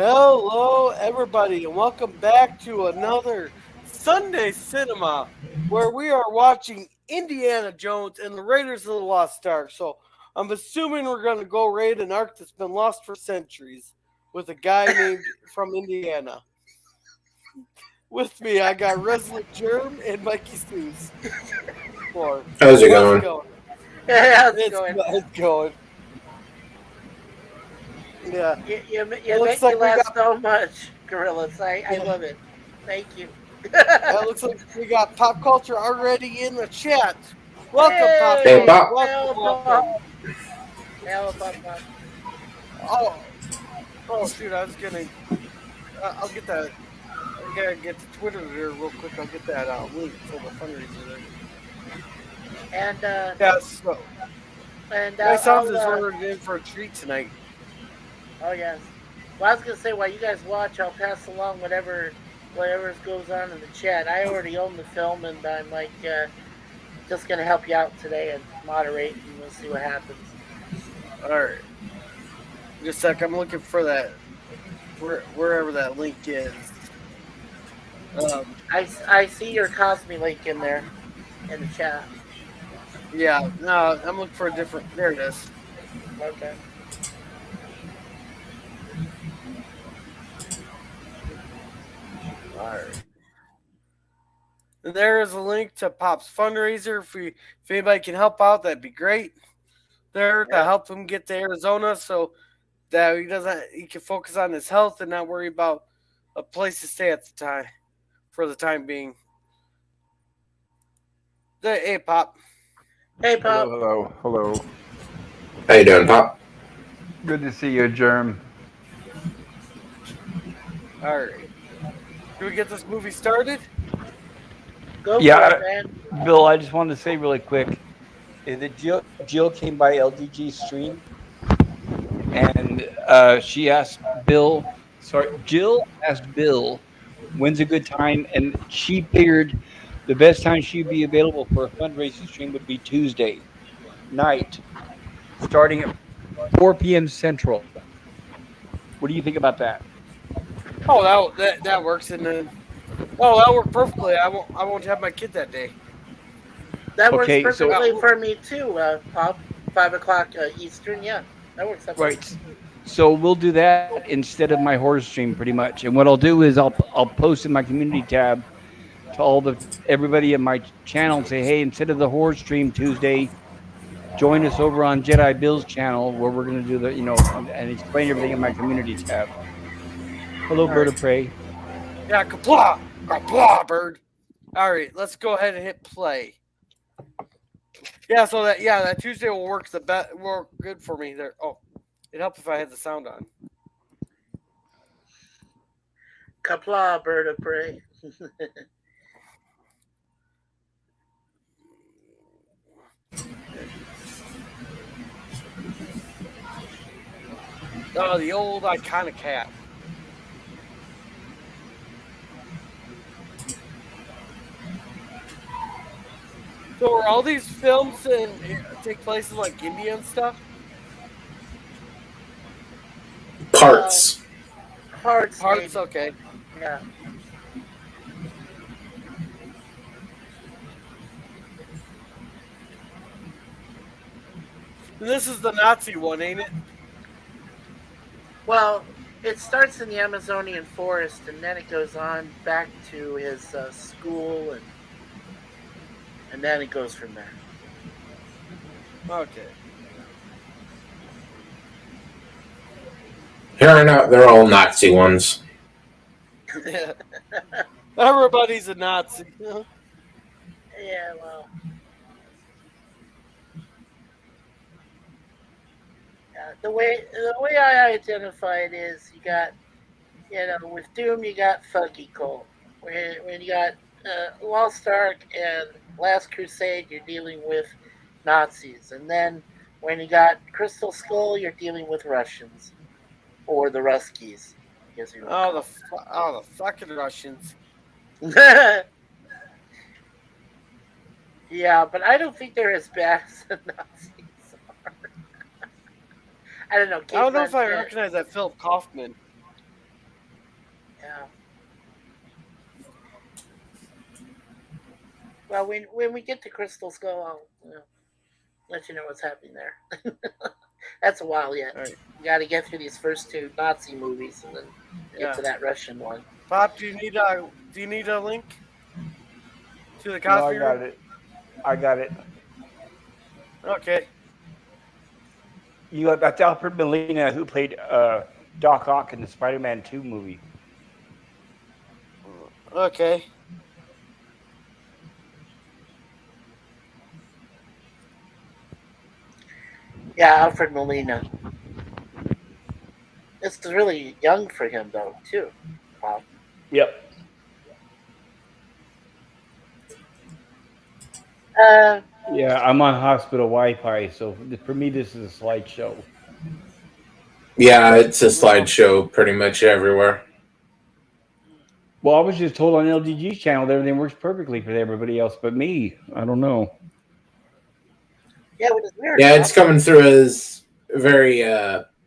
Hello, everybody, and welcome back to another Sunday Cinema where we are watching Indiana Jones and the Raiders of the Lost Ark. So, I'm assuming we're going to go raid an ark that's been lost for centuries with a guy named from Indiana. With me, I got Resolute Germ and Mikey Seuss. Or, How's it how's it going? going? Hey, how's it It's, going? it's going. Yeah, it You looks make me like we laugh got. so much, Gorillas. I Yeah, love it. Thank you. it looks like we got pop culture already in the chat. Welcome, Pop Hey, Hey, Culture. Pop. Welcome, help, welcome. help, help. Oh, oh, shoot! I was gonna. I'll get that. I gotta get to Twitter there real quick. I'll get that link for the fundraiser there. And Yeah. So my son's I'll is ordered in for a treat tonight. oh yes. Well, I was gonna say while you guys watch, I'll pass along whatever goes on in the chat. I already own the film, and I'm like just gonna help you out today and moderate, and we'll see what happens. All right. Just a sec. I'm looking for that. Wherever that link is. I see your Cosme link in there in the chat. Yeah. No, I'm looking for a different. There it is. Okay. All right. And there is a link to Pop's fundraiser. If anybody can help out, that'd be great. There to Yeah. help him get to Arizona, so that he can focus on his health and not worry about a place to stay at the time for the time being. Hey, Pop. Hey, Hello, Pop. hello, hello. How you doing, Pop? Good to see you, Germ. All right. Can we get this movie started? Go for it, Yeah, man. Bill, I just wanted to say really quick that Jill came by LDG stream and she asked Bill, Jill asked Bill, when's a good time? And she figured the best time she'd be available for a fundraising stream would be Tuesday night, starting at 4 p.m. Central. What do you think about that? Oh, that works. And then, that worked perfectly. I won't have my kid that day. That works Okay, so perfectly for me too, Pop. 5 o'clock Eastern. Yeah, that works out perfect. right. So we'll do that instead of my horror stream, pretty much. And what I'll do is I'll post in my community tab to everybody in my channel and say, hey, instead of the horror stream Tuesday, join us over on Jedi Bill's channel where we're gonna do and explain everything in my community tab. Hello, All bird right. of prey. Yeah, kapla, kapla, bird. All right, let's go ahead and hit play. Yeah, so that Tuesday will work work good for me there. Oh, it helped if I had the sound on. Kapla, bird of prey. Oh, the old iconic hat. So are all these films take place in like India and stuff? uh, Parts. Hearts, Parts, maybe. okay. Yeah. This is the Nazi one, ain't it? Well, it starts in the Amazonian forest, and then it goes on back to his school, and then it goes from there. Okay. Here on out, they're all Nazi ones. Everybody's a Nazi. Yeah, well, the way I identify it is you got with Doom you got Funky Cole. When you got Lost Ark and Last Crusade, you're dealing with Nazis, and then when you got Crystal Skull, you're dealing with Russians or the Ruskies, I guess you would call The fucking Russians. them. Yeah, but I don't think they're as bad as the Nazis are. I don't know. I don't know Caveman if I said, recognize that Philip Kaufman. Well, when we get to Crystal Skull, I'll let you know what's happening there. That's a while yet. All right. You got to get through these first two Nazi movies and then get Yeah. to that Russian one. Pop, do you need a link to the No, I coffee got room? it. I got it. Okay. You got that's Alfred Molina who played Doc Ock in the Spider-Man 2 movie. Okay. Yeah, Alfred Molina. It's really young for him though, too. Wow. Yep. Uh, Yeah, I'm on hospital Wi-Fi, so for me this is a slideshow. Yeah, it's a slideshow pretty much everywhere. Well, I was just told on LGG's channel that everything works perfectly for everybody else but me. I don't know. yeah, which is weird. Yeah, Huh? it's coming through as very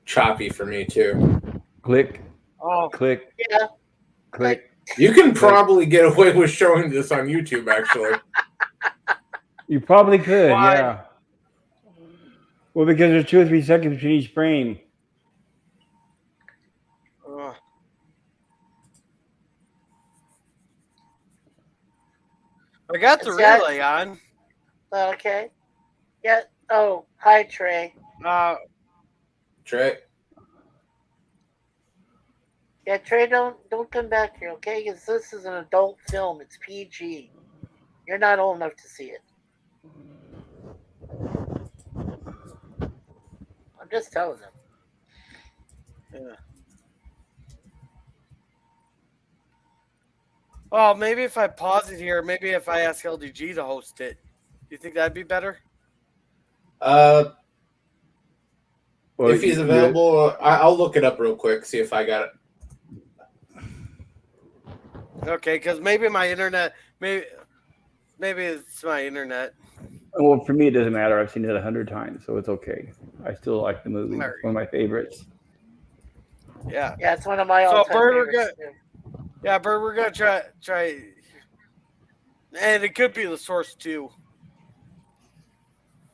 choppy for me too. Click, Oh, click, Yeah, click. You can probably get away with showing this on YouTube, actually. You probably could, why? yeah. Well, because there's 2 or 3 seconds between each frame. Uh, I got the It's got- relay on. okay. Yeah. Oh, hi Trey. Uh, Trey? Yeah, Trey, don't come back here, okay? Because this is an adult film. It's PG. You're not old enough to see it. I'm just telling them. yeah. Well, maybe if I pause it here, maybe if I ask LDG to host it, you think that'd be better? Well, Well, if he's available, I'll look it up real quick, see if I got it. Okay, because maybe my internet, maybe it's my internet. well, for me, it doesn't matter. I've seen it 100 times, so it's okay. I still like the movie. Right. It's one of my favorites. Yeah. Yeah, it's one of my So, all-time Bird, we're favorites. Yeah, Bert, we're gonna try, and it could be the source too.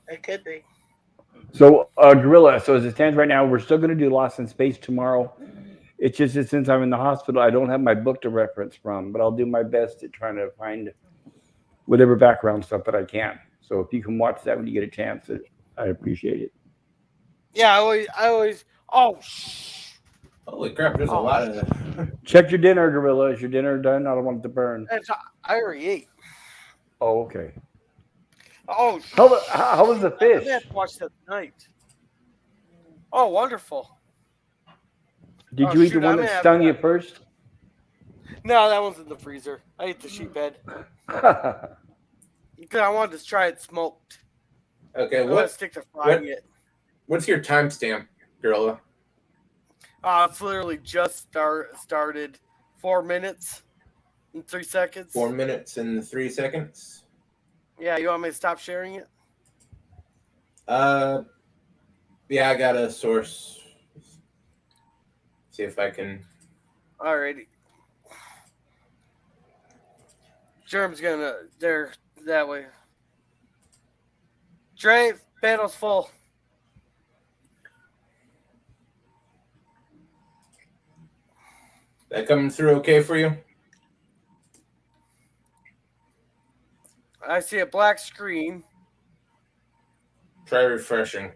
It could be. So, Gorilla, so as it stands right now, we're still going to do Lost in Space tomorrow. It's just that since I'm in the hospital, I don't have my book to reference from, but I'll do my best at trying to find whatever background stuff that I can. So if you can watch that when you get a chance, I appreciate it. Yeah, I always. Oh, Holy crap, there's a lot of that. Check your dinner, Gorilla. Is your dinner done? I don't want it to burn. I already ate. Oh, okay. Oh, How was the I fish? have to watch that tonight. Oh, wonderful. Did Oh, you eat shoot, the one I'm that gonna stung have you that. first? No, that one's in the freezer. I ate the sheephead because I wanted to try it smoked. Okay, I'm gonna stick to frying it. what's your timestamp, Gorilla? It's literally just started. 4 minutes and 3 seconds. 4 minutes and 3 seconds? Yeah, you want me to stop sharing it? Yeah, I got a source. See if I can. Alrighty. Germ's they're that way. Trey, panel's full. That coming through okay for you? I see a black screen. Try refreshing.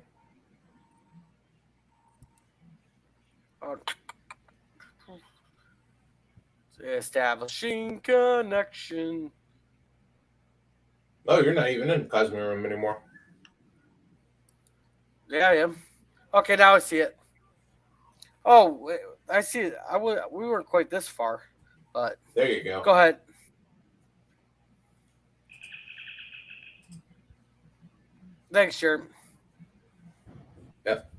Establishing connection. Oh, you're not even in the Cosmo room anymore. Yeah, I am. Okay, now I see it. Oh, wait, I see it. We weren't quite this far, but There you go. go ahead. Thanks, Jerm. Yep.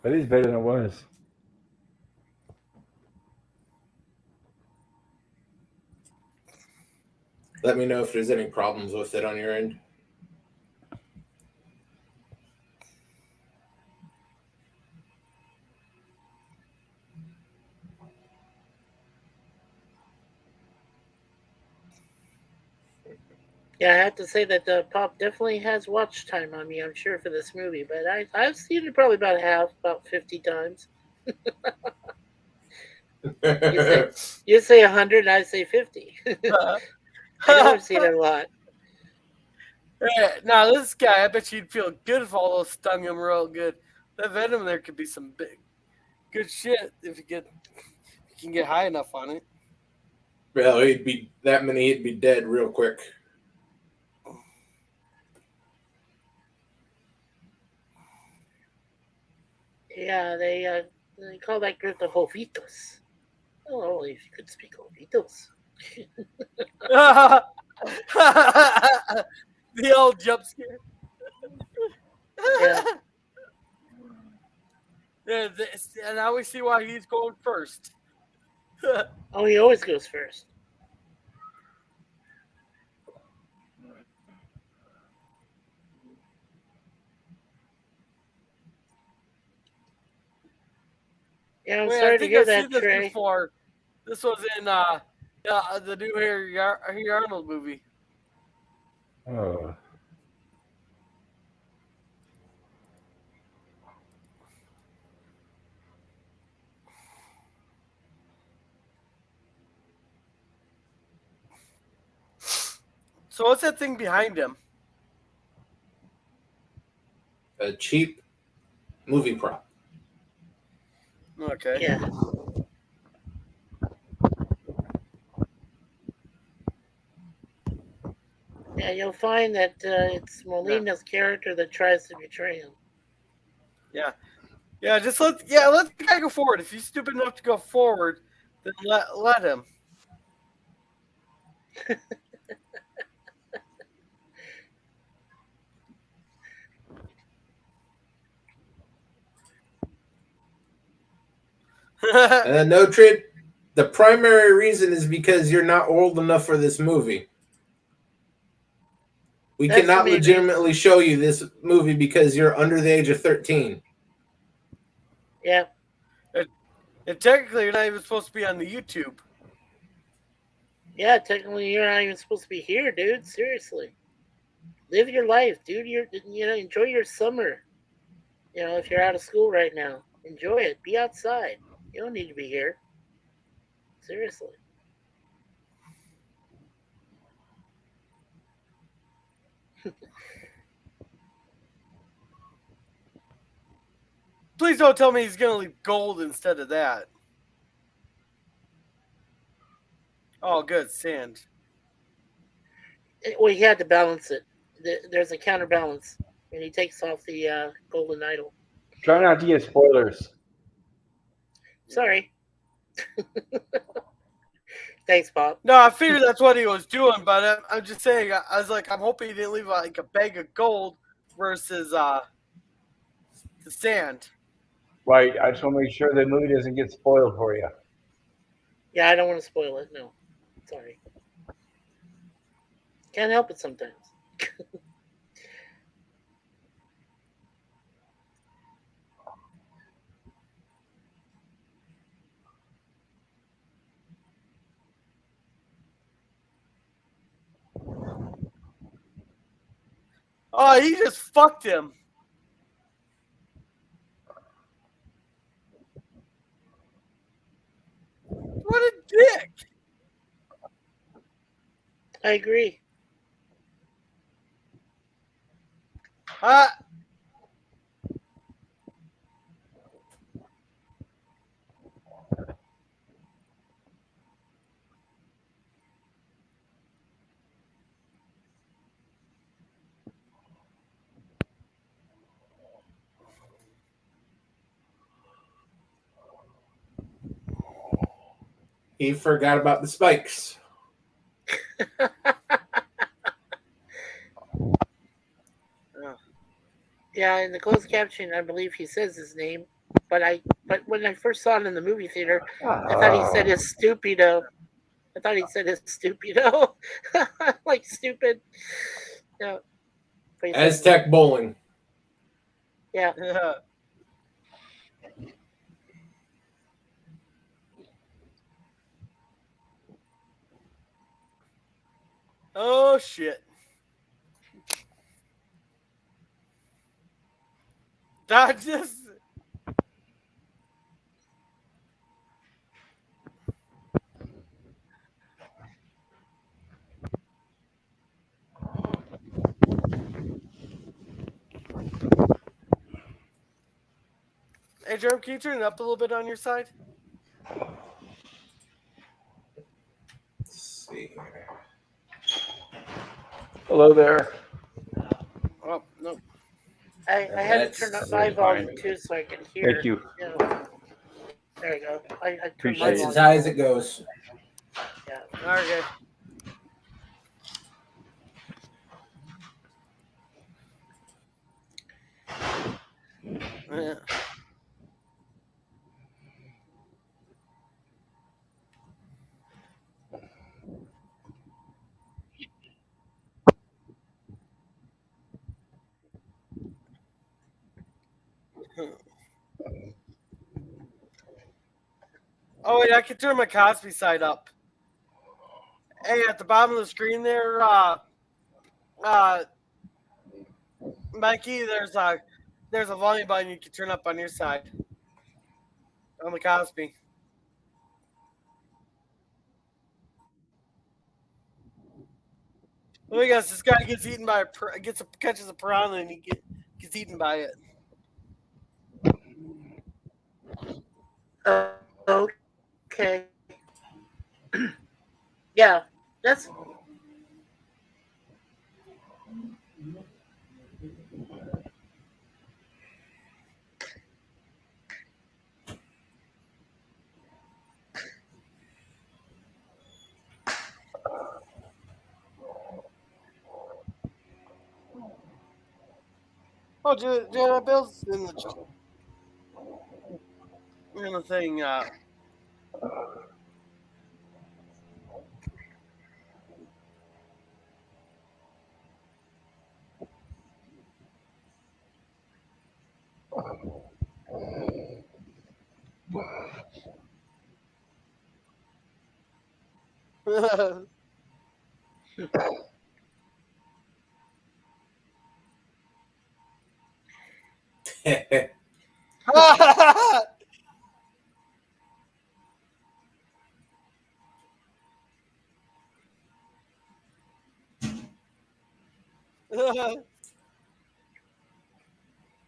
That is better than it was. Let me know if there's any problems with it on your end. Yeah, I have to say that Pop definitely has watch time on me, I'm sure, for this movie. But I've seen it probably about 50 times. You say you say 100, I say 50. I know I've seen it a lot. Now this guy, I bet you'd feel good if all those stung him real good. That venom there could be some big, good shit if you can get high enough on it. Well, he'd be that many. He'd be dead real quick. Yeah, they call that group the Jovitos. Oh, if you could speak Jovitos. The old jump scare. Yeah. Yeah, and now we see why he's going first. Oh, he always goes first. Yeah, I'm Wait, I sorry to think hear I've seen that, this Trey. before. This was in the new Harry Arnold movie. Oh. So what's that thing behind him? A cheap movie prop. Okay. Yeah. Yeah, you'll find that it's Molina's character that tries to betray him. Yeah. Yeah, let the guy go forward. If he's stupid enough to go forward, then let him. No, Trid. The primary reason is because you're not old enough for this movie. We That's the cannot main reason. legitimately show you this movie because you're under the age of 13. Yeah. And technically, you're not even supposed to be on the YouTube. Yeah, technically you're not even supposed to be here, dude. Seriously. Live your life, dude. Enjoy your summer. If you're out of school right now, enjoy it. Be outside. You don't need to be here. Seriously. Please don't tell me he's gonna leave gold instead of that. Oh, good sand. Well, he had to balance it. There's a counterbalance, and he takes off the golden idol. Try not to get spoilers. Sorry. Thanks, Bob. No, I figured that's what he was doing, but I'm just saying. I was like, I'm hoping he didn't leave like a bag of gold versus the sand. Right. I just want to make sure the movie doesn't get spoiled for you. Yeah, I don't want to spoil it. No. Sorry. Can't help it sometimes. Oh, he just fucked him. What a dick. I agree. He forgot about the spikes. Yeah, in the closed caption, I believe he says his name, but when I first saw it in the movie theater, I thought he said his stupido. I thought he said his stupido, like stupid. Yeah, Aztec bowling. Yeah. Oh shit. That just Hey Jerome, can you turn it up a little bit on your side? Let's see here. Hello there. Oh no. I had to turn up That's my That's fine. volume too so I could hear. Thank you. Yeah. There you go. I turned my Appreciate that's it. as volume. high as it goes. Yeah. Okay. Yeah. Oh wait, I can turn my Cosby side up. Hey, at the bottom of the screen there, uh, Mikey, there's a volume button you can turn up on your side on the Cosby. Look at this. This guy gets eaten by catches a piranha and gets eaten by it. Okay. Yeah. That's Oh, Janet Bill's in the thing.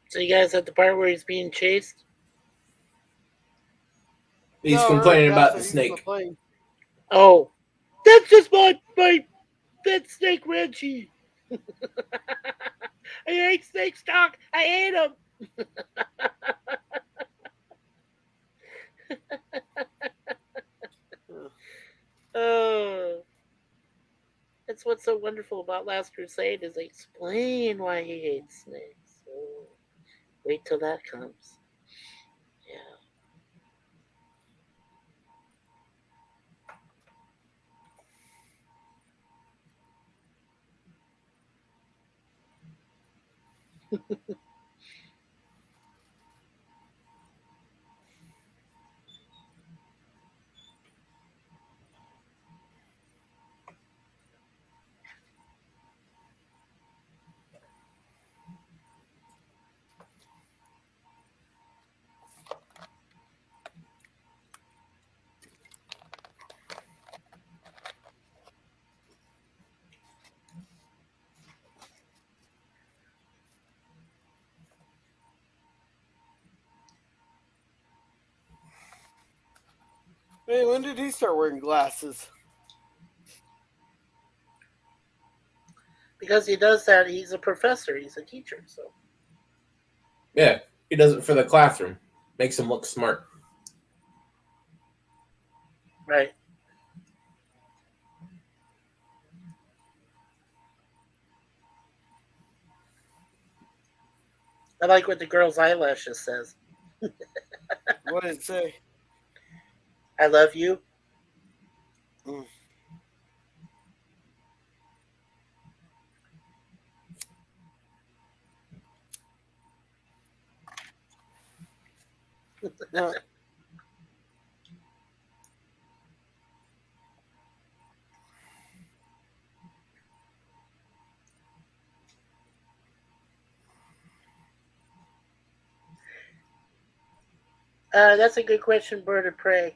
so you guys at the part where he's being chased? He's No, right complaining about after the he's in the snake. plane. Oh. That's just my pet snake Reggie. I hate snake stock. I hate him. Oh. That's what's so wonderful about Last Crusade is they explain why he hates snakes. So wait till that comes. Yeah. Hey, when did he start wearing glasses? Because he does that, he's a professor, he's a teacher, so Yeah, he does it for the classroom. Makes him look smart. right. I like what the girl's eyelashes says. What did it say? I love you. Mm. No. That's a good question, Bird of Prey.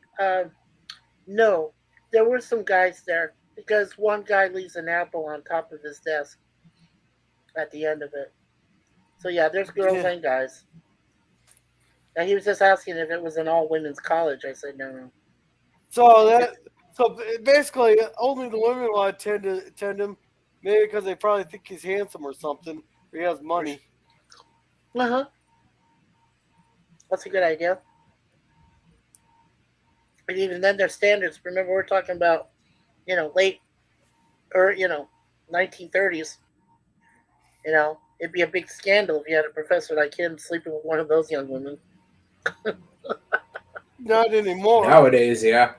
No, there were some guys there because one guy leaves an apple on top of his desk at the end of it. So yeah, there's girls Yeah. and guys. And he was just asking if it was an all women's college. I said no, no. So basically, only the women want to attend him, maybe because they probably think he's handsome or something, or he has money. Uh huh. That's a good idea. But even then, their standards. Remember, we're talking about late or 1930s. It'd be a big scandal if you had a professor like him sleeping with one of those young women. Not anymore. Nowadays, yeah.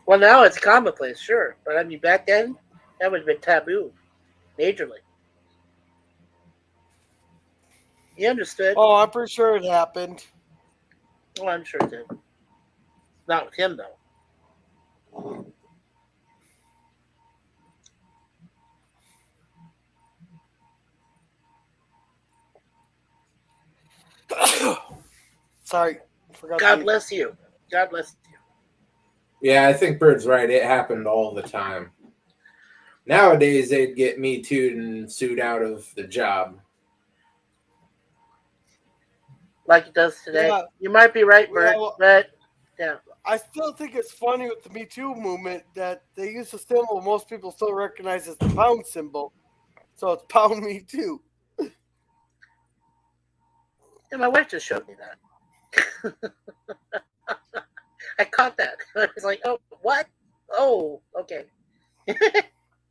Well, now it's commonplace, sure, but I mean, back then that would have been taboo, majorly. He understood. Oh, I'm pretty sure it happened. Well, I'm sure it did. Not with him though. Sorry, forgot. God bless you. God bless you. Yeah, I think Bird's right. It happened all the time. Nowadays, they'd get Me Too'd and sued out of the job. Like it does today. Yeah. You might be right, Bert, well, but yeah. I still think it's funny with the Me Too movement that they use a symbol most people still recognize as the pound symbol. So it's pound Me Too. Yeah, my wife just showed me that. I caught that. I was like, oh, what? Oh, okay.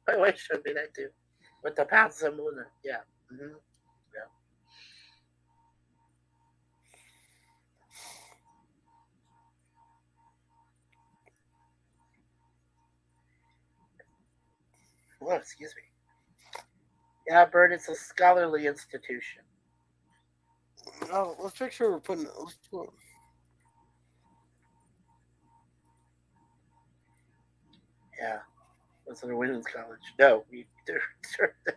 My wife showed me that too. With the pound symbol in it. Yeah. Mm-hmm. Yeah. Oh, excuse me. Yeah, Bert, it's a scholarly institution. Oh, let's make sure we're putting. Yeah. Was it a women's college? No, we sure that.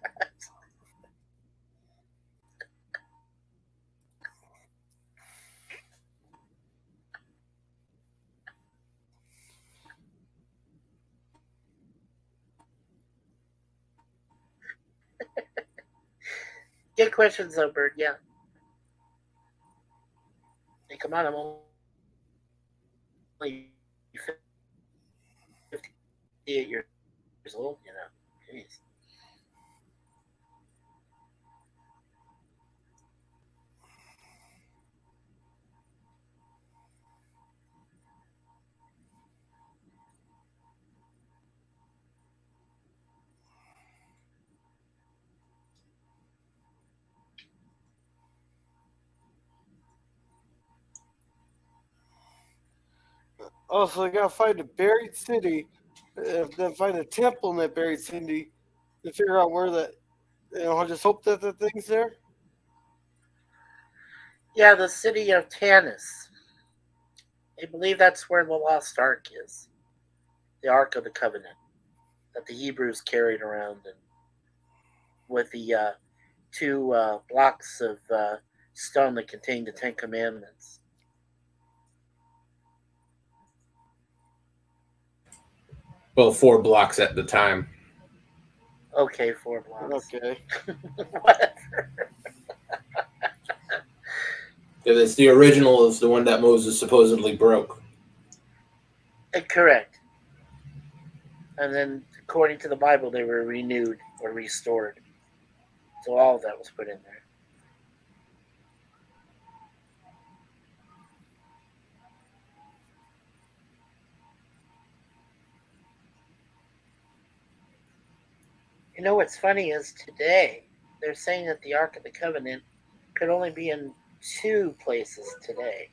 Good questions, though, Bert. Yeah. Hey, come on, I'm only 58 years old, Jeez. Oh, so they gotta find a buried city, then find a temple in that buried city to figure out where that. Just hope that the thing's there. Yeah, the city of Tanis. I believe that's where the Lost Ark is. The Ark of the Covenant that the Hebrews carried around, and with the two blocks of stone that contain the Ten Commandments. Well, 4 blocks at the time. Okay, 4 blocks. Okay. Whatever. Yeah, that's the original is the one that Moses supposedly broke. Correct. And then, according to the Bible, they were renewed or restored. So all of that was put in there. You know what's funny is today they're saying that the Ark of the Covenant could only be in 2 places today.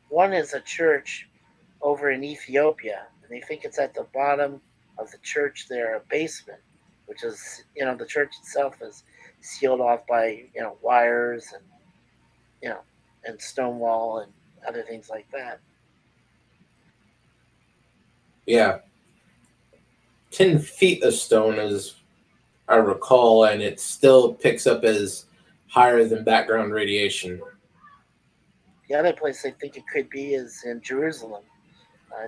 One is a church over in Ethiopia, and they think it's at the bottom of the church there, a basement, which is, the church itself is sealed off by, wires and, and stone wall and other things like that. Yeah. 10 feet of stone, as I recall, and it still picks up as higher than background radiation. The other place I think it could be is in Jerusalem. Uh,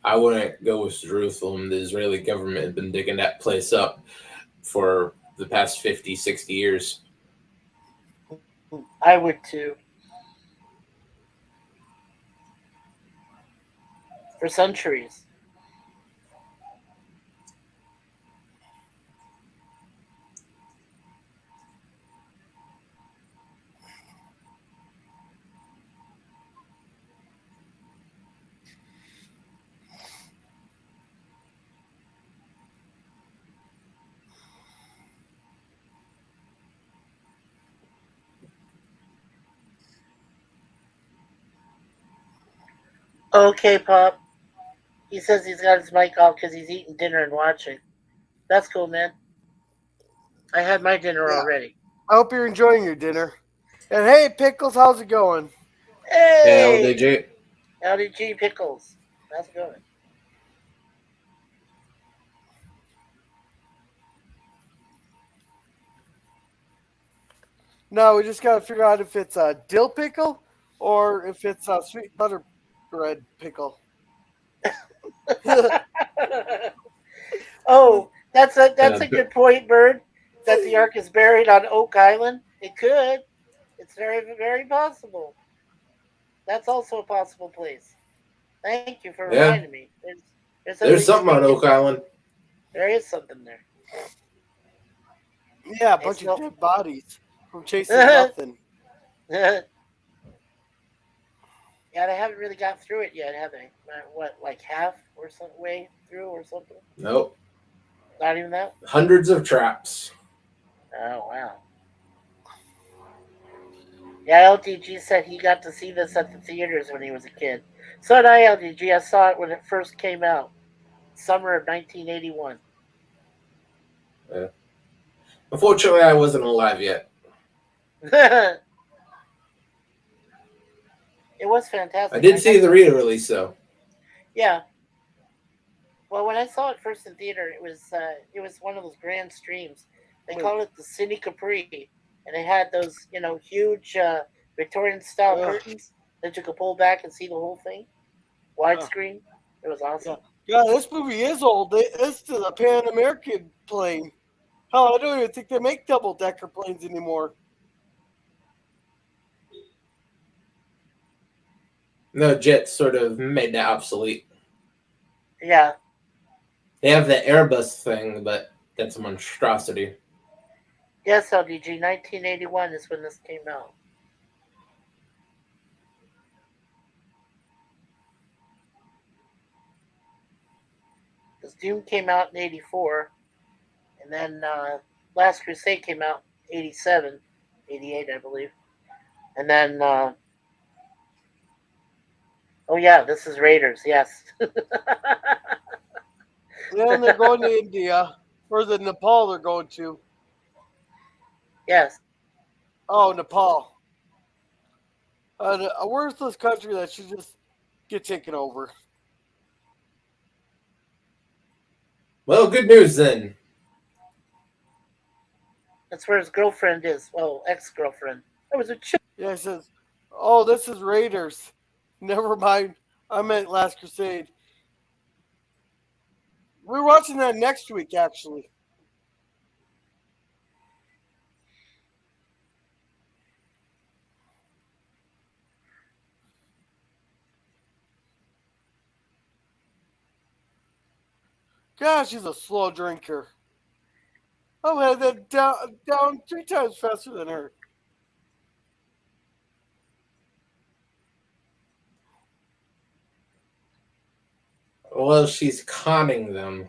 I wouldn't go with Jerusalem. The Israeli government has been digging that place up for the past 50, 60 years. I would too. For centuries. Okay, Pop. He says he's got his mic off because he's eating dinner and watching. That's cool, man. I had my dinner Yeah. already. I hope you're enjoying your dinner. And hey, Pickles, how's it going? Yeah, Hey! LDJ. LDG Pickles. How's it going? No, we just got to figure out if it's a dill pickle or if it's a sweet butter bread pickle. Oh, that's a Uh, good point, Bird. That the Ark is buried on Oak Island. It could. It's very possible. That's also a possible place. Thank you for yeah, reminding me. There's at there's least something on thinking. Oak Island. There is something there. Yeah, a They bunch of still. dead bodies from chasing nothing. Yeah, they haven't really got through it yet, have they? What, like half or some way through or something? Nope. Not even that. Hundreds of traps. Oh wow. Yeah, LTG said he got to see this at the theaters when he was a kid. So did I, LTG. I saw it when it first came out, summer of 1981. Yeah. Unfortunately, I wasn't alive yet. It was I fantastic. did see the re-release, though. Yeah. Well, when I saw it first in theater, it was one of those grand streams. They called it the Cine Capri, and it had those huge Victorian style Ugh. curtains that you could pull back and see the whole thing, widescreen. It was awesome. Yeah, this movie is old. This is a Pan American plane. Hell, I don't even think they make double decker planes anymore. No, jets sort of made that obsolete. Yeah. They have the Airbus thing, but that's a monstrosity. Yes, LDG. 1981 is when this came out. Because Doom came out in 84, and then Last Crusade came out in 87, 88, I believe. And then, oh yeah, this is Raiders, yes. Then they're going to India, or the Nepal they're going to. Yes. Oh, Nepal. A worthless country that should just get taken over. Well, good news then. That's where his girlfriend is. Well, ex-girlfriend. That was a chick. Yeah, it says, oh, this is Raiders. Never mind. I meant Last Crusade. We're watching that next week, actually. Gosh, she's a slow drinker. I'm headed down 3 times faster than her. Well, she's conning them.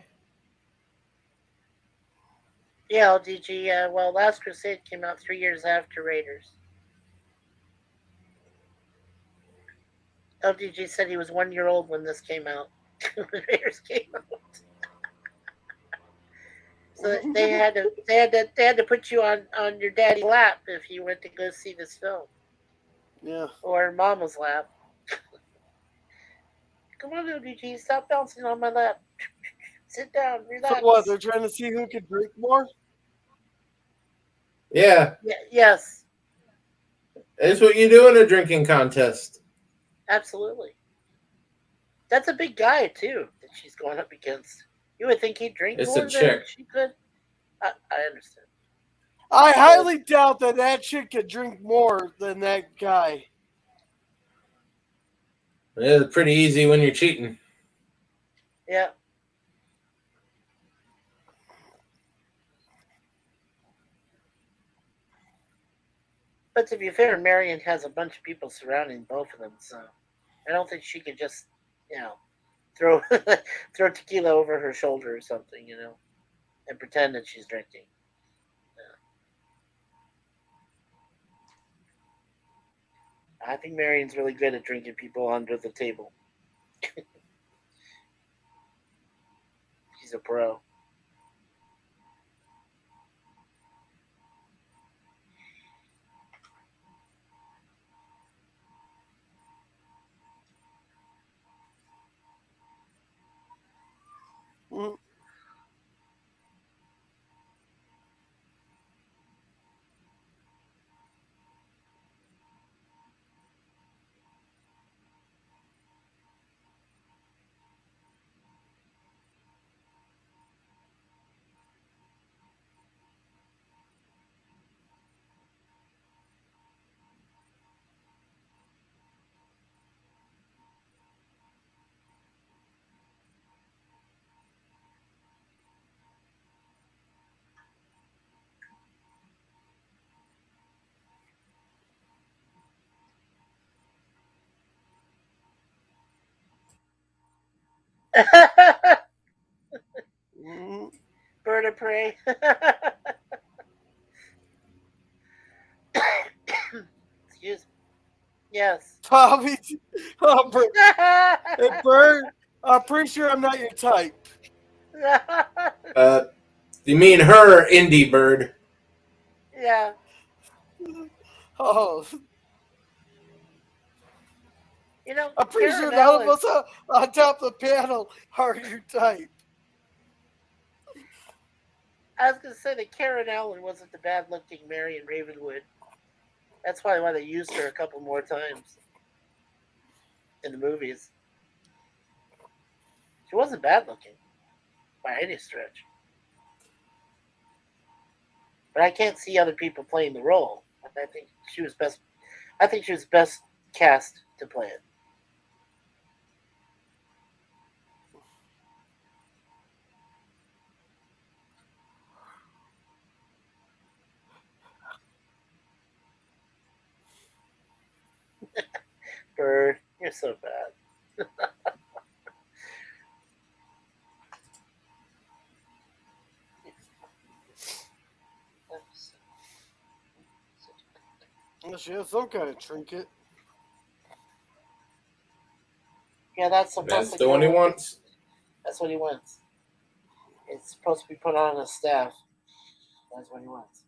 Yeah, LDG. Well, Last Crusade came out 3 years after Raiders. LDG said he was 1 year old when this came out. When Raiders came out. So they had to put you on your daddy's lap if you went to go see this film. Yeah. Or mama's lap. Come on, LDG, stop bouncing on my lap. Sit down, So relax. what? They're trying to see who can drink more? Yeah, Yes, that's what you do in a drinking contest. absolutely. That's a big guy too that she's going up against. You would think he'd drink It's a more than chick. she could. I understand. I Well, highly doubt that chick could drink more than that guy. It's pretty easy when you're cheating. yeah. But to be fair, Marion has a bunch of people surrounding both of them, so I don't think she could just, you know, throw throw tequila over her shoulder or something, and pretend that she's drinking. I think Marion's really good at drinking people under the table. She's a pro. Mm. Mm. Bird of prey. Excuse me. Yes. Tommy, oh, hey, Bird, I'm pretty sure I'm not your type. Uh, you mean her, indie bird? yeah. Oh, I'm pretty sure Karen none of Allen. us on top of the panel are your type. I was gonna say that Karen Allen wasn't the bad-looking Marion Ravenwood. That's probably why they used her a couple more times in the movies. She wasn't bad-looking by any stretch, but I can't see other people playing the role. I think she was best. I think she was best cast to play it. Bird, you're so bad. She has some kind of trinket. Yeah, that's supposed That's to the one he go. wants. That's what he wants. It's supposed to be put on his staff. That's what he wants.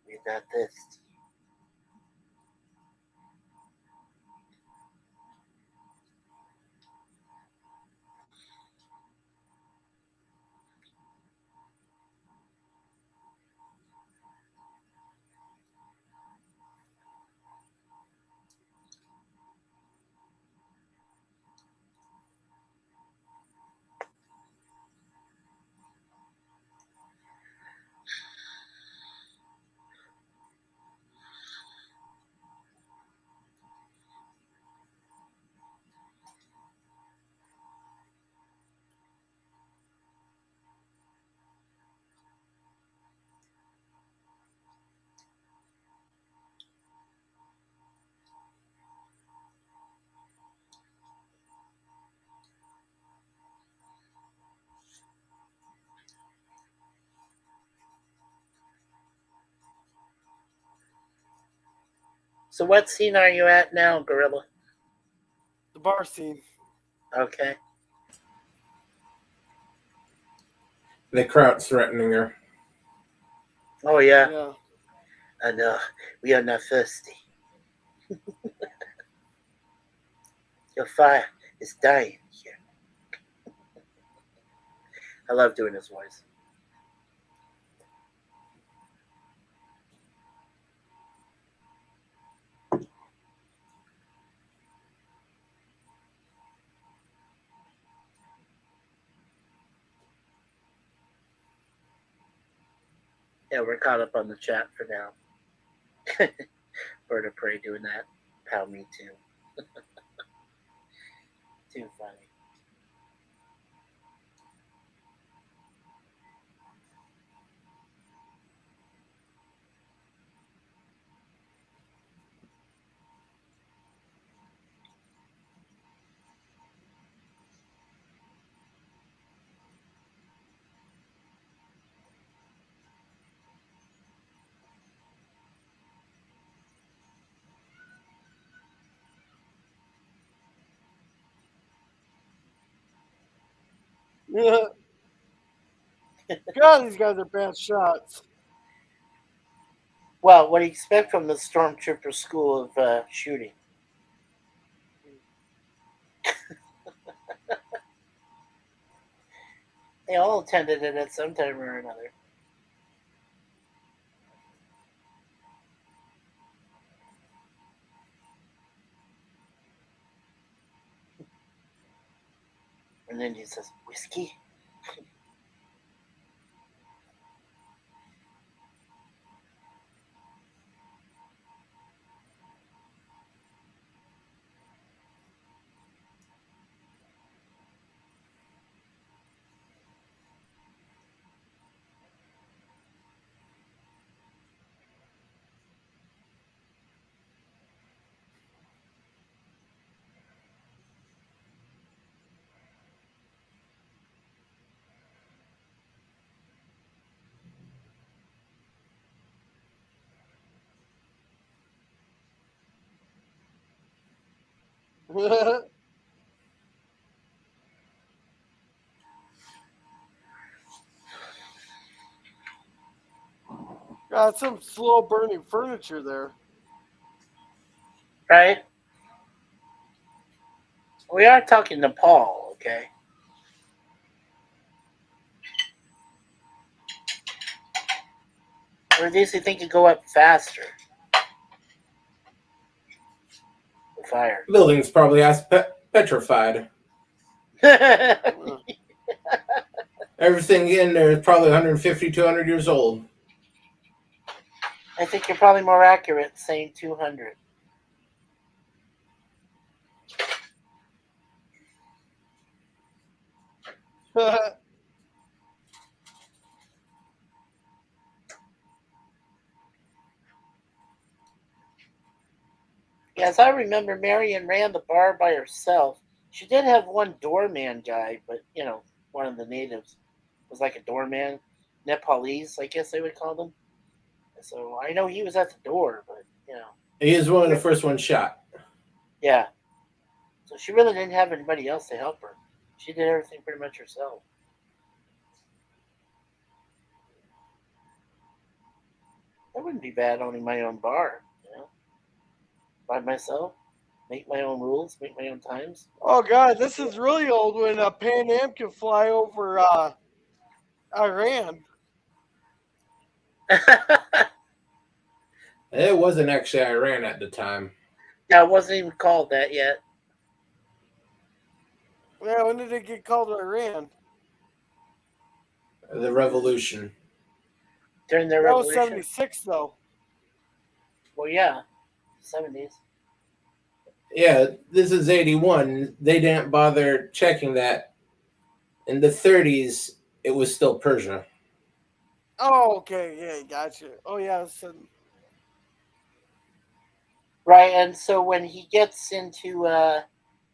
We got this. So what scene are you at now, Gorilla? The bar scene. Okay. The crowd's threatening her. Oh yeah. Yeah. I know. We are not thirsty. Your fire is dying here. I love doing his voice. Yeah, we're caught up on the chat for now. Bird of Prey doing that. Pow me too. Too funny. Yeah. God, these guys are bad shots. Well, what do you expect from the Stormtrooper School of Shooting? They all attended it at some time or another. And then he says, whiskey? Got some slow burning furniture there. Right? We are talking Nepal, okay? Or at least you think you go up faster. The fire. Building's probably petrified. Uh, Everything in there is probably 150, 200 years old. I think you're probably more accurate saying 200. Yes, I remember Marion ran the bar by herself. She did have one doorman guy, but, one of the natives was like a doorman. Nepalese, I guess they would call them. So I know he was at the door, but. He is one of the first ones shot. Yeah. So she really didn't have anybody else to help her. She did everything pretty much herself. That wouldn't be bad owning my own bar, by myself, make my own rules, make my own times. oh God, this is really old when Pan Am can fly over Iran. It wasn't actually Iran at the time. Yeah, it wasn't even called that yet. Yeah, when did it get called Iran? The revolution. During the That was revolution. 76 though. Well, yeah, 70s. Yeah, this is 81. They didn't bother checking that. In the 30s, it was still Persia. Oh, okay, yeah, gotcha. Oh yeah, Right, and so when he gets into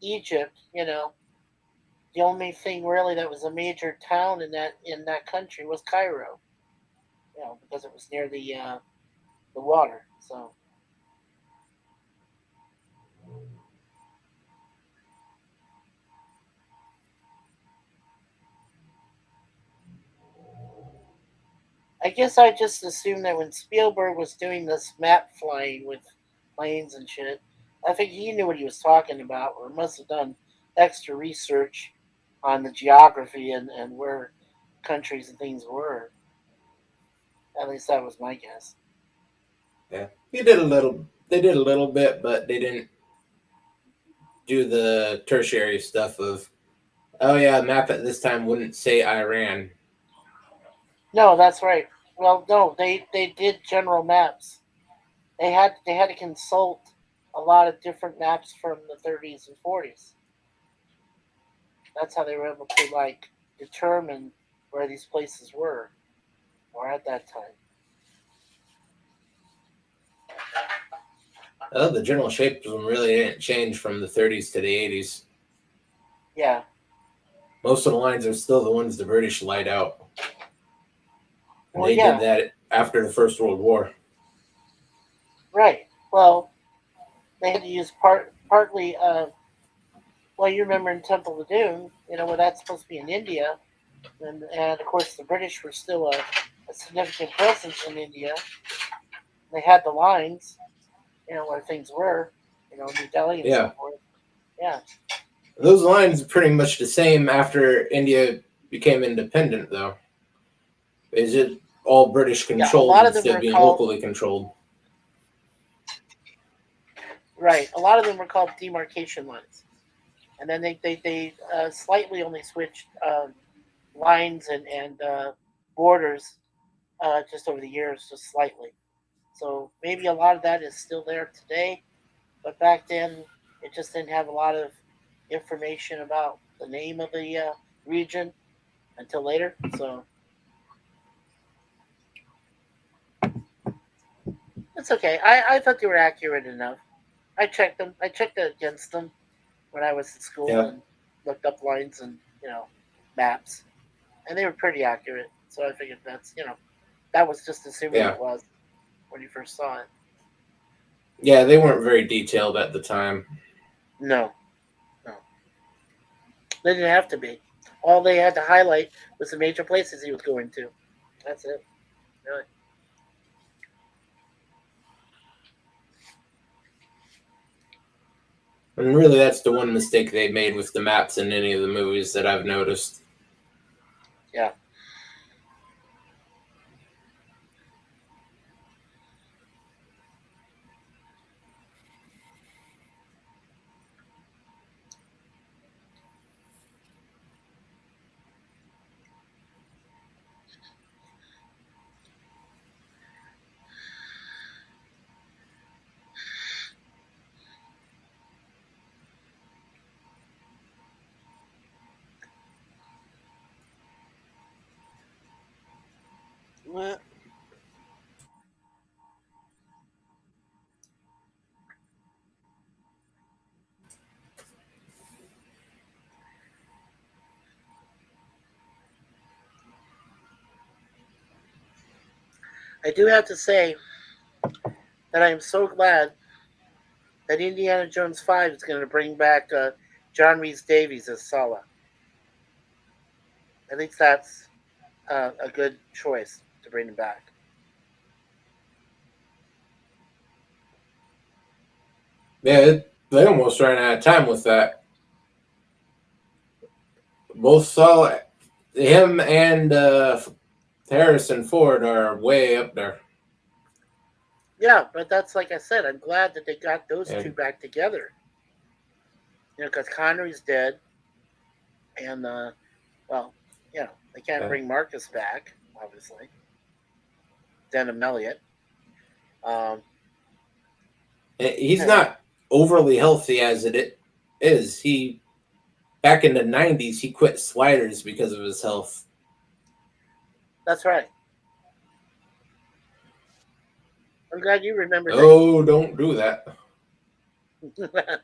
Egypt, the only thing really that was a major town in that country was Cairo. Because it was near the water. So I guess I just assumed that when Spielberg was doing this map flying with planes and shit, I think he knew what he was talking about, or must have done extra research on the geography and where countries and things were. At least that was my guess. Yeah, he did a little. They did a little bit, but they didn't do the tertiary stuff of. Oh yeah, map at this time wouldn't say Iran. No, that's right. Well, no, they did general maps. They had to consult a lot of different maps from the 30s and 40s. That's how they were able to like determine where these places were or at that time. Oh, the general shape of them really didn't change from the 30s to the 80s. Yeah. Most of the lines are still the ones the British laid out. And Well, they did yeah. that after the First World War. Right. Well, they had to use partly. Well, you remember in Temple of Doom, where that's supposed to be in India, and of course the British were still a significant presence in India. They had the lines, where things were, New Delhi and so Yeah. forth. Yeah. Those lines are pretty much the same after India became independent, though. Is it all British Yeah. A controlled lot of them instead of were being called locally controlled? right. A lot of them were called demarcation lines, and then they slightly only switched lines and borders just over the years, just slightly. So maybe a lot of that is still there today, but back then it just didn't have a lot of information about the name of the region until later. So it's okay. I thought they were accurate enough. I checked them. I checked against them when I was in school Yeah. and looked up lines and maps, and they were pretty accurate. So I figured that was just assuming Yeah. it was when you first saw it. Yeah, they weren't very detailed at the time. No, no, they didn't have to be. All they had to highlight was the major places he was going to. That's it. Really. And really, that's the one mistake they made with the maps in any of the movies that I've noticed. Yeah. Well, I do have to say that I am so glad that Indiana Jones 5 is going to bring back John Rhys Davies as Sallah. I think that's a good choice to bring him back. Yeah, they almost ran out of time with that. Both saw him and Harrison Ford are way up there. Yeah, but that's like I said. I'm glad that they got those two And back together. Because Connery's dead, and well, they can't uh, bring Marcus back, obviously. Denham Elliott. Um, he's not overly healthy as it is. He back in the '90s he quit sliders because of his health. that's right. I'm glad you remember Oh, don't do that. that.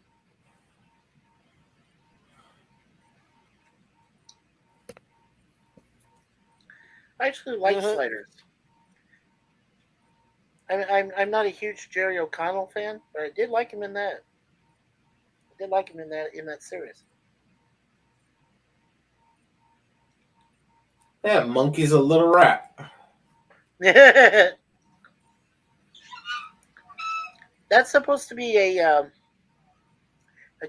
I actually like sliders. I'm not a huge Jerry O'Connell fan, but I did like him in that. I did like him in that series. Yeah, monkey's a little rat. That's supposed to be a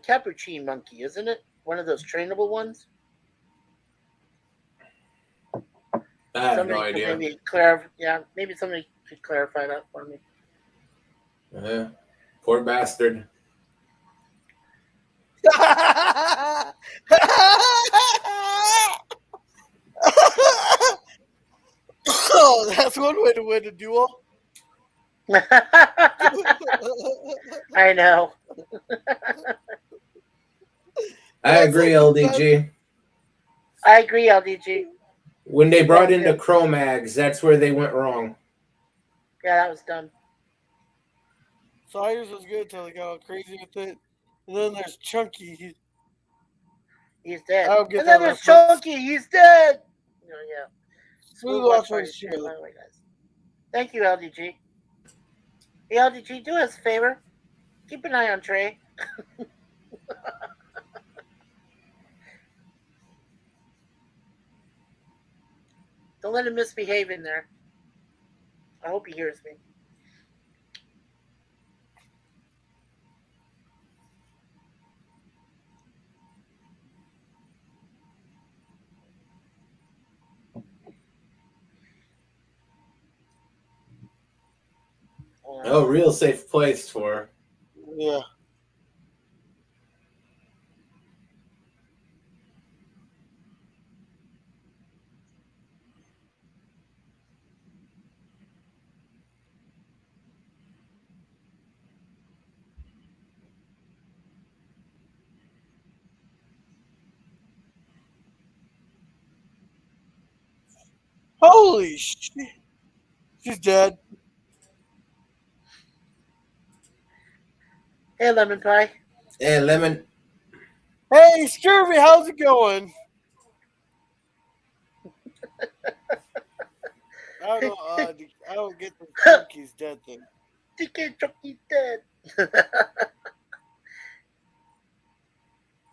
capuchin monkey, isn't it? One of those trainable ones. I have Somebody no could idea. maybe clarify. Yeah, maybe somebody could clarify that for me. Poor bastard. Oh, that's one way to win a duel. I know. I That's agree, like the best. LDG. I agree, LDG. When they brought in Yeah. the Cro-Mags, that's where they went wrong. Yeah, that was dumb. Sawyer's was good until they got all crazy with it. And then there's Chunky. He's dead. I don't get And then that there's reference. Chunky. He's dead. Oh, yeah. Smooth Smooth watch watch party was shit, good. by the way, guys. Thank you, LDG. Hey, LDG, do us a favor. Keep an eye on Trey. Don't let him misbehave in there. I hope he hears me. Oh, real safe place for her. Yeah. Holy shit. She's dead. Hey, Lemon Pie. Hey, Lemon. Hey, Scurvy, how's it going? I don't get the Chunky's dead thing. TK Chunky's dead.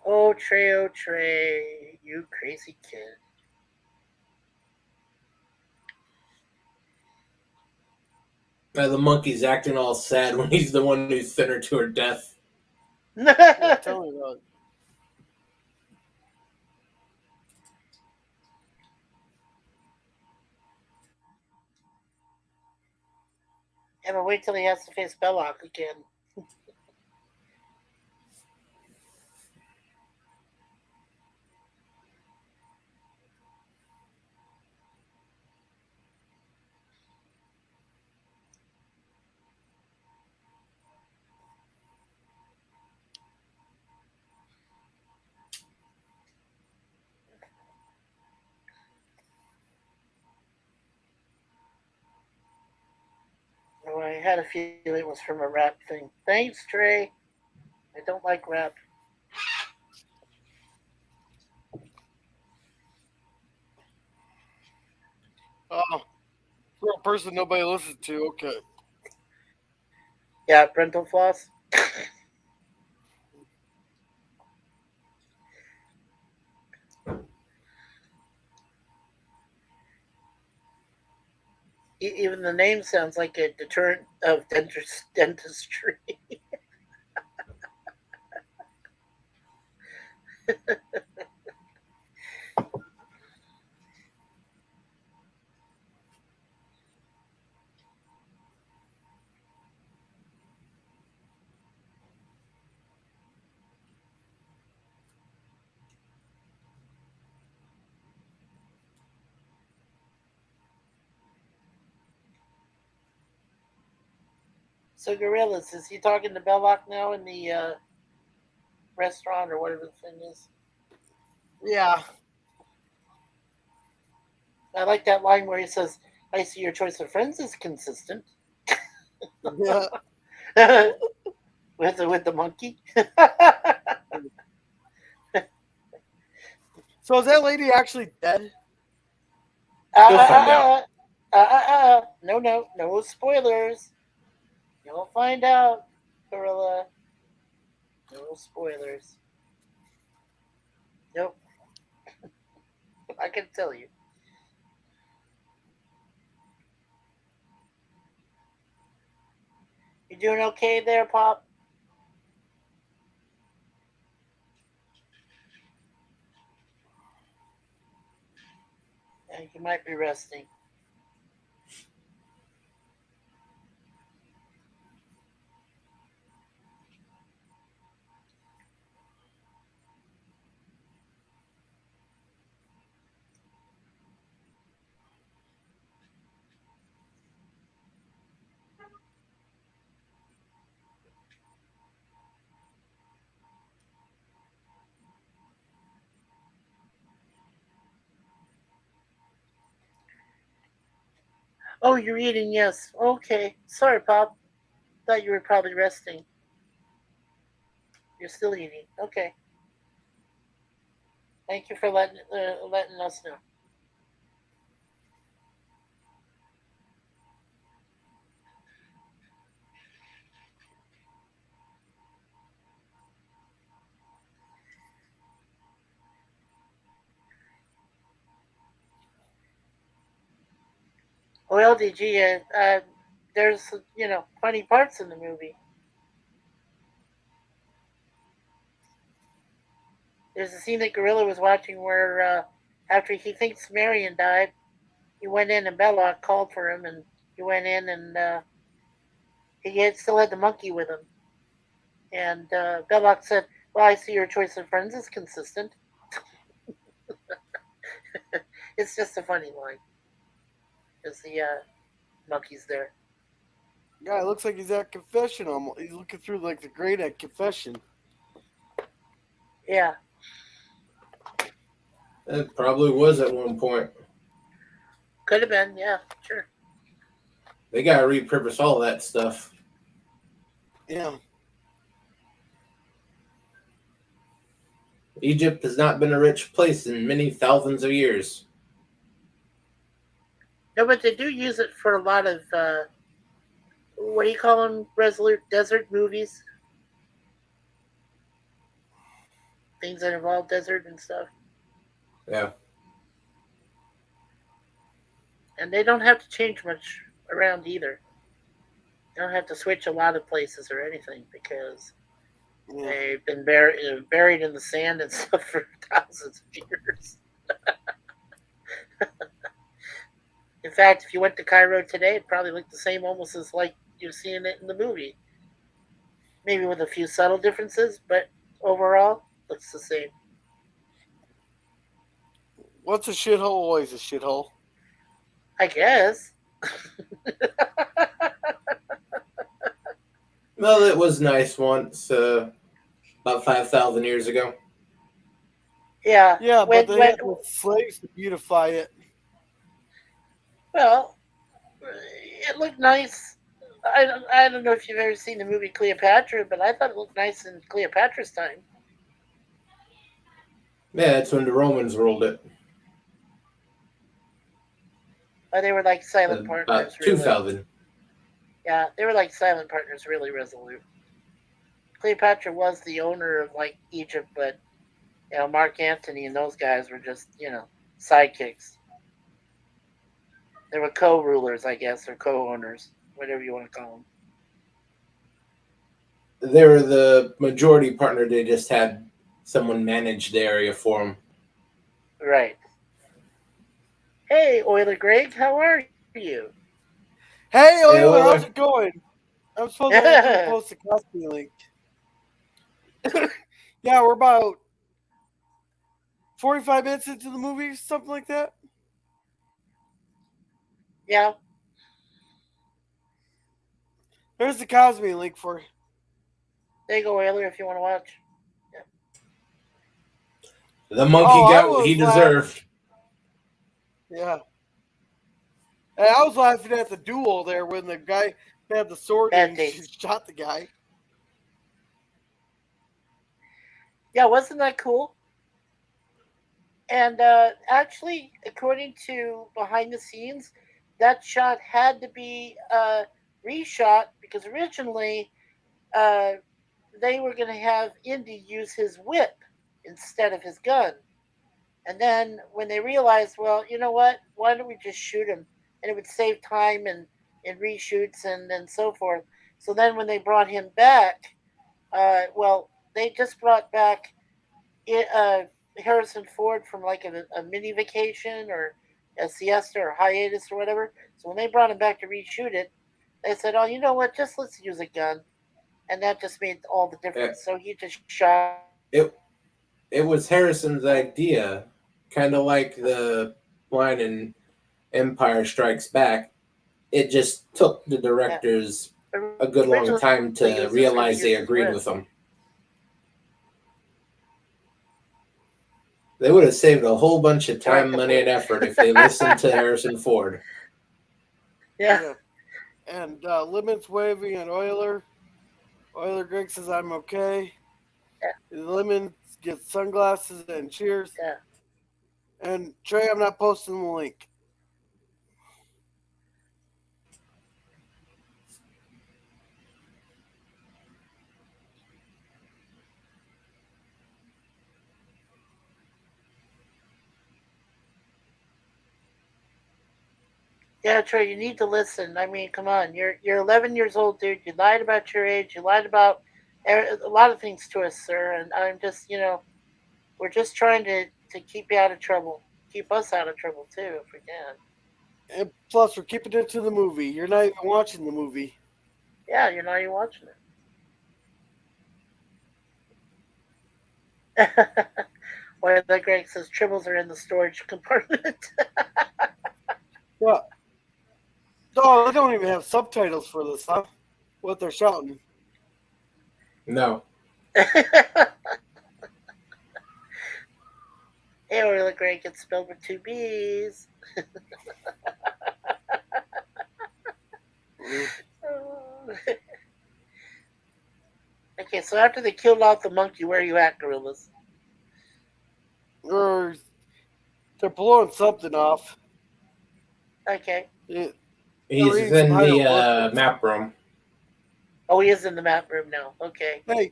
Oh, Trey, you crazy kid. The monkey's acting all sad when he's the one who sent her to her death. Yeah, tell me about it. Yeah, but wait till he has to face Belloq again. Oh, I had a feeling it was from a rap thing. Thanks, Trey. I don't like rap. Oh, for a person nobody listens to, okay. Yeah, Brental Floss. Even the name sounds like a deterrent of dentistry. So, Gorillas, is he talking to Belloq now in the restaurant or whatever the thing is? Yeah. I like that line where he says, I see your choice of friends is consistent. Yeah. with the monkey. So is that lady actually dead? You'll find out. No spoilers. You'll find out, Gorilla. No spoilers. Nope. I can tell you. doing okay there, Pop? You might be resting. Oh, you're eating, yes. Okay. Sorry, Pop. Thought you were probably resting. You're still eating. Okay. Thank you for letting us know. Well, DG, there's funny parts in the movie. There's a scene that Gorilla was watching where after he thinks Marion died, he went in and Belloq called for him, and he went in and still had the monkey with him. And Belloq said, "Well, I see your choice of friends is consistent." It's just a funny line. As the monkey's there. Guy looks like he's at confession. Almost. He's looking through like the grate at confession. Yeah, It probably was at one point. could have been. Yeah, sure. They gotta repurpose all that stuff. Yeah. Egypt has not been a rich place in many thousands of years. No, but they do use it for a lot of what do you call them? Resolute desert movies. Things that involve desert and stuff. Yeah. And they don't have to change much around either. They don't have to switch a lot of places or anything because Yeah. they've been buried in the sand and stuff for thousands of years. In fact, if you went to Cairo today, it'd probably look the same almost as like you're seeing it in the movie. Maybe with a few subtle differences, but overall, looks the same. What's a shithole? Always a shithole. I guess. Well, it was nice once, about 5,000 years ago. Yeah. Yeah, but they had the slaves to beautify it. Well, it looked nice. I don't know if you've ever seen the movie Cleopatra, but I thought it looked nice in Cleopatra's time. Yeah, that's when the Romans ruled it. They were like silent About partners. 2,000. Yeah, they were like silent partners, really resolute. Cleopatra was the owner of like Egypt, but Mark Antony and those guys were just sidekicks. They were co-rulers, I guess, or co-owners, whatever you want to call them. They were the majority partner. They just had someone manage the area for them. Right. Hey, Euler Greg, how are you? Hey, Euler, how's it going? I'm supposed to post a costume link. Yeah, we're about 45 minutes into the movie, something like that. Yeah. There's the Cosme link for you. There you go, Euler, if you want to watch. Yeah. The monkey got what he deserved. Yeah. And I was laughing at the duel there when the guy had the sword and he shot the guy. Yeah, wasn't that cool? And actually, according to behind the scenes, that shot had to be reshot because originally they were going to have Indy use his whip instead of his gun. And then when they realized, well, you know what? Why don't we just shoot him? And it would save time and reshoots and so forth. So then when they brought him back, well, they just brought back Harrison Ford from like a mini vacation or a siesta or hiatus or whatever. So when they brought him back to reshoot it, they said, "Oh, you know what? Just let's use a gun," and that just made all the Yeah, difference. So he just shot it. it it was Harrison's idea, kind of like the line in Empire Strikes Back. It just took the Yeah. directors a good Originally, long he was time just going to to use his realize they wrist. agreed with him. They would have saved a whole bunch of Strike time, the money, and bullet. effort if they listened to Harrison Ford. Yeah. Yeah. And Lemons waving at Euler. Euler Greg says, I'm okay. Yeah. Lemons gets sunglasses and cheers. Yeah. And Trey, I'm not posting the link. Yeah, Trey, you need to listen. I mean, come on, you're 11 years old, dude. You lied about your age. You lied about a lot of things to us, sir. And I'm just, we're just trying to keep you out of trouble, keep us out of trouble too, if we can. And plus, we're keeping it to the movie. You're not even watching the movie. Yeah, you're not even watching it. Why that Greg says tribbles are in the storage compartment. Yeah. Oh, they don't even have subtitles for this, huh? What they're shouting. No. Hey, or the Greg gets spelled with two B's. Okay, so after they killed off the monkey, where are you at, gorillas? Or they're blowing something off. Okay. They're He's reading some in the hieroglyphics. map room. Oh, he is in the map room now. Okay. Hey,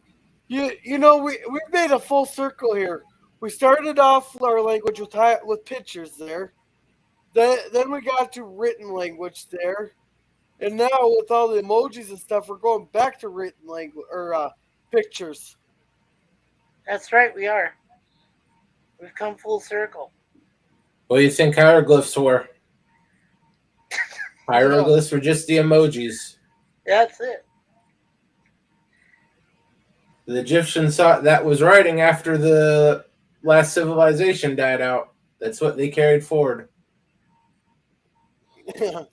we made a full circle here. We started off our language with pictures there. Then we got to written language there, and now with all the emojis and stuff, we're going back to written language or pictures. That's right, we are. We've come full circle. What do you think hieroglyphs were? Yeah. Hieroglyphs were just the emojis. That's it. The Egyptians thought that was writing after the last civilization died out. That's what they carried forward. I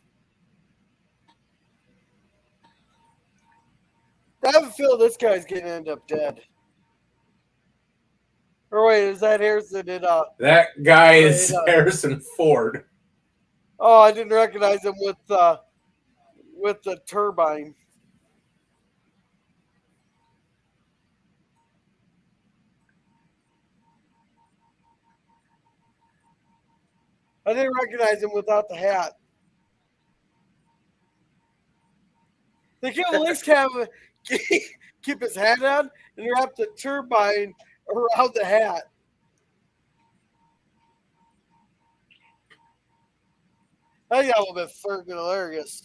have a feeling this guy's gonna end up dead. Or wait, is that Harrison in That guy is Right, Harrison Ford. Oh, I didn't recognize him with the turbine. I didn't recognize him without the hat. They could at least have keep his hat on and wrap the turbine around the hat. I think that would have been freaking hilarious.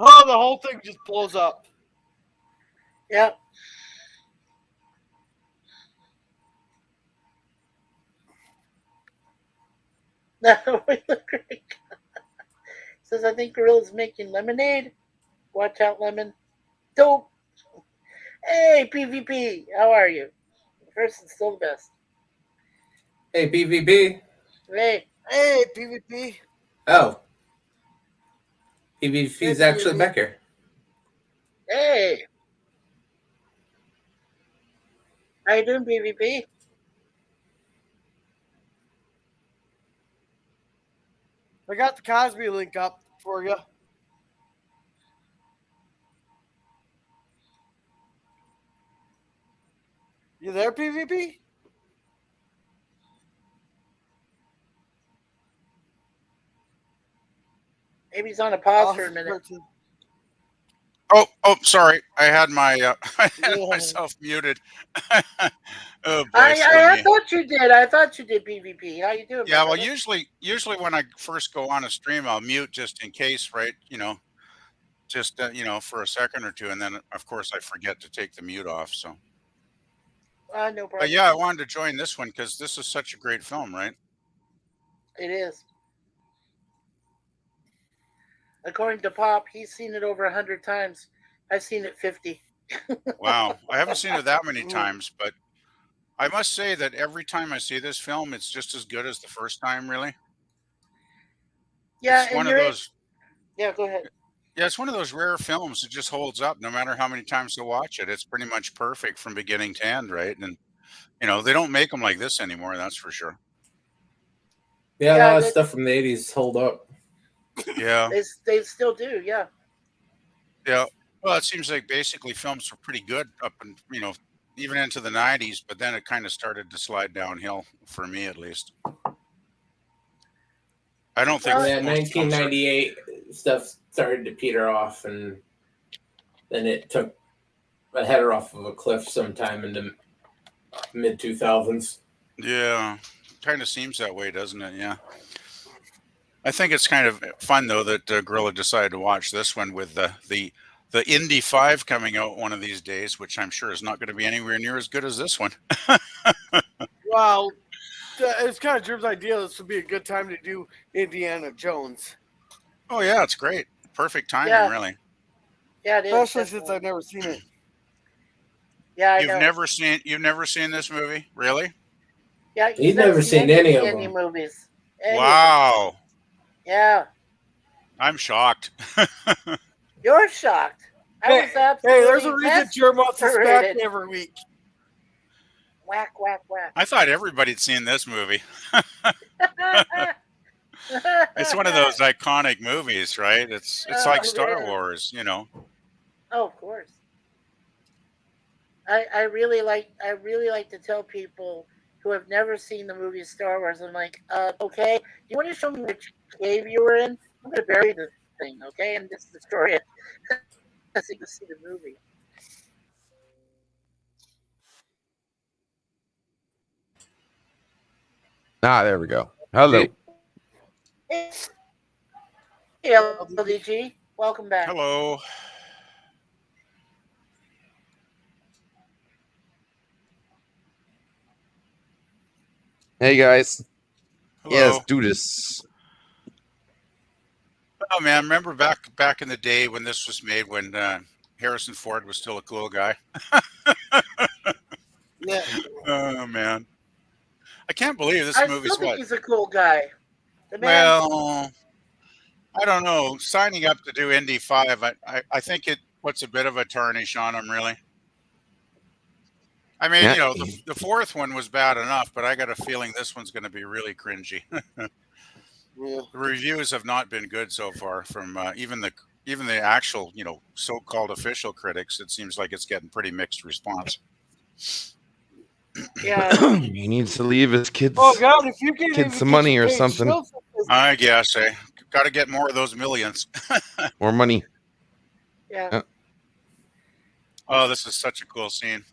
Oh, the whole thing just blows up. Yep. No, we look great. Says I think Gorilla's making lemonade. Watch out, lemon. Dope. Hey, PvP. How are you? First and still the best. Hey, PvP. Hey. Hey, PvP. Oh, PvP's Hey, actually PvP. back here. Hey. How you doing, PvP? I got the Cosby link up for you. You there, PvP? Maybe he's on a pause I'll for a have to minute. start Oh, sorry. I had my I had Yeah. myself muted. Oh boy, I thought you did. I thought you did PvP. How you doing? yeah. my Well, brother? usually when I first go on a stream, I'll mute just in case, right? Just for a second or two, and then of course I forget to take the mute off. So, No problem. but yeah, I wanted to join this one because this is such a great film, right? It is. According to Pop, he's seen it over 100 times. I've seen it 50. Wow, I haven't seen it that many Mm. times, but I must say that every time I see this film, it's just as good as the first time. Really, Yeah, it's and one of those. Yeah, go ahead. Yeah, it's one of those rare films that just holds up no matter how many times you watch it. It's pretty much perfect from beginning to end, right? And they don't make them like this anymore. That's for sure. Yeah, a Yeah, lot of they- stuff from the 80s hold up. Yeah, They still do. Yeah. yeah. Well, it seems like basically films were pretty good up and even into the '90s, but then it kind of started to slide downhill for me, at least. I don't think Well, Yeah, most films are. 1998 stuff started to peter off, and then it took a header off of a cliff sometime in the mid 2000s. Yeah, kind of seems that way, doesn't it? Yeah. I think it's kind of fun though that Gorilla decided to watch this one with the Indy 5 coming out one of these days, which I'm sure is not going to be anywhere near as good as this one. Well, it's kind of Jim's idea. This would be a good time to do Indiana Jones, Oh yeah, it's great. Perfect timing, Yeah. really. Yeah, it is. especially since definitely. I've never seen it. Yeah, I You've know. never seen this movie, really? Yeah, He's never seen any of Indie them. movies. Any of them. Wow, Yeah, I'm shocked. you're shocked. I was absolutely Hey, there's a reason Jim wants to smack exasperated. me every week. Whack, whack, whack. I thought everybody'd seen this movie. It's one of those iconic movies, right? It's like Star yeah. Wars, Oh, of course. I really like to tell people who have never seen the movie Star Wars. I'm like, okay, you want to show me which cave you were in? I'm gonna bury the thing, okay? And this is the story. So you can see the movie. There we go. Hello. Hey, LDG, welcome back. Hello. Hey guys. Hello. Yeah, let's do this. Oh man, remember back in the day when this was made, when Harrison Ford was still a cool guy? Yeah. Oh man, I can't believe this I movie's still think what? he's a cool guy. The man. Well, I don't know. Signing up to do Indy 5, I think it puts a bit of a tarnish on him, really. I mean, Yeah. the fourth one was bad enough, but I got a feeling this one's going to be really cringy. Yeah. The reviews have not been good so far from even the actual, so-called official critics. It seems like it's getting pretty mixed response. Yeah. He needs to leave his kids Oh God, if you can't Get even some get money your or paid something. shows- I guess I got to get more of those millions. more money. Yeah. Oh, this is such a cool scene.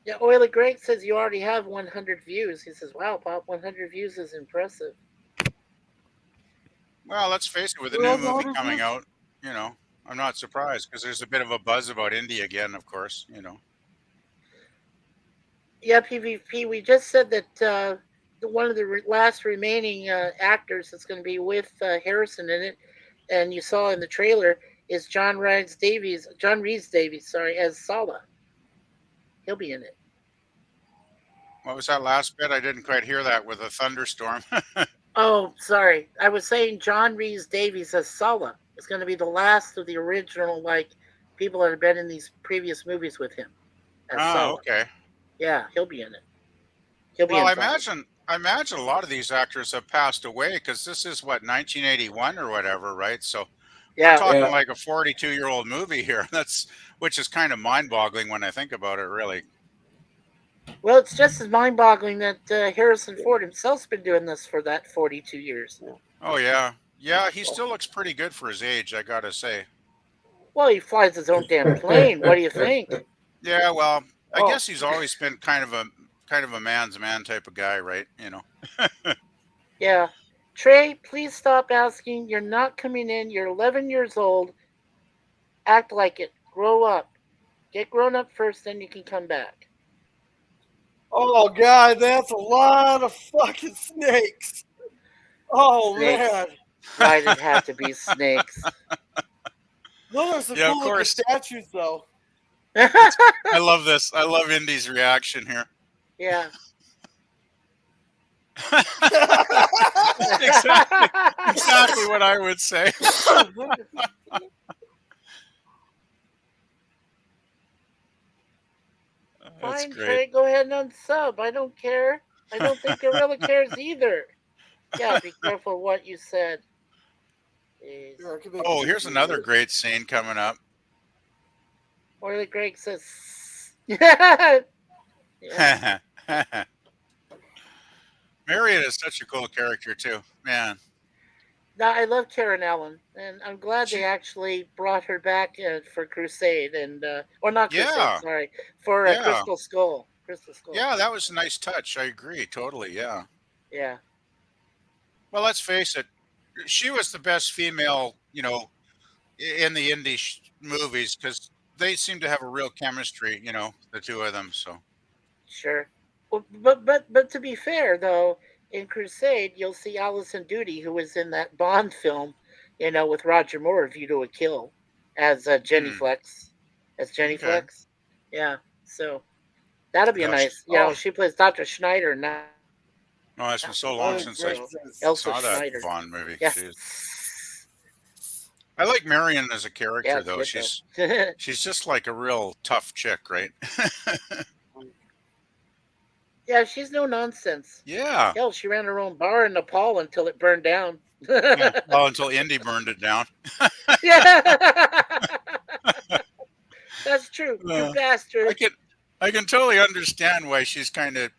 Yeah, Oily Greg says you already have 100 views. He says, wow, Pop, 100 views is impressive. Well, let's face it, with the Well, new movie the coming audience- out, I'm not surprised because there's a bit of a buzz about Indy again, of course. Yeah, PvP, we just said that one of the last remaining actors that's going to be with Harrison in it, and you saw in the trailer, is John Rhys Davies, as Sallah. He'll be in it. What was that last bit? I didn't quite hear that with a thunderstorm. Oh, sorry. I was saying John Rhys Davies as Sallah is going to be the last of the original, people that have been in these previous movies with him. As Sallah. Okay. Yeah, he'll be in it. He'll be Well, in I imagine a lot of these actors have passed away because this is 1981 or whatever, right? So Yeah. we're talking Yeah. like a 42-year-old movie here. Which is kind of mind-boggling when I think about it, really. Well, it's just as mind-boggling that Harrison Ford himself's been doing this for that 42 years. Oh yeah, Yeah, he still looks pretty good for his age, I gotta say. Well, he flies his own damn plane. What do you think? Yeah, well, I Oh. guess he's always been kind of a man's man type of guy, right? Yeah. Trey, please stop asking. You're not coming in. You're 11 years old. Act like it. Grow up. Get grown up first, then you can come back. Oh God, that's a lot of fucking snakes. Oh Snakes. man, Why did it have to be snakes? those are some Yeah, of cool looking course. statues, though. I love this. I love Indy's reaction here. Yeah. Exactly what I would say. That's Fine, great. Trey, go ahead and unsub. I don't care. I don't think Gorilla cares either. Yeah, be careful what you said. Jeez. Here, I can make Oh, it here's easier. another great scene coming up. Orly Greg says, yeah. Marion is such a cool character too, man. No, I love Karen Allen, and I'm glad She- they actually brought her back for Crusade, and or not Crusade, Yeah. sorry, for Yeah. Crystal Skull. Crystal Skull. Yeah, that was a nice touch. I agree totally. Yeah. Yeah. Well, let's face it, she was the best female, in the indie movies because they seem to have a real chemistry. The two of them. So. Sure. Well, but to be fair though, in Crusade you'll see Allison Doody, who was in that Bond film, with Roger Moore, View to a Kill, as Jenny Flex, Okay. Flex. Yeah. So that'll be a Gosh. nice. She plays Dr. Schneider now. No, it's been so long Oh, since great. I Elsa saw that Schneider. Bond movie. Yeah. Jeez. I like Marion as a character Yeah, though. it's She's good, she's just like a real tough chick, right? yeah, she's no nonsense. Yeah. Hell, she ran her own bar in Nepal until it burned down. Yeah. Well, until Indy burned it down. Yeah. That's true. You I bastard. can totally understand why she's kind of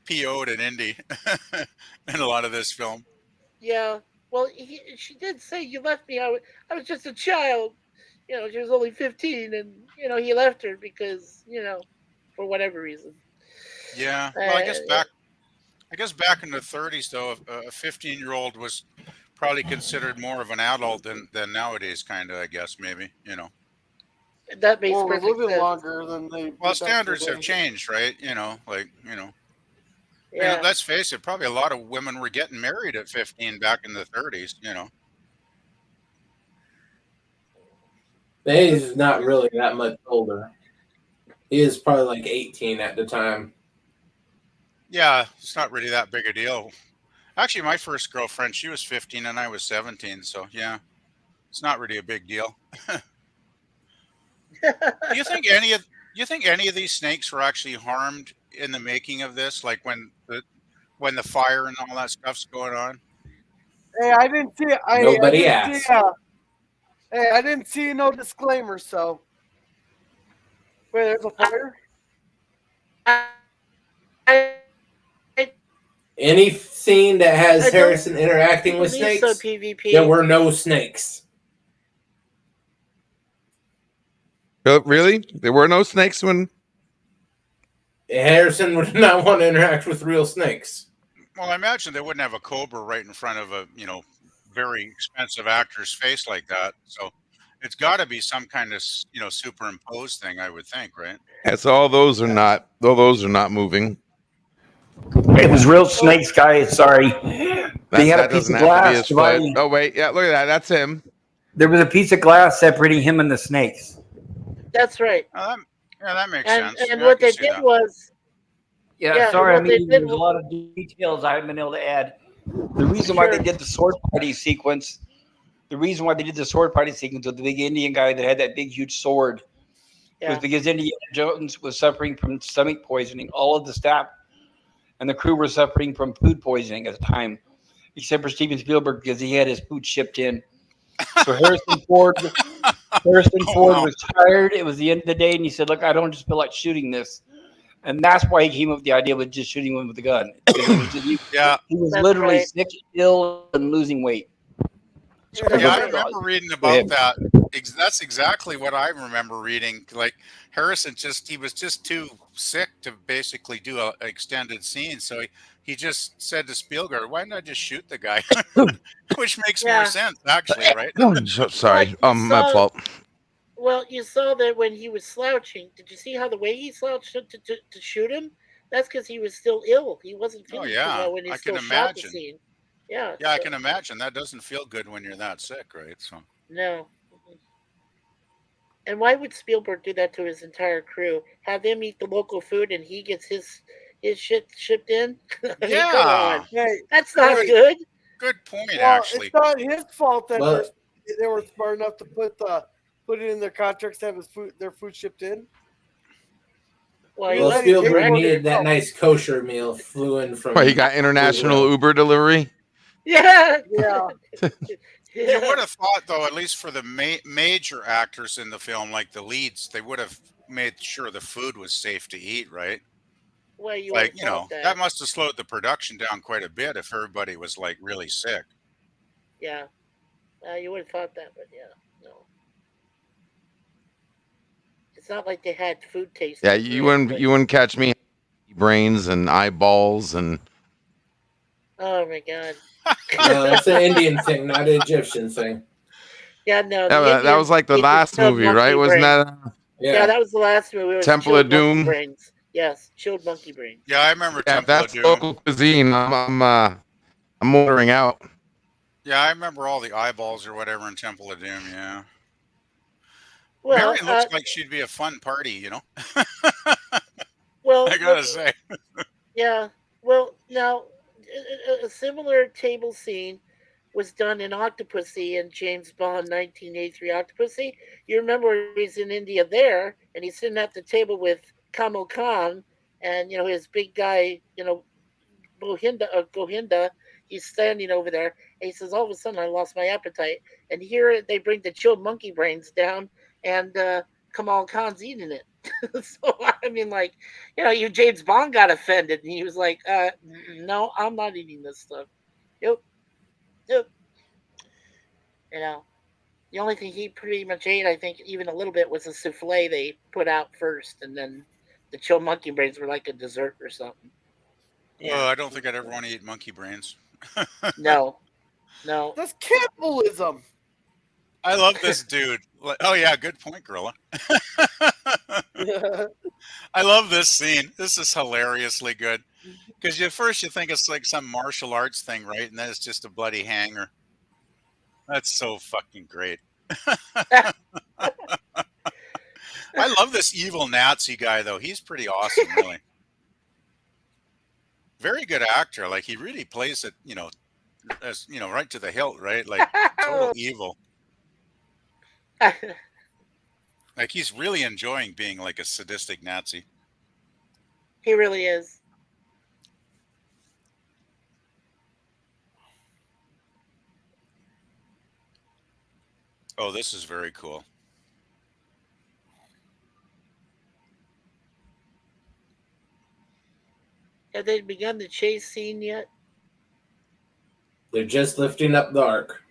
PO'd in Indy in a lot of this film. Yeah. Well, she did say, "You left me. I was just a child." She was only 15, and he left her because for whatever reason. Yeah. Well, I guess back in the 30s though, a 15-year-old was probably considered more of an adult than nowadays. Kind of, I guess maybe. That makes Well, we're perfect living sense. longer than they. Well, did back standards in the have day. changed, right? Yeah. Let's face it, probably a lot of women were getting married at 15 back in the 30s. He's not really that much older. He is probably like 18 at the time. Yeah, it's not really that big a deal. Actually, my first girlfriend, she was 15 and I was 17, so yeah, it's not really a big deal. Do you think any of these snakes were actually harmed in the making of this, like when the fire and all that stuff's going on? Hey, I didn't see. Nobody I didn't asked. see, hey, I didn't see no disclaimer. So, wait, there's a fire. I Any scene that has I don't Harrison interacting with believe snakes, so, PvP. there were no snakes. Oh, really? There were no snakes when. Harrison would not want to interact with real snakes. Well, I imagine they wouldn't have a cobra right in front of a very expensive actor's face like that. So it's got to be some kind of superimposed thing, I would think, right? Yes, all those are not. All those are not moving. It was real snakes, guys. Sorry. They had a That piece doesn't of have to be glass his foot. dividing. Oh wait, yeah, look at that. That's him. There was a piece of glass separating him and the snakes. That's right. Yeah, that makes And sense. and Yeah, I what can they see did that. was Yeah, sorry. I what they mean, did there's a was- lot of details I haven't been able to add. The reason why they Sure. did the sword party sequence, with the big Indian guy that had that big, huge sword, was yeah. because Indiana Jones was suffering from stomach poisoning. All of the staff and the crew were suffering from food poisoning at the time, except for Steven Spielberg because he had his food shipped in. So Harrison Ford wow. was tired. It was the end of the day, and he said, "Look, I don't just feel like shooting this." And that's why he came up with the idea of just shooting one with a gun. Because he Yeah, was That's literally right. sick, ill, and losing weight. Yeah, I Yeah. remember reading about that. That's exactly what I remember reading. Like Harrison he was just too sick to basically do an extended scene. So he just said to Spielberg, why not just shoot the guy? Which makes more Yeah. sense, actually, right? Sorry. But you My saw, fault. well, you saw that when he was slouching. Did you see how the way he slouched to shoot him? That's because he was still ill. He wasn't Oh, feeling too yeah. well when he I can still shot the imagine. scene. Yeah. Yeah, I So, can imagine. That doesn't feel good when you're that sick, right? So, no. And why would Spielberg do that to his entire crew? Have them eat the local food and he gets his shit shipped in? I mean, come yeah. on. Hey, That's not hey, good. Good point, well, actually. it's not his fault that Well, they were smart enough to put it in their contracts to have their food shipped in. Well, he well, wasn't Spielberg directing. needed that nice kosher meal flew in from. Wait, he got international Israel. Uber delivery. Yeah. Yeah. You would have thought, though, at least for the major actors in the film, like the leads, they would have made sure the food was safe to eat, right? Well, you would Like, have thought that must have slowed the production down quite a bit if everybody was like really sick. Yeah. You would have thought that, but yeah, no. It's not like they had food tasting. Yeah, you wouldn't catch me. Brains and eyeballs and. Oh my god. No, it's an Indian thing, not an Egyptian thing. Yeah, no. That was like the last movie, right? Wasn't that Yeah, that was the last movie. It was Temple of chilled monkey Doom? brains. Yes, chilled monkey brains. Yeah, I remember Yeah, Temple of that's Doom. local cuisine. I'm ordering out. Yeah, I remember all the eyeballs or whatever in Temple of Doom. Yeah. Well, Mary looks like she'd be a fun party, well, I gotta say. yeah. Well, now a similar table scene was done in Octopussy in James Bond 1983 Octopussy. You remember he's in India there, and he's sitting at the table with Kamal Khan, and his big guy, Gohinda. He's standing over there, and he says, "All of a sudden, I lost my appetite." And here they bring the chilled monkey brains down, and Kamal Khan's eating it. So I mean, like, you James Bond got offended, and he was like, "No, I'm not eating this stuff." Yep. The only thing he pretty much ate, I think, even a little bit, was a souffle they put out first, and then the chilled monkey brains were like a dessert or something. Oh, I don't think I'd ever want to eat monkey brains. No. That's cannibalism. I love this dude. Oh yeah, good point, Gorilla. I love this scene. This is hilariously good. Because at first you think it's like some martial arts thing, right? And then it's just a bloody hanger. That's so fucking great. I love this evil Nazi guy, though. He's pretty awesome, really. Very good actor. Like, he really plays it, as, right to the hilt, right? Like, total evil. Like, he's really enjoying being like a sadistic Nazi. He really is. Oh, this is very cool. Have they begun the chase scene yet? They're just lifting up the ark.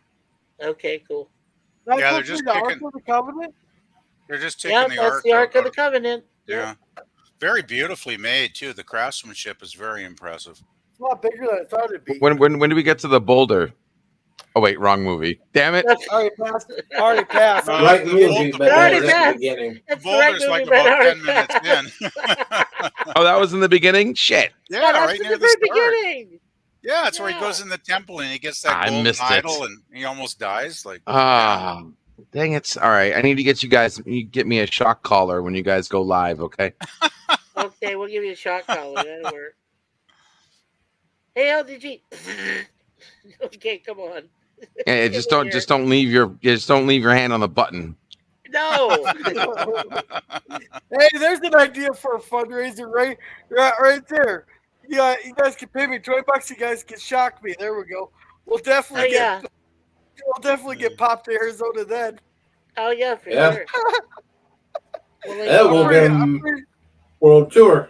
Okay, cool. That's Yeah, they're supposed to just be the Ark picking- of the Covenant. They're just taking Yeah, the that's Ark. the Ark of the out. Covenant. Yeah. Very beautifully made, too. The craftsmanship is very impressive. It's a lot bigger than I thought it'd be. When do we get to the boulder? Oh wait, wrong movie. Damn it! Already passed. Already passed. Right movie, but that was at Already the beginning. That's The the right boulder's movie, like but about already 10 minutes in. Oh, that was in the beginning. Shit. Yeah, that's right in near the the very start. beginning. Yeah, it's where he Yeah. goes in the temple and he gets that I golden missed it. idol and he almost dies. Like, Ah, dang it! All right, I need to get you guys. You get me a shock collar when you guys go live, okay? Okay, we'll give you a shot collar. That'll work. Hey, LDG. Okay, come on. Yeah, just don't leave your hand on the button. No. Hey, there's an idea for a fundraiser right there. Yeah, you guys can pay me $20. You guys can shock me. There we go. We'll definitely Yeah. get popped to Arizona then. Oh yeah, for Yeah. sure. That will be world tour.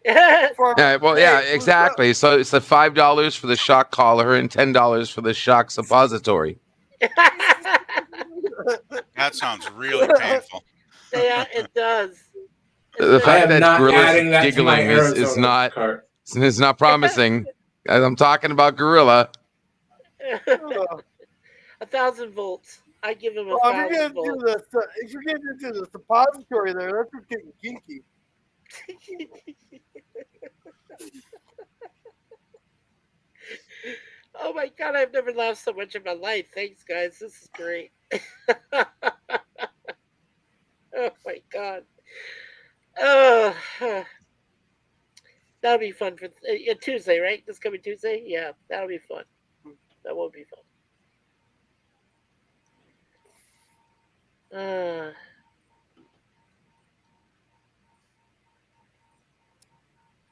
Yeah, well, yeah, exactly. So it's the $5 for the shock collar and $10 for the shock suppository. That sounds really painful. Yeah, it does. The I fact am that not Gorilla's adding that to my giggling is Arizona not cart. is not promising. As I'm talking about Gorilla. 1,000 volts. I give him a Well, if you're 1,000 gonna do volts. this, if you're getting into the suppository there, that's just getting kinky. Oh my god, I've never laughed so much in my life. Thanks, guys. This is great. Oh my god. Oh, that'll be fun for Tuesday, right? This coming Tuesday? Yeah, that'll be fun. That will be fun.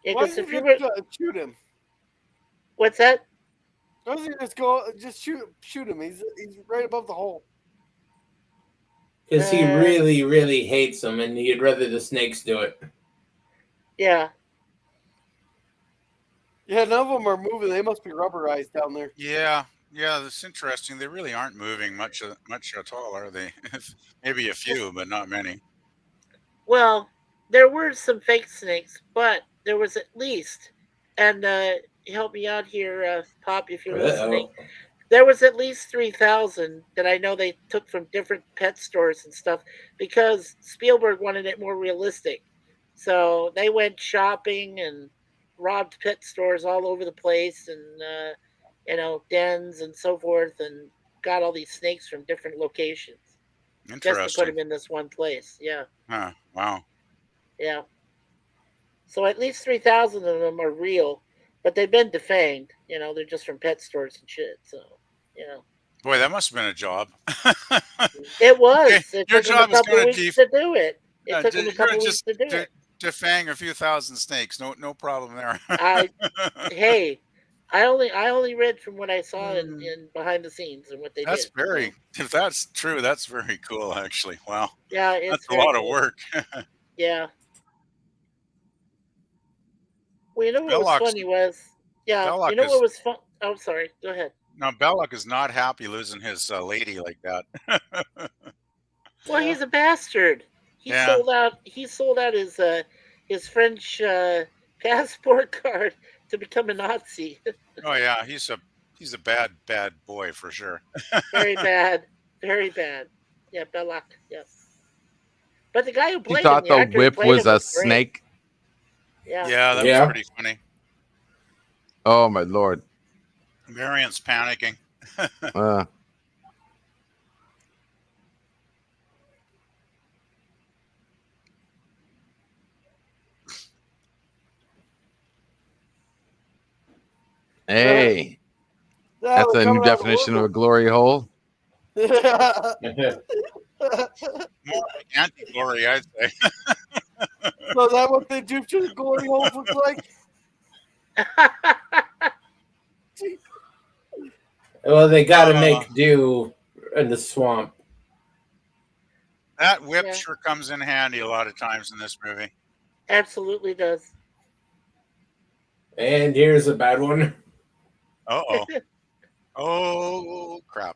Yeah, Why because doesn't if he you were, just shoot him? what's that? Why doesn't he just shoot him? He's right above the hole. Because he really, really hates them, and he'd rather the snakes do it. Yeah. Yeah, none of them are moving. They must be rubberized down there. Yeah, that's interesting. They really aren't moving much at all, are they? Maybe a few, but not many. Well, there were some fake snakes, but there was at least, and help me out here, Pop, if you're listening. Uh-oh. There was at least 3,000 that I know they took from different pet stores and stuff because Spielberg wanted it more realistic. So they went shopping and robbed pet stores all over the place and, dens and so forth and got all these snakes from different locations just to put Interesting. them in this one place. Yeah. Huh. Wow. Yeah. So at least 3,000 of them are real, but they've been defanged. They're just from pet stores and shit. So, Boy, that must have been a job. it was. Okay, It your took them a job is couple going weeks to do it. It took them a you're couple gonna weeks just to do it. defang a few thousand snakes. No problem there. Hey, I only read from what I saw in behind the scenes and what they That's did. very. If that's true, that's very cool. Actually, wow, Yeah, it's that's a very lot of cool. work. Yeah. Well, you know what was Belloq's funny was, yeah, you Belloq know what is was fun? Oh, sorry. Go ahead. now Belloq is not happy losing his lady like that. Well, Yeah. he's a bastard. He Yeah. sold out. He sold out his French passport card to become a Nazi. Oh yeah, he's a bad boy for sure. Very bad. Very bad. Yeah, Belloq. Yeah. But the guy who He played him, thought the the actor who whip played was him, a was great. snake. Yeah. Yeah, that Yeah. was pretty funny. Oh my lord. Marion's panicking. Hey, that's a new definition of a glory hole. Yeah. More like anti-glory, I'd say. So is that what they do to the glory holes look like? Well, they got to make do in the swamp. That whip Yeah. sure comes in handy a lot of times in this movie. Absolutely does. And here's a bad one. Uh-oh. Oh, crap.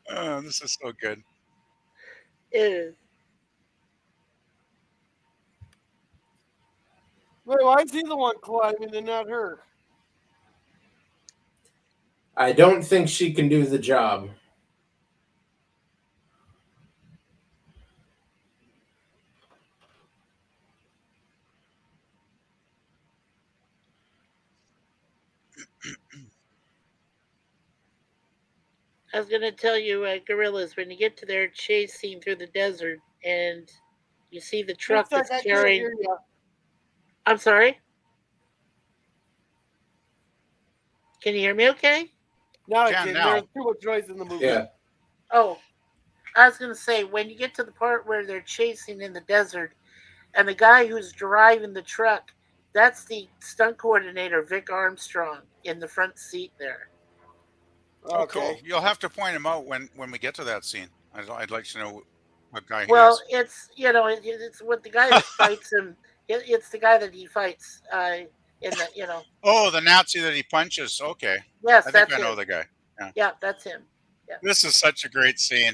Oh, this is so good. It is. Wait, why is he the one climbing and not her? I don't think she can do the job. I was going to tell you, gorillas, when you get to their chase scene through the desert and you see the truck Just that's like I can't carrying. hear you. I'm sorry? Can you hear me okay? Now I Can can. now. There's too much noise in the movie. Yeah. Oh, I was going to say, when you get to the part where they're chasing in the desert and the guy who's driving the truck, that's the stunt coordinator, Vic Armstrong, in the front seat there. Oh, cool. Okay. You'll have to point him out when we get to that scene. I'd like to know what guy he Well, is. it's, it's what the guy that fights him, it's the guy that he fights. in the Oh, the Nazi that he punches. Okay, yes, I think that's I know him. the guy. Yeah. Yeah, that's him. This is such a great scene.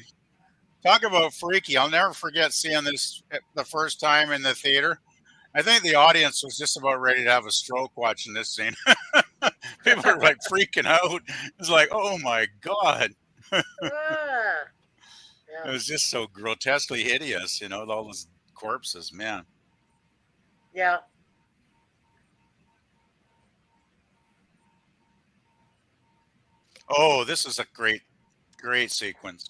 Talk about freaky. I'll never forget seeing this the first time in the theater. I think the audience was just about ready to have a stroke watching this scene. People were like freaking out. It's like, oh my God. Ah, It yeah, was just so grotesquely hideous, with all those corpses, man. yeah. Oh, this is a great, great sequence.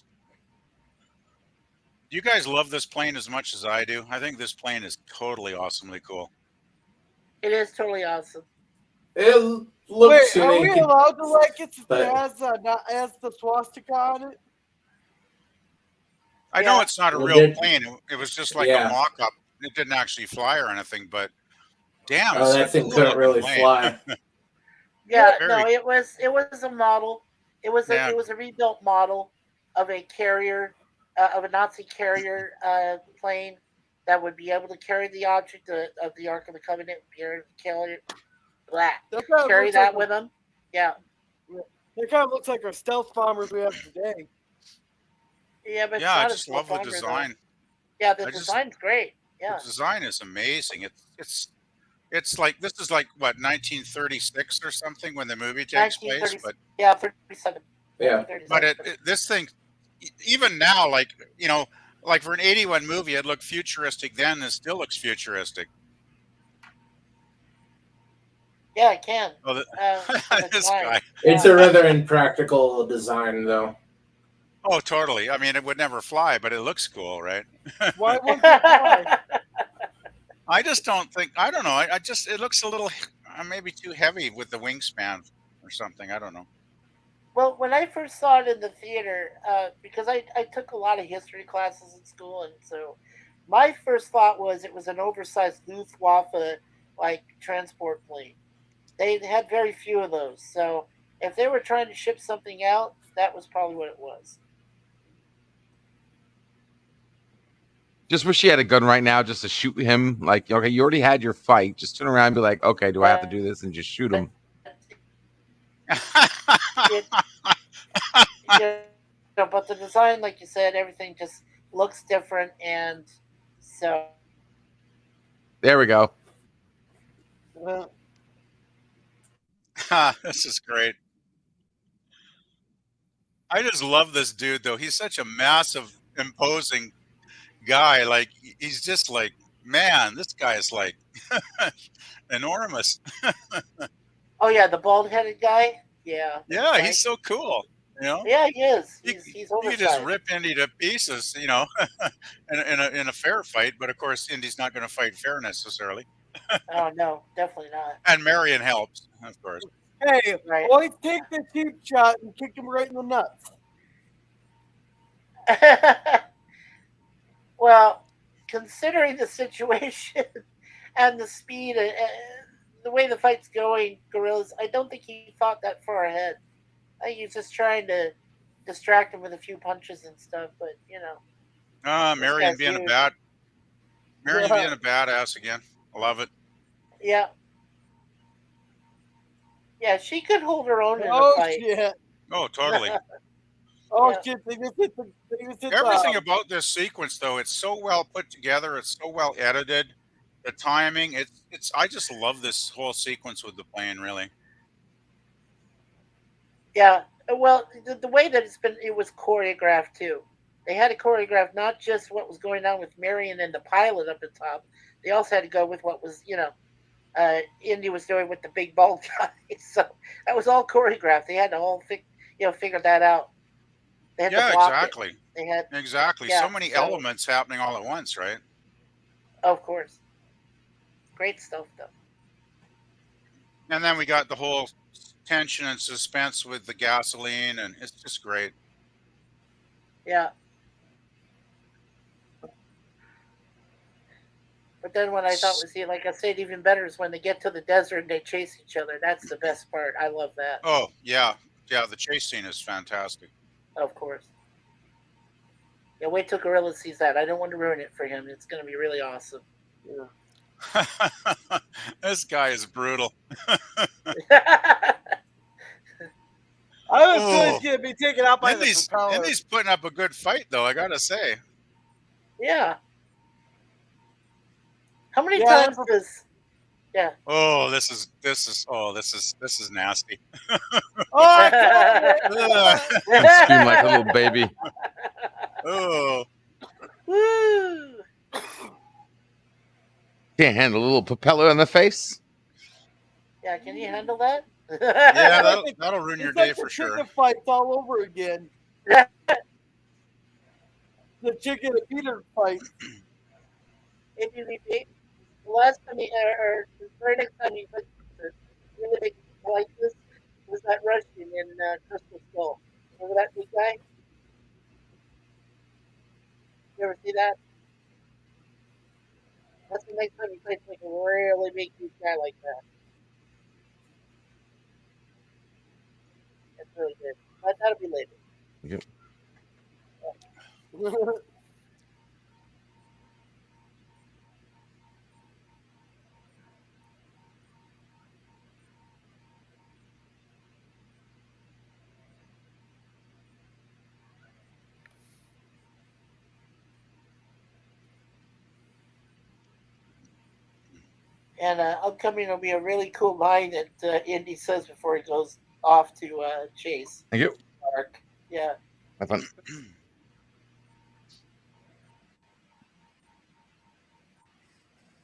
Do you guys love this plane as much as I do? I think this plane is totally awesomely cool. It is totally awesome. It Wait, looks are we unique. allowed to like it since but- it has not as the swastika on it? I know Yeah. it's not a Well, real did- plane. It was just like Yeah. a mock-up. It didn't actually fly or anything, but damn, Oh, it's that a thing cool couldn't looking really plane. fly. Yeah, Very- no, it was a model. It was Yeah. a rebuilt model of a carrier, of a Nazi carrier plane that would be able to carry the object of the Ark of the Covenant, be able to carry That kind of carry looks that like with them. Yeah, It kind of looks like our stealth bombers we have today. yeah, but it's Yeah, I not a just love the bomber, though. design. Yeah, the I just- design's great. Yeah, The design is amazing. It's like this is like what 1936 or something when the movie takes place, 1930. but Yeah, 37. Yeah. 37. this thing even now like for an 81 movie it looked futuristic then. It still looks futuristic. Yeah, it can. Oh, For the this time. guy. It's a rather impractical design, though. Oh, totally. I mean, it would never fly, but it looks cool, right? Why wouldn't it fly? I just don't think. I don't know. I just it looks a little maybe too heavy with the wingspan or something. I don't know. Well, when I first saw it in the theater, because I took a lot of history classes in school, and so my first thought was it was an oversized Luftwaffe like transport plane. They had very few of those, so if they were trying to ship something out, that was probably what it was. Just wish she had a gun right now just to shoot him. Like, okay, you already had your fight. Just turn around and be like, okay, do I have to do this? And just shoot him. It, but the design, like you said, everything just looks different, and so There we go. This is great. I just love this dude, though. He's such a massive, imposing guy. Like he's just like, man, this guy is like enormous. oh yeah, the bald-headed guy. Yeah. Yeah, right. he's so cool. Yeah, he is. He He's could oversized. just rip Indy to pieces, in a fair fight. But of course, Indy's not going to fight fair necessarily. Oh no, definitely not. And Marion helps, of course. Hey, Right. always take the cheap shot and kick him right in the nuts. Well, considering the situation and the speed and the way the fight's going, Gorillas, I don't think he thought that far ahead. I think he's just trying to distract him with a few punches and stuff. But Marion guy's being huge. Marion Yeah. being a badass again. I love it. yeah, yeah, she could hold her own in a Oh fight. shit! Oh, totally. Oh Yeah. shit! They just hit the. Everything about this sequence, though, it's so well put together. It's so well edited. The timing, it's. I just love this whole sequence with the plane. Really. Yeah, well, the way that it was choreographed too. They had to choreograph not just what was going on with Marion and the pilot up at top. They also had to go with what was, Indy was doing with the big bald guy. So that was all choreographed. They had to all figure that out. They had Yeah, to block exactly. it. They had, Exactly. Yeah, so many so- elements happening all at once, right? of course, great stuff though. And then we got the whole tension and suspense with the gasoline, and it's just great. Yeah. But then what I thought was, like I said, even better is when they get to the desert and they chase each other. That's the best part. I love that. Oh yeah, yeah. The chase scene is fantastic. Of course. Yeah, wait till Gorilla sees that. I don't want to ruin it for him. It's going to be really awesome. This guy is brutal. I have a feeling Oh, he's gonna be taken out by the propeller. Indy's putting up a good fight, though. I gotta say. Yeah. How many Yeah, times does? Yeah. Oh, this is nasty. Oh, I called it. Ugh. You scream like a little baby. Oh, Woo! Can't handle a little propeller in the face. Yeah, can you handle that? yeah, that'll ruin your It's day like for the sure. chicken fights all over again. The chicken and Peter fight. If you repeat, the last time or the very next time you put this really big like this was that Russian in Crystal Skull. Remember that big guy? You ever see that? That's the next time you play like a really big guy like that. That's really good. But that'll be later. Yep. And upcoming will be a really cool line that Indy says before he goes off to chase Thank you. Ark. Yeah. Have fun.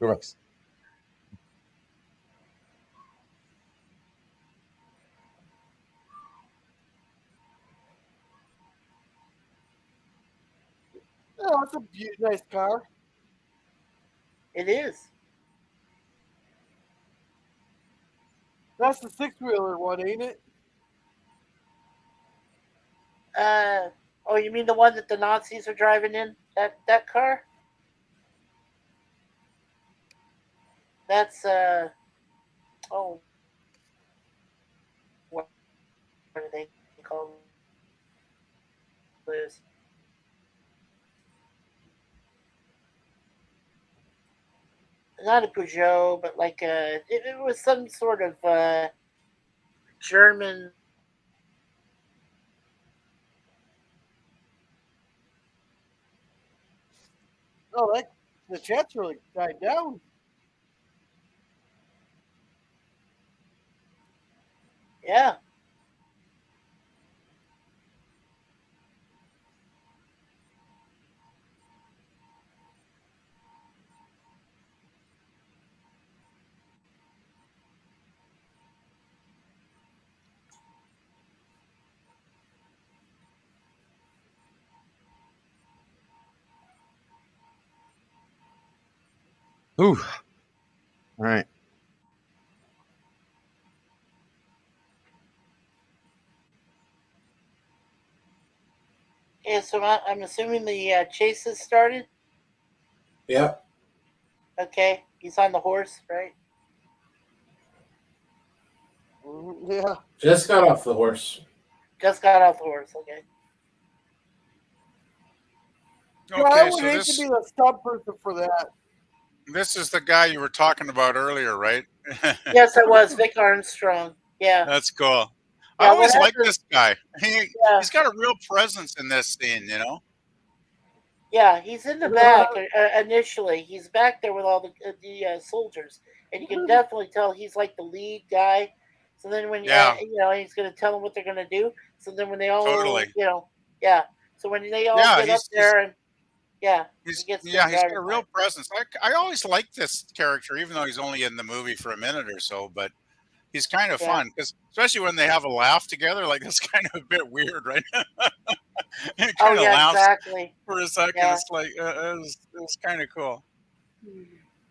Go Rex. Oh, it's a nice car. It is. That's the 6-wheeler one, ain't it? Oh, you mean the one that the Nazis are driving in? That car? That's oh, what do they call this? Not a Peugeot, but like it was some sort of German. Oh, that the chat's really died down. Yeah. Ooh. All right. Yeah, so I'm assuming the chase has started. Yep. Okay, he's on the horse, right? Yeah. Just got off the horse. Just got off the horse. Okay. Yeah, I Okay, would so hate to be the stunt person for that. this is the guy you were talking about earlier, right? Yes, it was Vic Armstrong. Yeah. That's cool. I Yeah, what always like happened? this guy. Yeah. He's got a real presence in this scene, you know. Yeah, he's in the back initially. He's back there with all the soldiers, and you can definitely tell he's like the lead guy. So then when Yeah. he's going to tell them what they're going to do. So then when they all Totally. yeah. So when they all Yeah, get up there and he's he gets the got a driving real line. presence. I always liked this character, even though he's only in the movie for a minute or so. But he's kind of Yeah. fun, because especially when they have a laugh together, like it's kind of a bit weird, right? It Oh kind of yeah, laughs exactly. for a second. Yeah. It's like it was kind of cool.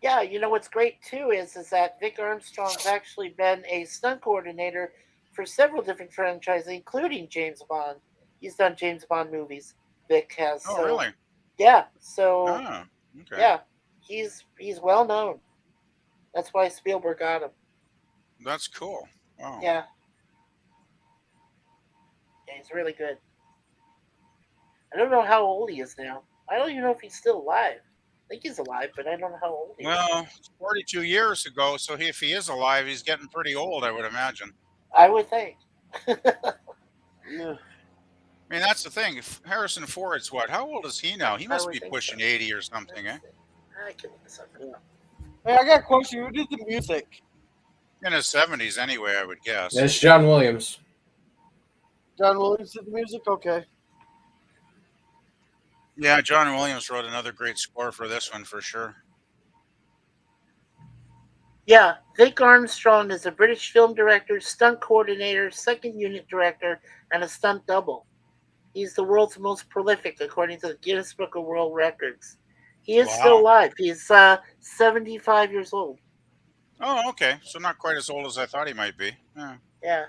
Yeah, you know what's great too is that Vic Armstrong's actually been a stunt coordinator for several different franchises, including James Bond. He's done James Bond movies. Vic has. Oh, So really? yeah, so Oh, okay. yeah, he's well known. That's why Spielberg got him. That's cool. Wow. Yeah, he's really good. I don't know how old he is now. I don't even know if he's still alive. think he's alive, but I don't know how old he is. Well, it's 42 years ago, so if he is alive, he's getting pretty old, I would imagine. I would think. Yeah. I mean, that's the thing. If Harrison Ford's what? How old is he now? He must would be think pushing so. 80 or something, eh? I can look this up. Hey, I got a question. Who did the music? In his 70s, anyway, I would guess. That's John Williams. John Williams did the music? Okay. Yeah, John Williams wrote another great score for this one for sure. Yeah, Vic Armstrong is a British film director, stunt coordinator, second unit director, and a stunt double. He's the world's most prolific, according to the Guinness Book of World Records. He is still Wow. alive. He's 75 years old. Oh, okay. So not quite as old as I thought he might be. Yeah. Yeah.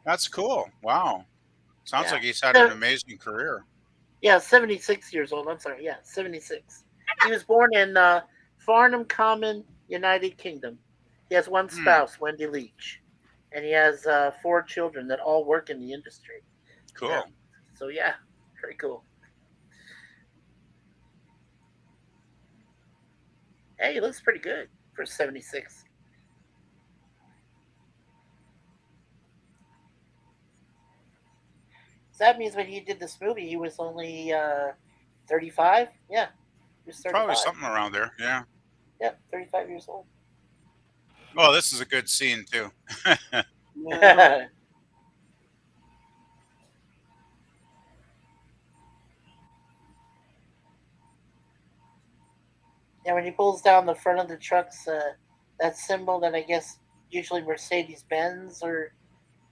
That's cool. Wow. Sounds Yeah. like he's had an amazing career. Yeah, 76 years old. I'm sorry. Yeah, 76. He was born in Farnham Common, United Kingdom. He has one spouse, Wendy Leach, and he has 4 children that all work in the industry. Cool. Yeah. So, yeah, very cool. Hey, he looks pretty good for 76. So that means when he did this movie, he was only 35? Yeah, he was 35. Probably something around there. Yeah. Yeah, 35 years old. Oh, this is a good scene, too. Yeah. Yeah, when he pulls down the front of the trucks, that symbol that I guess usually Mercedes Benz or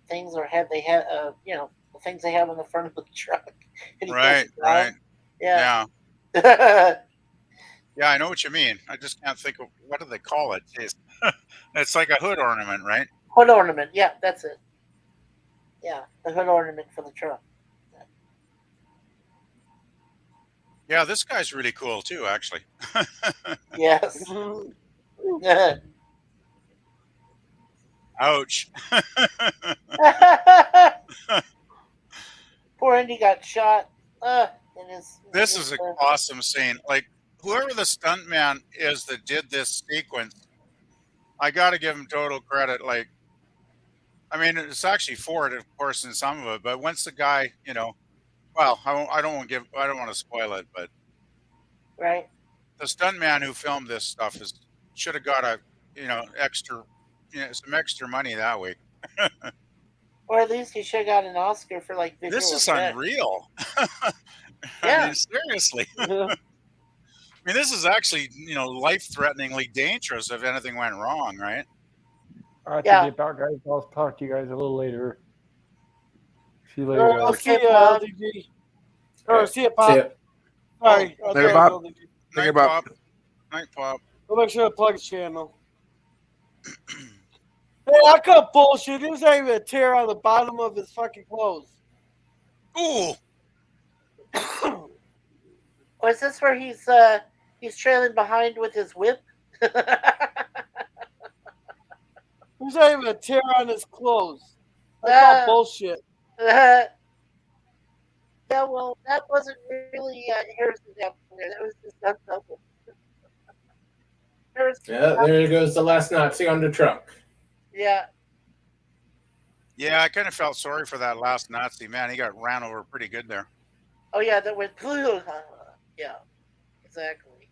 things or have they have the things they have on the front of the truck. And he Right, pulls it down. right. Yeah. Yeah. Yeah, I know what you mean. I just can't think of what do they call it. It's like a hood ornament, right? Hood ornament. Yeah, that's it. Yeah, the hood ornament for the truck. Yeah, this guy's really cool too, actually. Yes. Ouch. Poor Indy got shot. This is an awesome scene. Like, whoever the stuntman is that did this sequence, I got to give him total credit. Like, I mean, it's actually Ford, of course, in some of it, but once the guy, well, I don't want to spoil it, but right. the stuntman who filmed this stuff should have got some extra money that week. Or at least he should have got an Oscar for like visual This is effects. unreal. Yeah. I mean, seriously. I mean, this is actually, life-threateningly dangerous if anything went wrong, right? I have Yeah. to get back, guys. I'll talk to you guys a little later. See you later, I'll guys. see you, LDG. Or see you, Pop. See ya. Sorry. Later, Bob. LDG. Think Night, about- Pop. Night, Pop. We'll make sure to plug his channel. Hey, I got bullshit. There's not even a tear on the bottom of his fucking clothes. Ooh. Or is this where he's trailing behind with his whip? There's not even a tear on his clothes. I call bullshit. Yeah, well, that wasn't really Harrison down there. That was just stunt double. Yeah, there goes the last Nazi on the truck. Yeah. Yeah, I kind of felt sorry for that last Nazi. Man, he got ran over pretty good there. Oh yeah, that went. Yeah, exactly.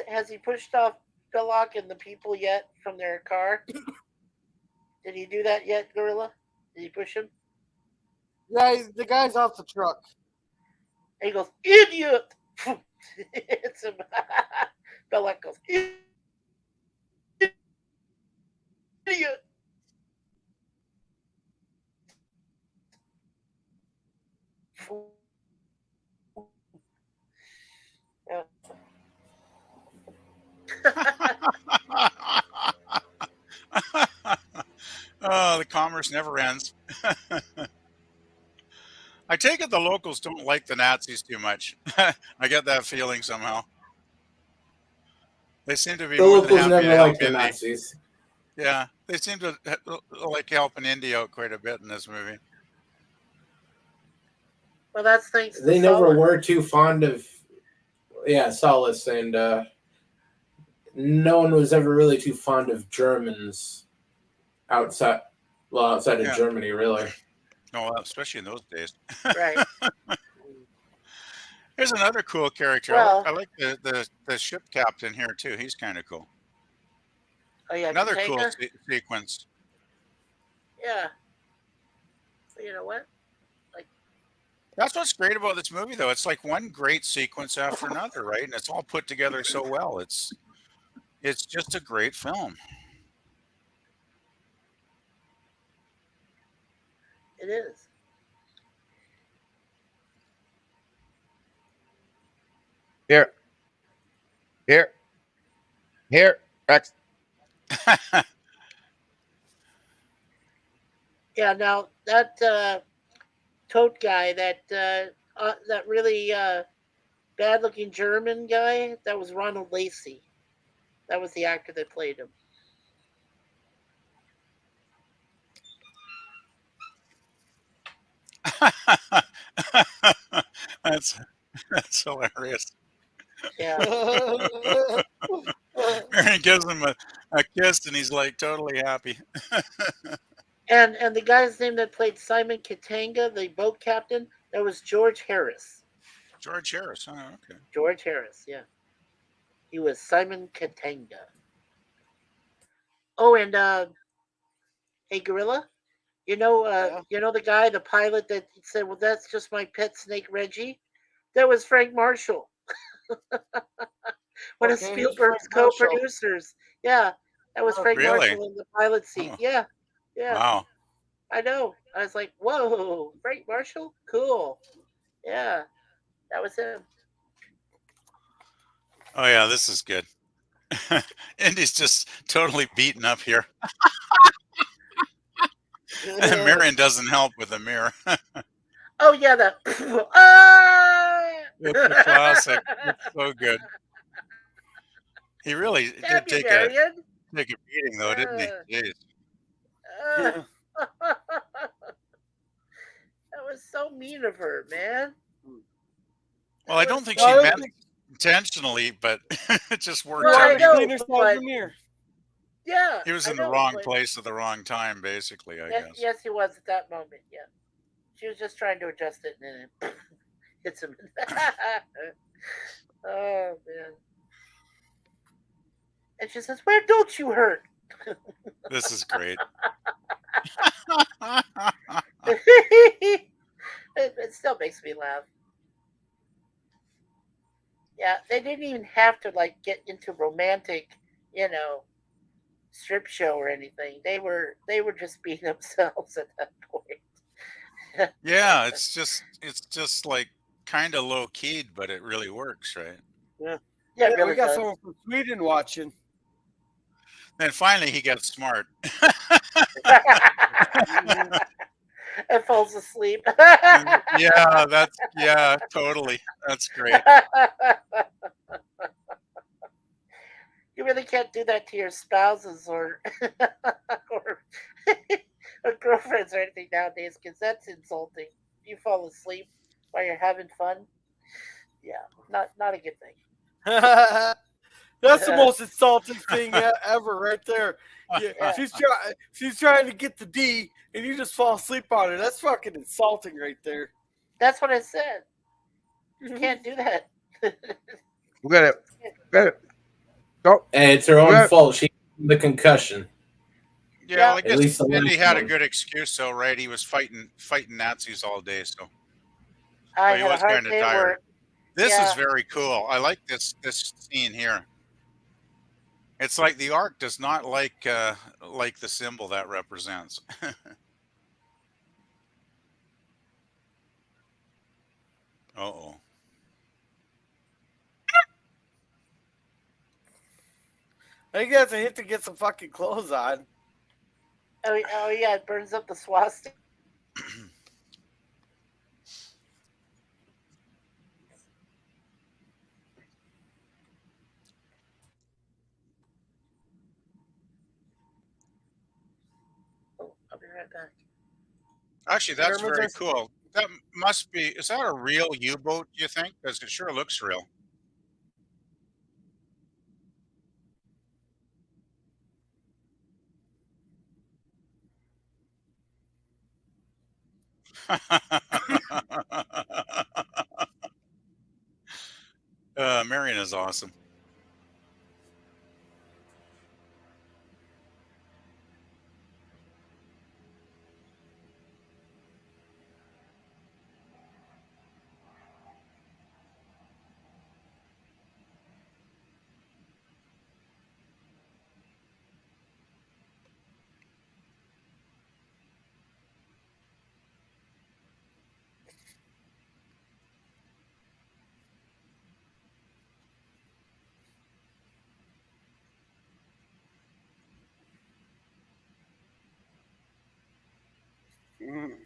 Has he pushed off Belloq and the people yet from their car? Did he do that yet, Gorilla? Did he push him? Yeah, the guy's off the truck. And he goes, idiot! It's him. Belloq goes, idiot! Yeah. Oh, the commerce never ends. I take it the locals don't like the Nazis too much. I get that feeling somehow. They seem to be The more than locals happy to never help liked the Indy. Nazis. Yeah, they seem to like helping Indy out quite a bit in this movie. Well, that's thanks to They never Sallah. were too fond of, Solace, and no one was ever really too fond of Germans outside of Yeah, Germany, really. no, especially in those days. Right. Here's another cool character. Well, I like the ship captain here too. He's kind of cool. oh yeah, Another cool Katanga. sequence. Yeah. You know what? That's what's great about this movie, though. It's like one great sequence after another, right? And it's all put together so well. It's just a great film. It is. Here, here, Rex. Yeah. Now that Toht guy, that really bad-looking German guy, that was Ronald Lacey. That was the actor that played him. that's that's hilarious. Yeah. He gives him a kiss, and he's like totally happy. And the guy's name that played Simon Katanga, the boat captain, that was George Harris. George Harris. Oh, okay. George Harris, yeah. He was Simon Katanga. Oh, and hey, Gorilla, Yeah. you know the guy, the pilot that said, "Well, that's just my pet snake, Reggie." That was Frank Marshall, one of Okay, who's Frank Spielberg's Marshall? co-producers. Yeah, that was Oh, Frank Really? Marshall in the pilot seat. Oh, Yeah, yeah, wow. I know. I was like, "Whoa, Frank Marshall, cool." Yeah, that was him. Oh yeah, this is good. Indy's just totally beaten up here. Marion doesn't help with the mirror. Oh yeah, the ah! It's a classic. It's so good. He really Damn did you, Marion. take a beating though, didn't he? Uh, Jeez. uh. That was so mean of her, man. Well, I don't think Well, I she don't meant think intentionally, but it just you worked Well, I wanted out. to know, clean herself but in the mirror. yeah, He was I in the know, wrong but place at the wrong time, basically, I guess. yes, he was at that moment. Yeah, she was just trying to adjust it, and then it hits him. Oh man! And she says, "Where don't you hurt?" This is great. It still makes me laugh. Yeah, they didn't even have to like get into romantic, you know, strip show or anything. They were just being themselves at that point. Yeah, it's just like kind of low keyed, but it really works, right? Yeah. Yeah, it Yeah, we really got does. someone from Sweden watching. Then finally he gets smart. And falls asleep. Yeah, totally. That's great. You really can't do that to your spouses or or, or girlfriends or anything nowadays because that's insulting. You fall asleep while you're having fun. Yeah, not a good thing. That's the most insulting thing ever, right there. Yeah, Yeah, she's trying to get the D, and you just fall asleep on her. That's fucking insulting, right there. that's what I said. You can't do that. We got it. Got it. Go. And it's her own Yeah. fault. She had the concussion. Yeah, Yeah. well, I At guess least the Indy last had a one. good excuse, though, right? He was fighting Nazis all day, so I he had a was hard kind of day at tired. work. This Yeah. is very cool. I like this scene here. It's like the Ark does not like the symbol that represents. Uh-oh. I think that's a hit to get some fucking clothes on. Oh yeah, it burns up the swastika. I'll be right back. Actually, that's Pyramids very are- cool. That must be. Is that a real U-boat? Do you think? Because it sure looks real. Marion is awesome. Mm.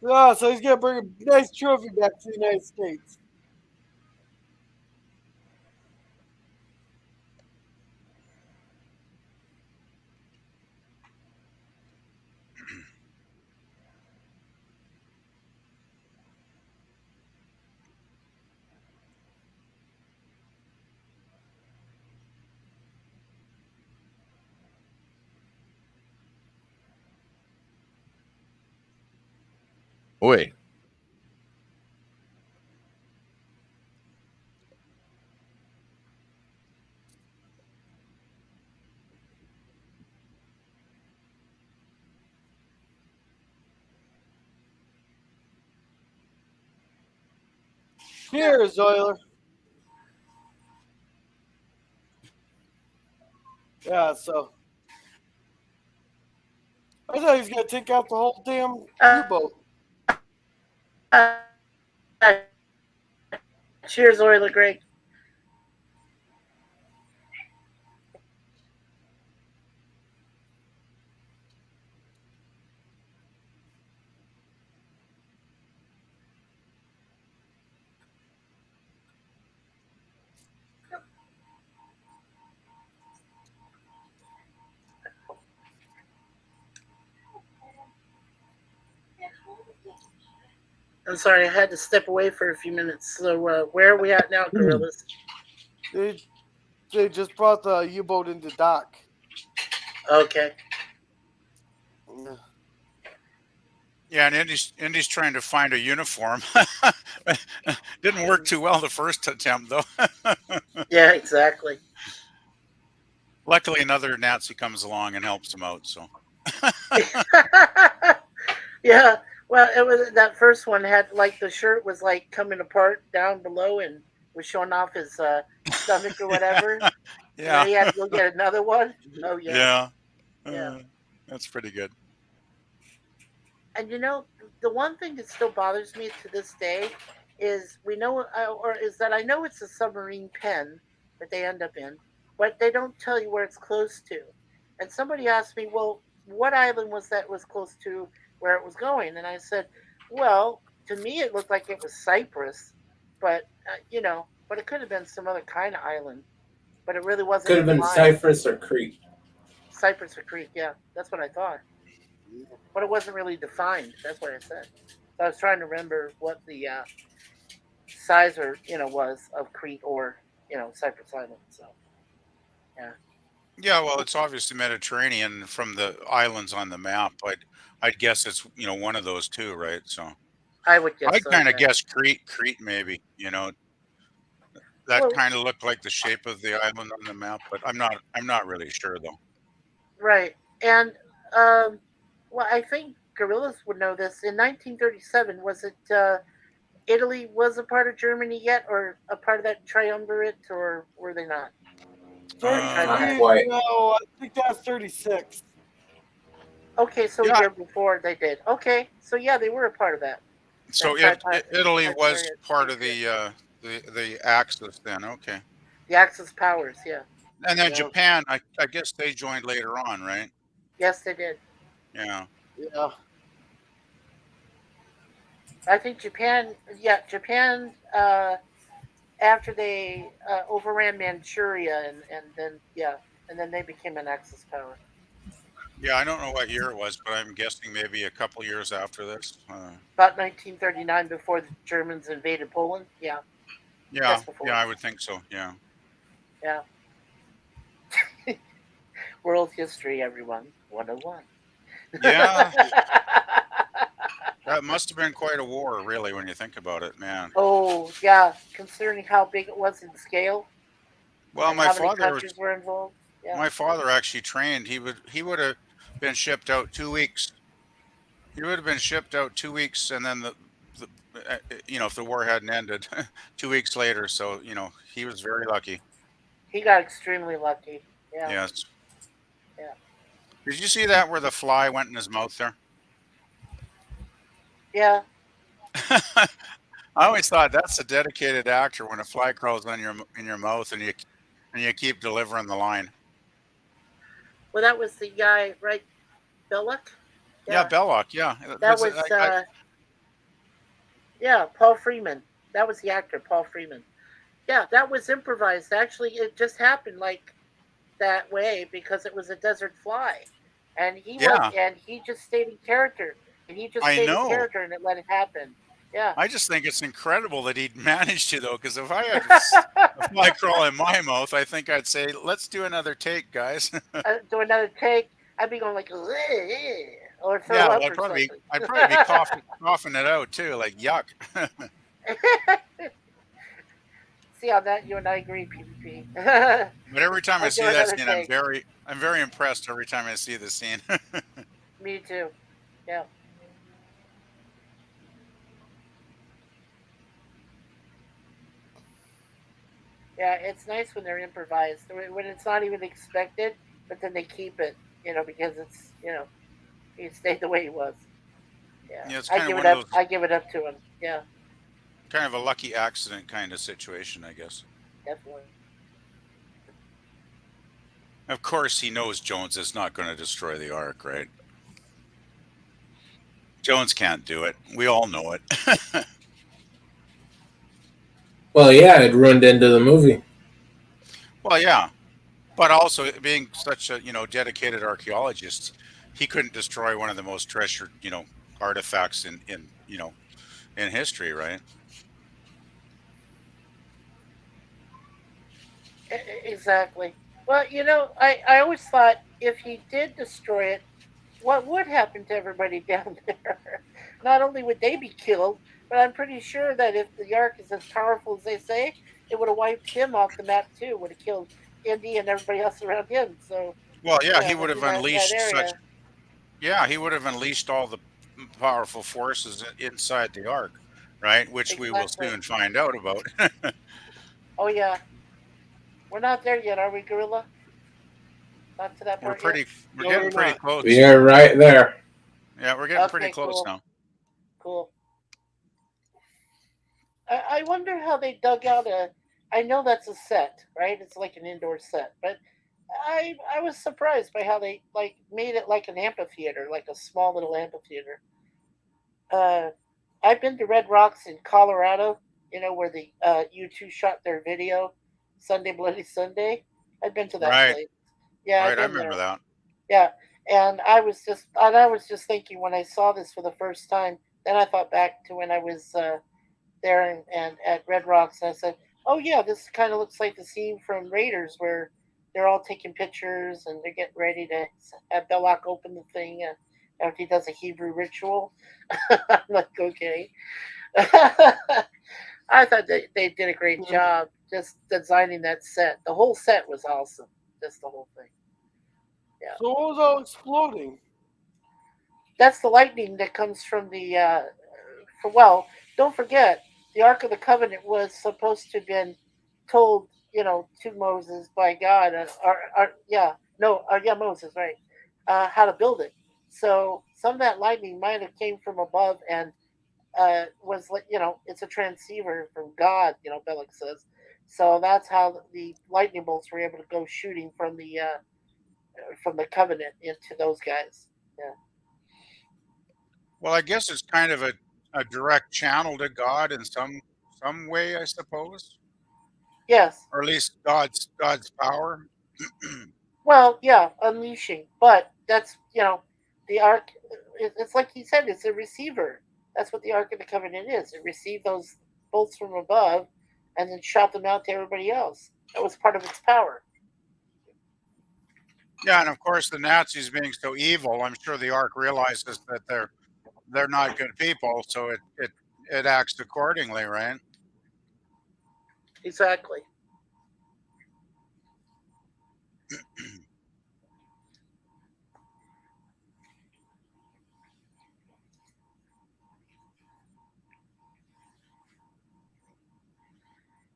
Yeah, so he's gonna bring a nice trophy back to the United States. Oi. Cheers, Euler. Yeah, so I thought he was gonna take out the whole damn U-boat. Uh, cheers, Oiler Greg. I'm sorry, I had to step away for a few minutes. So, where are we at now, Gorillas? They just brought the U-boat into dock. Okay. Yeah. Yeah, and Indy's trying to find a uniform. Didn't work too well the first attempt, though. Yeah, exactly. Luckily, another Nazi comes along and helps him out. So, Yeah. Well, it was that first one had like the shirt was like coming apart down below and was showing off his stomach or whatever. And then he yeah, had to go get another one. Oh yeah. yeah, Yeah. that's pretty good. And you know, the one thing that still bothers me to this day is that I know it's a submarine pen that they end up in, but they don't tell you where it's close to. And somebody asked me, well, what island was that was close to where it was going? And I said, well, to me it looked like it was Cyprus, but but it could have been some other kind of island, but it really wasn't Could have been defined. Cyprus or Crete. Cyprus or Crete, yeah, that's what I thought, but it wasn't really defined. That's what I said. So I was trying to remember what the size or was of Crete or Cyprus Island. So yeah, Yeah, well, it's obviously Mediterranean from the islands on the map, but I'd guess it's one of those two, right? So I would guess I so. kind of Yeah. guess Crete maybe. That Well, kind of looked like the shape of the island on the map, but I'm not really sure though. right, and um, well, I think gorillas would know this. In 1937, was it Italy was a part of Germany yet, or a part of that triumvirate, or were they not? Not 33. quite. No, I think that's 36. Okay, so a Yeah, year before they did. Okay, so yeah, they were a part of that. so Italy was part of the Axis then. Okay, the Axis powers. Yeah. and then Yeah, Japan, I guess they joined later on, right? Yes, they did. Yeah. yeah. I think Japan. Yeah, Japan. After they overran Manchuria, and then and then they became an Axis power. Yeah, I don't know what year it was, but I'm guessing maybe a couple years after this. About 1939, before the Germans invaded Poland. Yeah, Yeah, just before. yeah, I would think so. Yeah. Yeah. World history, everyone. 101. Yeah, that must have been quite a war, really, when you think about it, man. Oh, yeah. Considering how big it was in scale Well, and how many countries were involved. Yeah. my father actually trained. He would have been shipped out 2 weeks. He would have been shipped out 2 weeks, and then the if the war hadn't ended, 2 weeks later. So he was very lucky. He got extremely lucky. Yeah. Yes. Yeah. Did you see that where the fly went in his mouth there? Yeah. I always thought that's a dedicated actor when a fly crawls in your mouth and you keep delivering the line. Well, that was the guy, right? Belloq? Yeah, Belloq. Yeah, That was, Paul Freeman. That was the actor, Paul Freeman. Yeah, that was improvised. Actually, it just happened like that way because it was a desert fly. And he just stayed in character. And he just I stayed in know. character and it let it happen. Yeah. I just think it's incredible that he managed to, though, because if I had a fly crawl in my mouth, I think I'd say, "Let's do another take, guys." Do another take. I'd be going like, or throw Yeah, up well, or something. I'd probably be coughing it out too, like yuck. See on that, you and I agree, PvP. But every time I I'll see do that another scene, take. I'm very impressed every time I see the scene. Me too. Yeah. Yeah, it's nice when they're improvised, when it's not even expected, but then they keep it, because he stayed the way he was. Yeah, Yeah, it's I kind of give it one of up. those I give it up to him. Yeah, kind of a lucky accident kind of situation, I guess. definitely. Of course, he knows Jones is not going to destroy the Ark, right? Jones can't do it. We all know it. Well, yeah, it ruined into the movie. Well, yeah, but also being such a dedicated archaeologist, he couldn't destroy one of the most treasured artifacts in history, right? Exactly. Well, I always thought if he did destroy it, what would happen to everybody down there? Not only would they be killed, but I'm pretty sure that if the Ark is as powerful as they say, it would have wiped him off the map too. Would have killed Indy and everybody else around him. So Well, yeah, yeah, he would have within that unleashed such. area. Yeah, he would have unleashed all the powerful forces inside the Ark, right? Which we will Exactly. soon find out about. Oh yeah, we're not there yet, are we, Gorilla? Not to that part yet. We're No, getting we're pretty not. close. We are right there. Yeah, we're getting Okay, pretty close cool. now. cool. I wonder how they dug out a. I know that's a set, right? It's like an indoor set, but I was surprised by how they like made it like an amphitheater, like a small little amphitheater. Uh, I've been to Red Rocks in Colorado, where the U2 shot their video, Sunday Bloody Sunday. I've been to that Right, place. Yeah, I've right. I been remember there. that. Yeah, and I was just thinking when I saw this for the first time. Then I thought back to when I was there and at Red Rocks, and I said, "Oh yeah, this kind of looks like the scene from Raiders where they're all taking pictures and they're getting ready to have Belloq open the thing after he does a Hebrew ritual." I'm like, okay. I thought they did a great job just designing that set. The whole set was awesome. Just the whole thing. Yeah. So what was all exploding? That's the lightning that comes from the. Well, don't forget, the Ark of the Covenant was supposed to have been told, to Moses by God. Yeah, no, yeah, Moses, right? How to build it. So some of that lightning might have came from above and was like, it's a transceiver from God. Belloq says. So that's how the lightning bolts were able to go shooting from the Covenant into those guys. Yeah. Well, I guess it's kind of a direct channel to God in some way, I suppose, Yes. or at least God's power. Well, yeah, unleashing, but that's the ark. It's like he said, it's a receiver. That's what the Ark of the Covenant is. It received those bolts from above, and then shot them out to everybody else. That was part of its power. Yeah, and of course the Nazis being so evil, I'm sure the Ark realizes that they're not good people, so it acts accordingly, right? Exactly.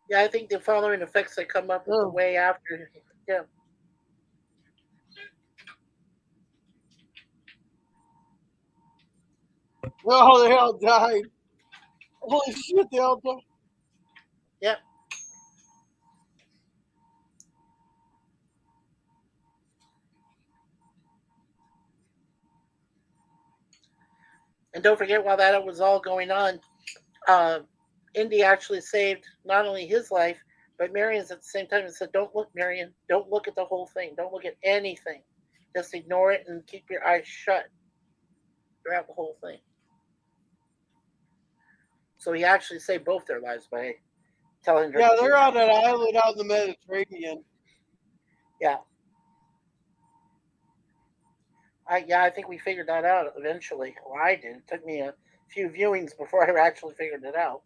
Yeah, I think the following effects that come up with the Oh, way after. Yeah. oh, they all died. Holy shit, they all died. Yeah. And don't forget, while that was all going on, uh, Indy actually saved not only his life, but Marion's at the same time and said, "Don't look, Marion. Don't look at the whole thing. Don't look at anything. Just ignore it and keep your eyes shut throughout the whole thing." So he actually saved both their lives by telling her Yeah, to they're do on that. an island out in the Mediterranean. Yeah. I think we figured that out eventually. Well, I did. It took me a few viewings before I actually figured it out.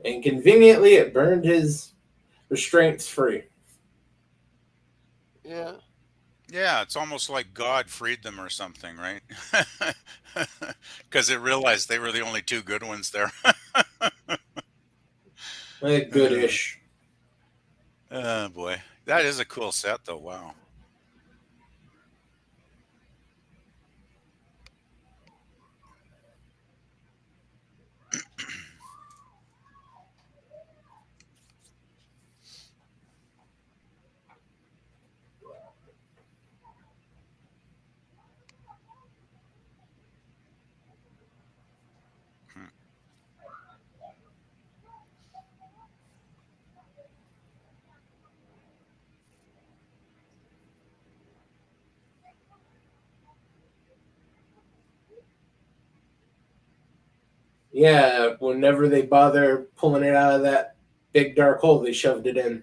And conveniently, it burned his restraints free. Yeah. Yeah, it's almost like God freed them or something, right? Because it realized they were the only two good ones there. uh, Goodish. oh boy, that is a cool set, though. Wow. Hmm. Yeah, whenever they bother pulling it out of that big dark hole, they shoved it in.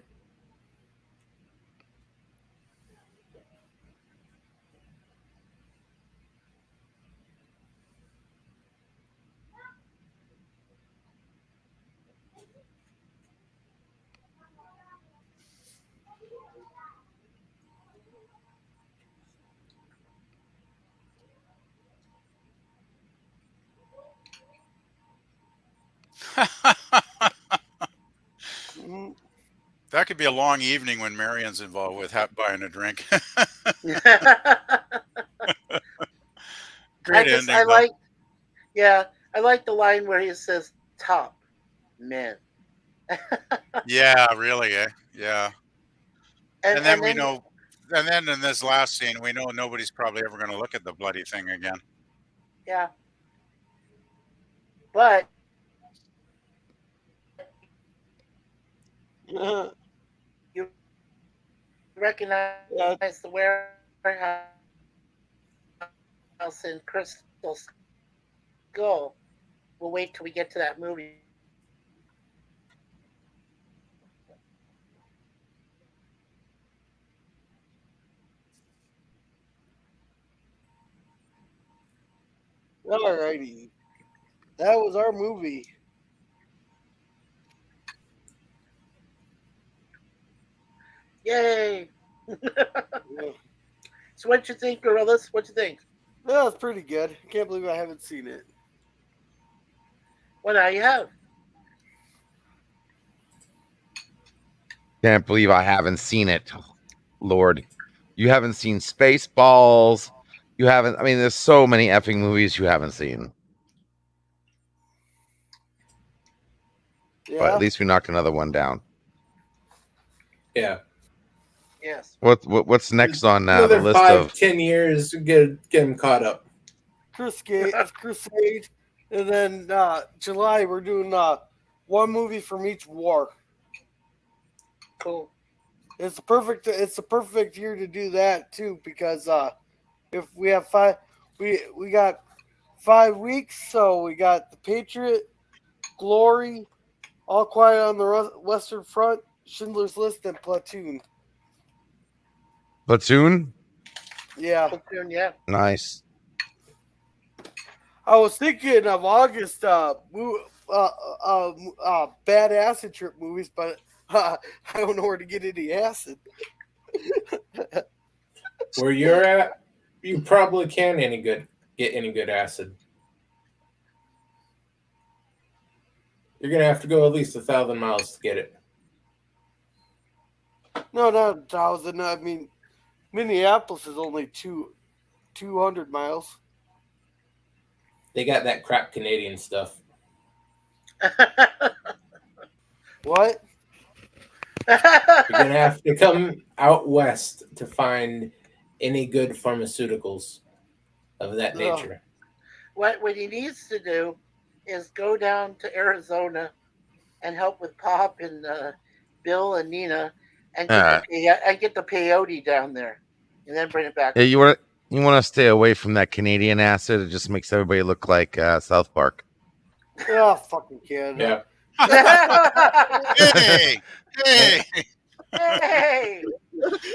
That could be a long evening when Marion's involved with buying a drink. Great ending, I though. like, yeah, I like the line where he says "top men," Yeah, really, eh? Yeah. And then and we then know, and then in this last scene, we know nobody's probably ever going to look at the bloody thing again. yeah, but Yeah. you recognize the warehouse in Crystal Skull. We'll wait till we get to that movie. Alrighty. That was our movie. Yay! Yeah, So what you think, Gorillas? What you think? that was pretty good. I can't believe I haven't seen it. What now you have? Can't believe I haven't seen it. Lord, you haven't seen Spaceballs. You haven't. I mean, there's so many effing movies you haven't seen. But Yeah. at least we knocked another one down. Yeah. Yes. What's next on the Another list 5-10 years to get him caught up. Crusade, and then July we're doing one movie from each war. Cool. It's the perfect year to do that too, because if we have we got 5 weeks, so we got The Patriot, Glory, All Quiet on the Western Front, Schindler's List, and Platoon. Platoon? Yeah, Platoon, yeah. Nice. I was thinking of August bad acid trip movies, but I don't know where to get any acid. Where you're at, you probably can't get any good acid. You're gonna have to go at least 1,000 miles to get it. No, not 1,000. I mean, Minneapolis is only 200 miles. They got that crap Canadian stuff. What? You're gonna have to come out west to find any good pharmaceuticals of that nature. What he needs to do is go down to Arizona and help with Pop and Bill and Nina and get the peyote down there, and then bring it back. Yeah, you want to stay away from that Canadian acid. It just makes everybody look like South Park. Oh, fucking Canada. Yeah. Hey, hey. Hey,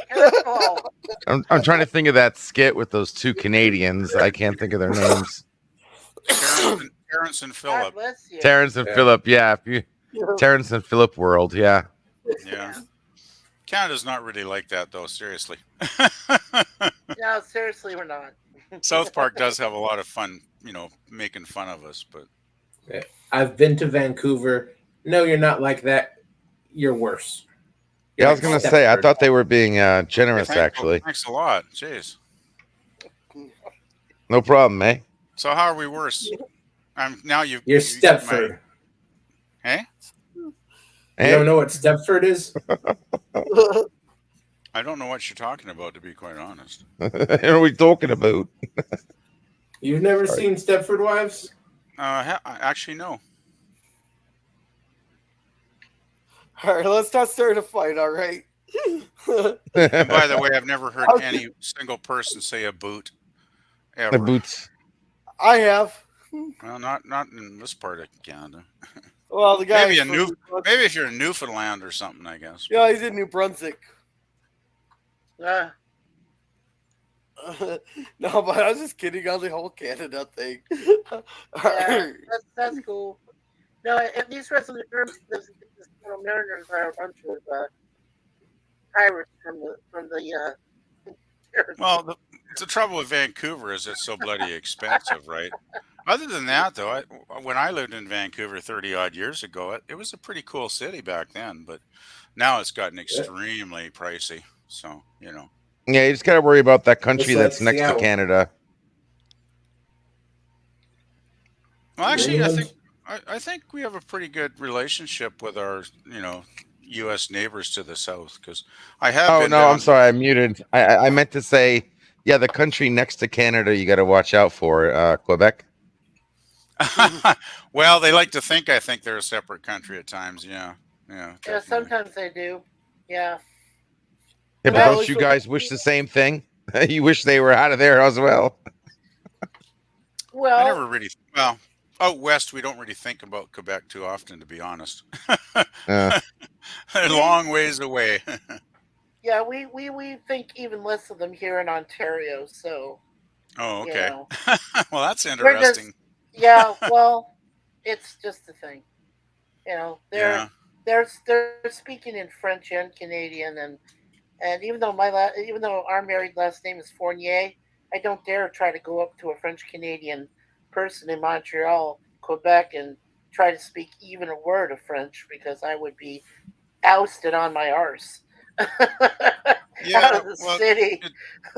careful. I'm trying to think of that skit with those two Canadians. I can't think of their names. Terrence and God Phillip. bless you. Terrence and Phillip. Yeah, Terrence and Phillip world. Yeah. Yeah. Canada's not really like that, though. Seriously. No, seriously, we're not. South Park does have a lot of fun, making fun of us, but I've been to Vancouver. No, you're not like that. You're worse. Yeah, I was gonna say. I thought they were being generous. Thanks- Actually, Thanks a lot. Jeez. no problem, eh? So how are we worse? You're you- Stepford. Hey? You don't know what Stepford is? I don't know what you're talking about, to be quite honest. What are we talking about? You've never seen Stepford Wives? Actually, no. All right, let's not start a fight. All right. And by the way, I've never heard any single person say a boot ever. The boots. I have. Well, not in this part of Canada. Well, the guy. Maybe maybe if you're in Newfoundland or something, I guess. Yeah, he's in New Brunswick. Uh, No, but I was just kidding on the whole Canada thing. yeah, that's cool. No, at these resolutions, the Mariners are a bunch of pirates from the. Well, the trouble with Vancouver is it's so bloody expensive, right? Other than that, though, when I lived in Vancouver 30 odd years ago, it was a pretty cool city back then. But now it's gotten Yeah. extremely pricey. So Yeah, you just got to worry about that country Just like that's next to Seattle. Canada. Well, New actually, England. I think we have a pretty good relationship with our U.S. neighbors to the south because I have Oh been no, I'm down. sorry, I muted. I meant to say, yeah, the country next to Canada you got to watch out for, Quebec. Well, they like to think I think they're a separate country at times. Yeah, Yeah, definitely. sometimes they do. Yeah. Yeah, but Well, don't at you least guys wish the same thing? You wish they were out of there as well. I Well, never really. Well, out west, we don't really think about Quebec too often, to be honest. Uh, A long ways away. yeah, we think even less of them here in Ontario. So Oh, you okay. know, Well, that's we're just interesting. yeah. Well, it's just the thing. Yeah. They're speaking in French and Canadian, and even though our married last name is Fournier, I don't dare try to go up to a French Canadian person in Montreal, Quebec, and try to speak even a word of French because I would be ousted on my arse out Yeah. of the Well, city. it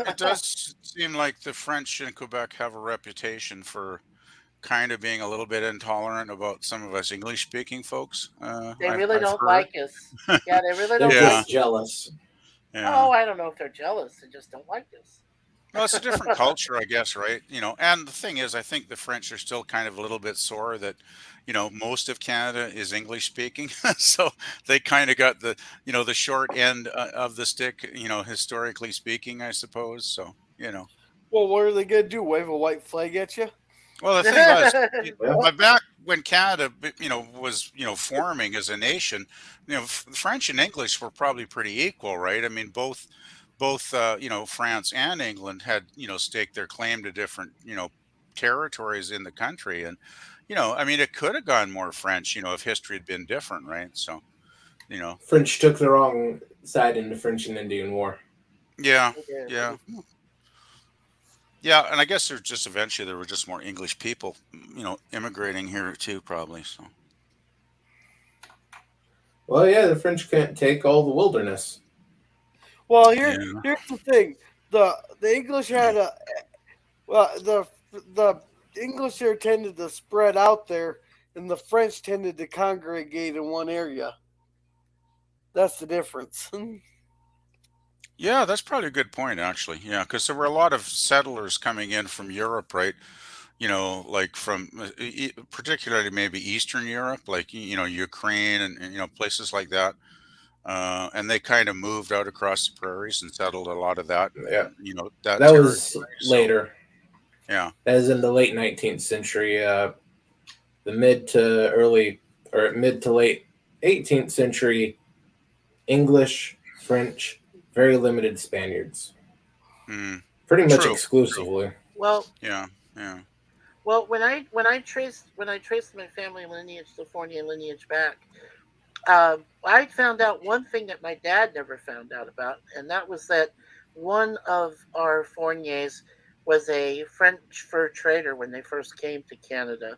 it does seem like the French in Quebec have a reputation for kind of being a little bit intolerant about some of us English speaking folks. They really I've don't heard. like us. Yeah, they really They're don't like Yeah. just us. jealous. Yeah. Oh, I don't know if they're jealous. They just don't like Well, it's a us. different culture, I guess, right? And the thing is, I think the French are still kind of a little bit sore that, most of Canada is English speaking. So they kind of got the short end of the stick, historically speaking, I suppose. So. well, what are they gonna do? Wave a white flag at you? Well, the thing was, Yeah. but back when Canada, was, forming as a nation, French and English were probably pretty equal, right? I mean, both France and England had staked their claim to different territories in the country, and I mean it could have gone more French, if history had been different, right? So you know, French took the wrong side in the French and Indian War. yeah, They did. yeah, yeah, and I guess there were just more English people, immigrating here too, probably. So Well, yeah, the French couldn't take all the wilderness. Well, yeah, here's the thing: the English had a well the English here tended to spread out there, and the French tended to congregate in one area. That's the difference. yeah, that's probably a good point, actually. Yeah, because there were a lot of settlers coming in from Europe, right? Like from particularly maybe Eastern Europe, like Ukraine and places like that. And they kind of moved out across the prairies and settled a lot of Yeah, that that territory. was So later. yeah, That was in the late 19th century. The mid to late 18th century, English, French, very limited Spaniards, mm, pretty much true, true. exclusively. Well, Yeah, yeah, when I traced my family lineage, the Fournier lineage back, I found out one thing that my dad never found out about, and that was that one of our Fourniers was a French fur trader when they first came to Canada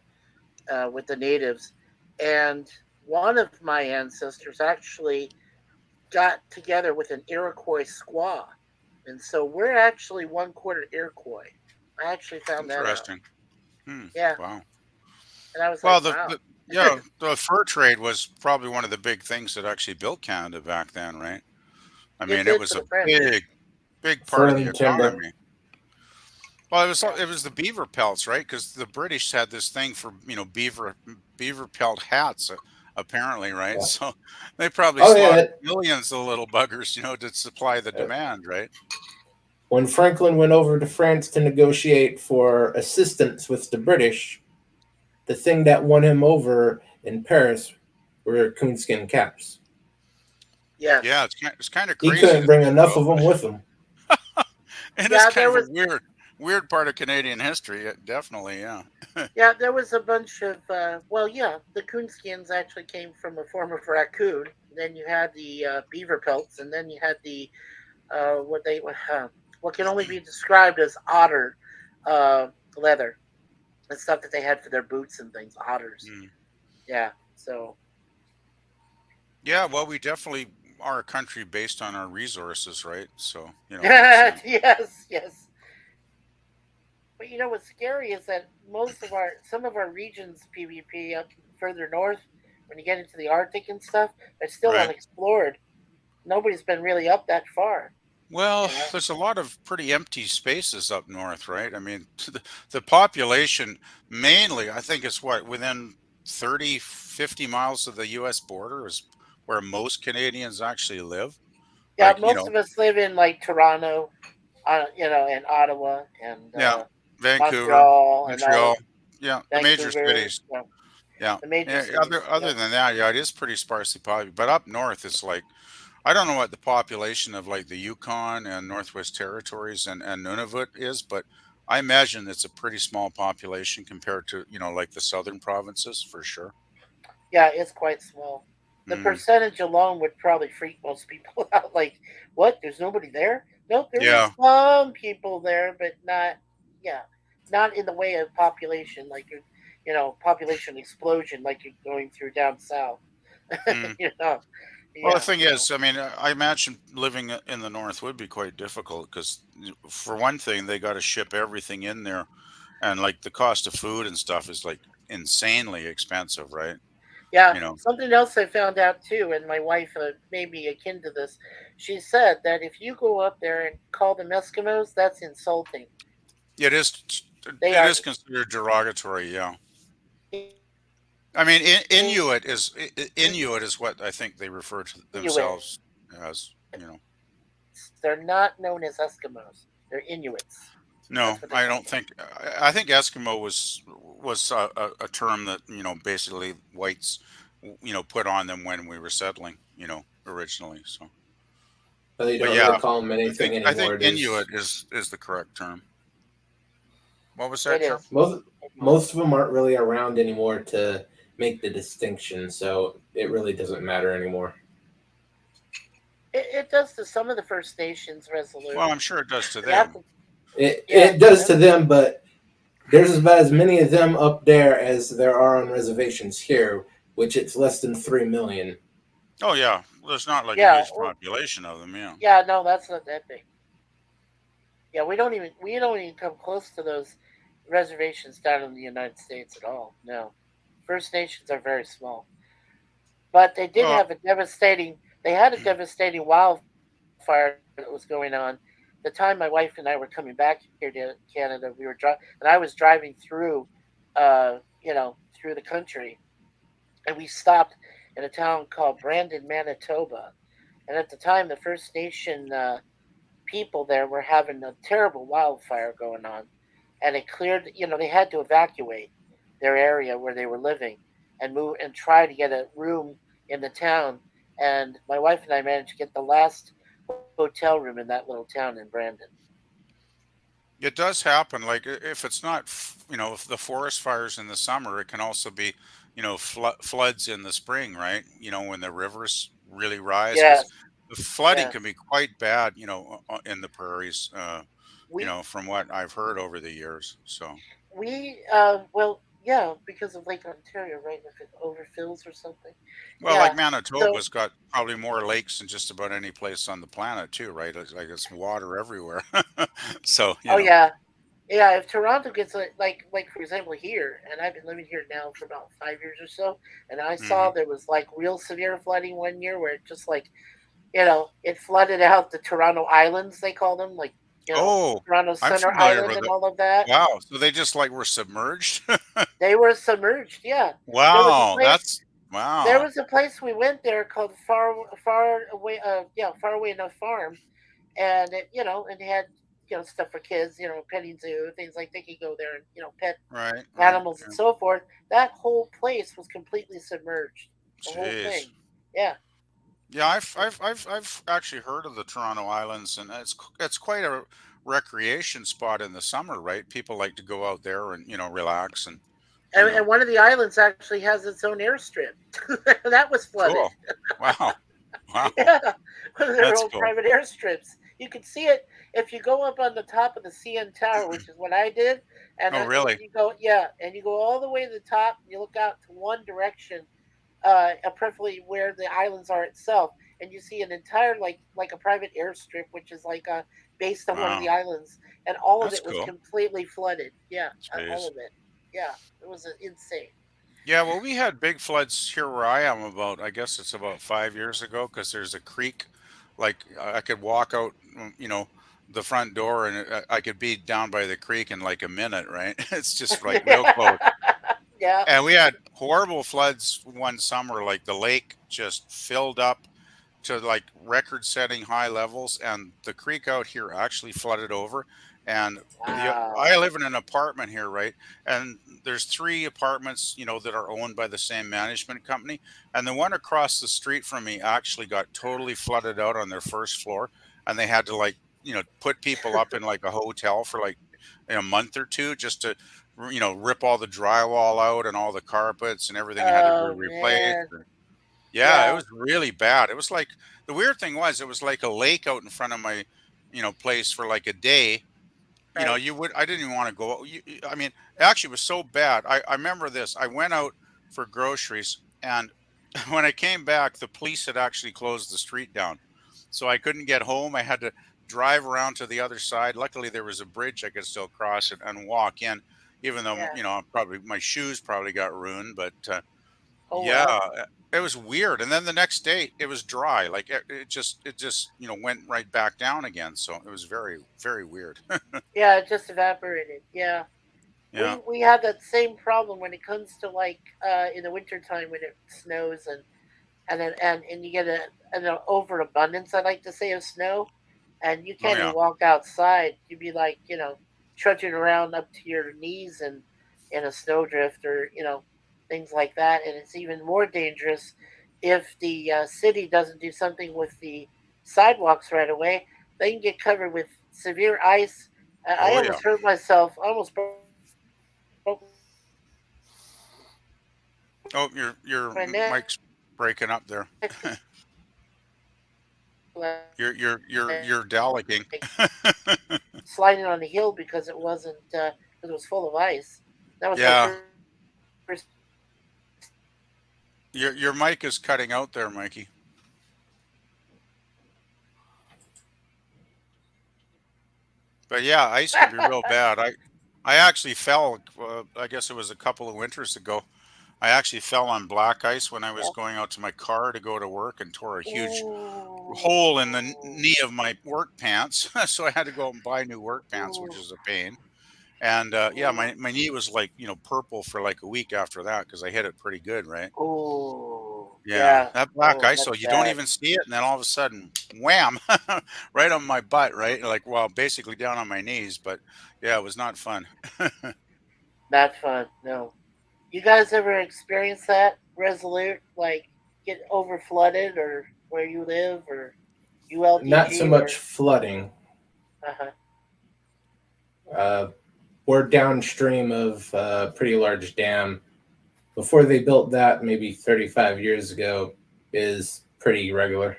with the natives, and one of my ancestors actually got together with an Iroquois squaw, and so we're actually one quarter Iroquois. I actually found that out. interesting. Hmm. Yeah, Wow. and I was Well, like, wow. the fur trade was probably one of the big things that actually built Canada back then, right? I It mean, it did was for a the French. big part of the Fern timber. economy. Well, it was the beaver pelts, right? Because the British had this thing for beaver pelt hats, apparently, right? Yeah. So they probably Oh yeah, slaughtered millions of little buggers, to supply the demand, right? when Franklin went over to France to negotiate for assistance with the British, the thing that won him over in Paris were coonskin caps. Yeah, Yes. it's kind of He crazy couldn't to bring think enough about, of them with him. and it's Yeah, kind there of a was weird part of Canadian history. Definitely, yeah. yeah, there was a bunch of well, yeah, the coonskins actually came from a form of raccoon. Then you had the beaver pelts, and then you had the what can only be described as otter leather. the stuff that they had for their boots and things, otters. Mm. Yeah. So Yeah, well, we definitely are a country based on our resources, right? So, makes sense. yes, yes. But what's scary is that some of our regions PvP up further north, when you get into the Arctic and stuff, are still Right. unexplored. Nobody's been really up that far. Well, You know? there's a lot of pretty empty spaces up north, right? I mean, the population mainly, I think it's within 30, 50 miles of the US border is where most Canadians actually live. Yeah, Like, most of us live in like Toronto, and Ottawa and yeah, Vancouver, Montreal and all of Montreal, yeah, the major Vancouver, cities. Yeah. the major cities. Other Yeah. than that, yeah, it is pretty sparsely populated. But up north, it's like I don't know what the population of like the Yukon and Northwest Territories and Nunavut is, but I imagine it's a pretty small population compared to like the southern provinces for sure. Yeah, it's quite small. The Mm. percentage alone would probably freak most people out. Like, what? There's nobody there? Nope, there is Yeah. some people there, but not, yeah, not in the way of population, like population explosion, like you're going through down south. Mm. you know, Well, the yeah. thing So is, I mean, I imagine living in the north would be quite difficult because, for one thing, they got to ship everything in there, and like the cost of food and stuff is like insanely expensive, right? yeah, You know. something else I found out too, and my wife may be akin to this. She said that if you go up there and call them Eskimos, that's insulting. It is They it are is considered derogatory, yeah. I mean, Inuit is what I think they refer to Inuits. themselves as. They're not known as Eskimos. They're Inuits. No, That's what they I call don't them. think. I think Eskimo was a term that basically whites put on them when we were settling originally. So, Well, you but don't yeah, really call them anything I think anymore. It Inuit is is the correct term. What was that It term? is. most of them aren't really around anymore to make the distinction, so it really doesn't matter anymore. It does to some of the First Nations Well, resolute. I'm sure it does to You have them. to, It yeah. it does to them, but there's about as many of them up there as there are on reservations here, which it's less than 3 million. Oh yeah, there's not like a Yeah. huge population of them. Yeah. Yeah. No, that's not that big. Yeah, we don't even come close to those reservations down in the United States at all. No, First Nations are very small, but they did Well, have a devastating. They had a devastating wildfire that was going on. The time my wife and I were coming back here to Canada, we were driving, and I was driving through the country, and we stopped in a town called Brandon, Manitoba. And at the time, the First Nation people there were having a terrible wildfire going on, and it cleared. They had to evacuate their area where they were living and move and try to get a room in the town. And my wife and I managed to get the last hotel room in that little town in Brandon. it does happen. Like if it's not, if the forest fires in the summer, it can also be, floods in the spring, right? When the rivers really rise, because Yes, the flooding yes. can be quite bad, in the prairies, We from what I've heard over the years. So, well, yeah, because of Lake Ontario, right? If it overfills or something. well, like Yeah. So, Manitoba's got probably more lakes than just about any place on the planet, too, right? It's like it's water everywhere. So, oh yeah, yeah. If Toronto gets like for example here, and I've been living here now for about 5 years or so, and I saw hmm there was like real severe flooding one year where it just like it flooded out the Toronto Islands, they call them, like Oh, Toronto I'm Center familiar Island with and it. all of that. Wow. So they just like were submerged? They were submerged. Yeah, there was a Wow, place. that's There wow. was a place we went there called Far Away. Yeah, Far Away Enough Farm, and it had stuff for kids, petting zoo, things like they could go there and pet Right, right. animals and Yeah. so forth. That whole place was completely submerged. The whole Jeez. thing. Yeah. Yeah, I've actually heard of the Toronto Islands, and it's quite a recreation spot in the summer, right? People like to go out there and relax and you And, know. and one of the islands actually has its own airstrip. That was flooded. Cool. Wow. Wow. Yeah, one of their That's own cool. private airstrips. You can see it if you go up on the top of the CN Tower, which is what I did, Oh, and really? you go, and you go all the way to the top. And you look out to one direction, preferably where the islands are itself, and you see an entire like a private airstrip, which is like based on one of the Wow, islands, and all of that's it was cool. completely flooded. Yeah, all Jeez. of it. Yeah, it was insane. Yeah, well, we had big floods here where I am about, I guess it's about 5 years ago, because there's a creek. Like I could walk out, the front door, and I could be down by the creek in like a minute, right? It's just like real close. Yeah. And we had horrible floods one summer, like the lake just filled up to like record setting high levels, and the creek out here actually flooded over. And I Wow. live in an apartment here, right? And there's three apartments, that are owned by the same management company, and the one across the street from me actually got totally flooded out on their first floor, and they had to, like, put people up in like a hotel for like a month or two, just to rip all the drywall out, and all the carpets and everything had to be Oh replaced. man. Yeah, it Yeah. was really bad. It was like, the weird thing was, it was like a lake out in front of my, place for like a day. Right. I didn't even want to go. I mean, actually, it was so bad. I remember this. I went out for groceries, and when I came back, the police had actually closed the street down. So I couldn't get home. I had to drive around to the other side. Luckily, there was a bridge I could still cross and walk in, even though, Yeah. probably my shoes probably got ruined. But Oh yeah, well. it was weird. And then the next day it was dry. Like it just went right back down again. So it was very, very weird. Yeah, it just evaporated. Yeah. Yeah. We have that same problem when it comes to like in the wintertime when it snows and you get an overabundance, I like to say, of snow, and you Oh can't even yeah. walk outside. You'd be like, trudging around up to your knees in a snowdrift or things like that. And it's even more dangerous if the city doesn't do something with the sidewalks right away. They can get covered with severe ice. I Oh yeah. almost hurt myself. I almost broke Oh, your my neck. mic's breaking up there. You're dalliking. Like sliding on the hill because it was full of ice. That was my Yeah. first. Your mic is cutting out there, Mikey. But yeah, ice can be real bad. I actually fell. I guess it was a couple of winters ago. I actually fell on black ice when I was Yeah. going out to my car to go to work, and tore a huge hole in the Ooh. knee of my work pants. So I had to go and buy new work pants, which Ooh. is a pain. And yeah, Ooh. my knee was like, purple for like a week after that, because I hit it pretty good, right? Ooh. Yeah, Yeah. that black Oh, ice, so that's you don't bad. even see it, and then all of a sudden, wham, right on my butt, right? Like, well, basically down on my knees, but yeah, it was not fun. Not fun. No. You guys ever experience that? Resolute, like get over flooded or where you live or Not so ULDG much or flooding. uh-huh. Uh, we're downstream of a pretty large dam. Before they built that, maybe 35 years ago, is pretty regular.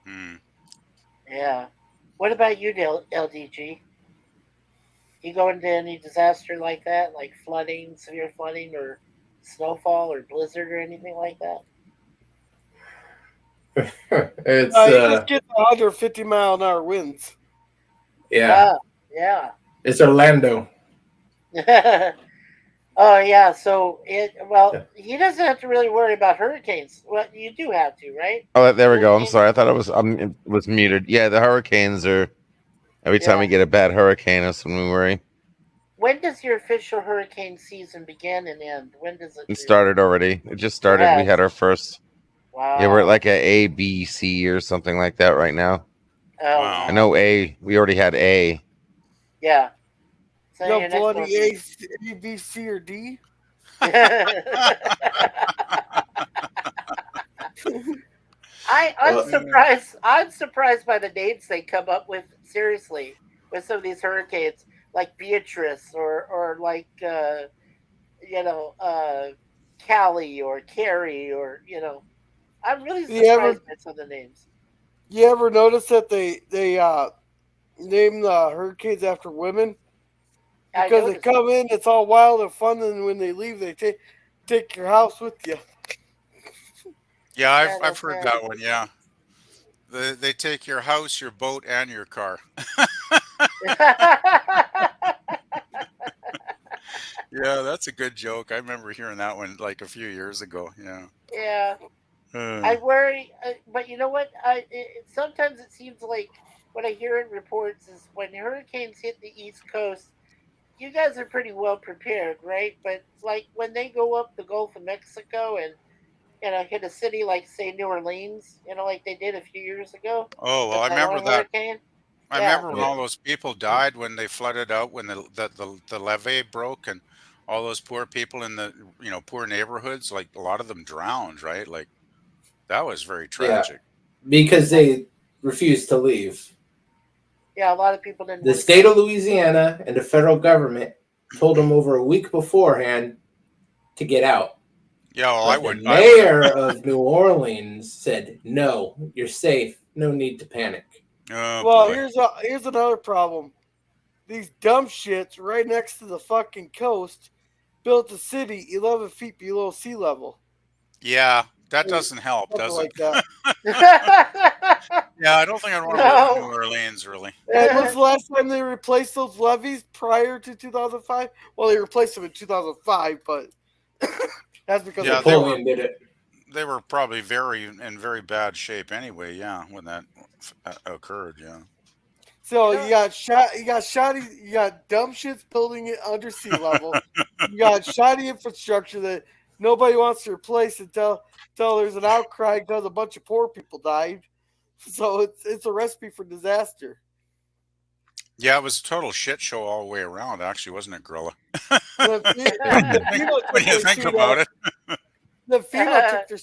Hmm. Yeah. What about you, LDG? You go into any disaster like that, like flooding, severe flooding, or snowfall, or blizzard, or anything like that? It's You just get the 150-mile-an-hour winds. yeah, Ah, yeah. it's Orlando. Oh yeah. So Yeah. he doesn't have to really worry about hurricanes. Well, you do have to, right? Oh, there we go. I'm Hurricanes. sorry. I thought it was muted. Yeah, the hurricanes are every time Yeah. we get a bad hurricane, that's when we worry. When does your official hurricane season begin and end? When does it It do? started already. It just It started. We had has. our first. Yeah, we're at Wow. like a B, C or something like that right now. Oh I Wow. wow. know A. We already had A. Yeah. So No your next one will bloody be. A, B, C, or D. I'm Well, surprised. I'm surprised by the names they come up with. Seriously, with some of these hurricanes, like Beatrice or like you know uh, Callie or Carrie or I'm really You surprised ever by some of the names. you ever notice that they name the hurricanes after women? I Because they noticed. come in, it's all wild and fun, and when they leave, they take your house with you. Yeah, Yeah, I've that's heard nasty. that one. Yeah, they take your house, your boat, and your car. Yeah, that's a good joke. I remember hearing that one like a few years ago. Yeah. Yeah, Uh, I worry, but you know what? Sometimes it seems like what I hear in reports is when hurricanes hit the East Coast, you guys are pretty well prepared, right? But like when they go up the Gulf of Mexico and hit a city like say New Orleans, like they did a few years ago oh well, with I that remember one that. hurricane. I Yeah, remember when Yeah. all those people died when they flooded out when the levee broke and all those poor people in the poor neighborhoods, like a lot of them drowned, right? Like that was very Yeah. tragic. Because they refused to leave. yeah, a lot of people didn't The want to state go. of Louisiana and the federal government told them over a week beforehand to get out. Yeah, well, But the I would have. mayor of New Orleans said, "No, you're safe. No need to panic." Oh Well, boy. here's another problem. These dumb shits right next to the fucking coast built a city 11 feet below sea level. Yeah, that Or doesn't help, something does it? like that. Yeah, I don't think I'd want to live in New No. Orleans, really. And when's the last time they replaced those levees prior to 2005? Well, they replaced them in 2005, but that's because Yeah, of water. Napoleon did it. they were probably in very bad shape anyway. Yeah, when that occurred. Yeah. So No. you got shoddy, you got dumb shits building it under sea level. You got shoddy infrastructure that nobody wants to replace until there's an outcry because a bunch of poor people died. So it's a recipe for disaster. Yeah, it was a total shit show all the way around, actually, wasn't it, Gorilla? The FEMA When took you their think sweet about ass. it. The FEMA took their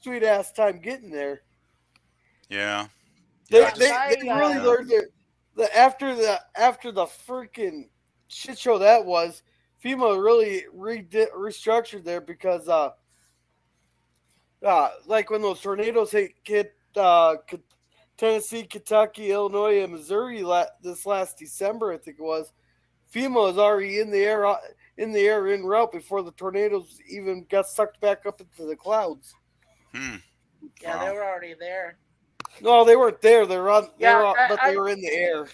sweet ass time getting there. Yeah. They Yeah, they, just they really my learned after the freaking shit show that was. FEMA really restructured there because like when those tornadoes hit Tennessee, Kentucky, Illinois, and Missouri this last December, I think it was. FEMA was already in the air en route before the tornadoes even got sucked back up into the clouds. hmm. Yeah, they Wow. were already there. No, they weren't there. They were on. They Yeah, were, but they were in the air.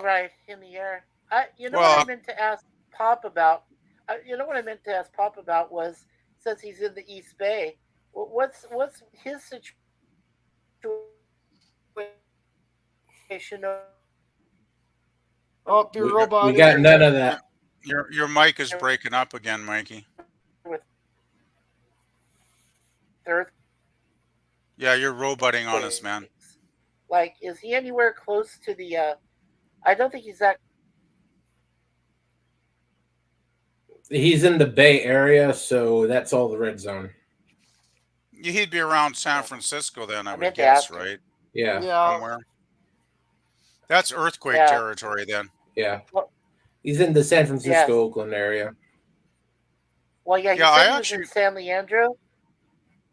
right in the air. You know what I Well, meant to ask Pop about? You know what I meant to ask Pop about was since he's in the East Bay, what's his situation Oh, your your robot We in got there. none of your that. your mic is breaking up again, Mikey. with earthquakes? Yeah, you're roboting on us, man. Like, is he anywhere close to the? I don't think he's that. He's in the Bay Area, so that's all the red zone. He'd be around San Francisco then, I would meant to guess, ask him. right? Yeah, Yeah. Somewhere. That's earthquake Yeah. territory then. yeah. Well, He's in the San Francisco, yes. Oakland area. Well, yeah, he Yeah, said I he was in San Leandro.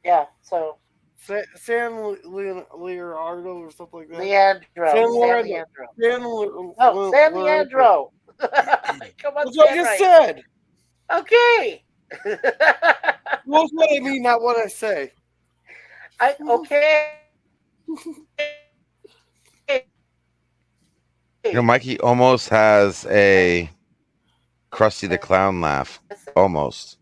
Yeah, so San Leonardo or something like that. Leandro. San San Leandro. Leandro. San No, San Leandro. Come on, That's what I Stan, just right. said. Okay. What's what I mean, not what I say. Okay. Mikey almost has a Krusty the Clown laugh. Almost.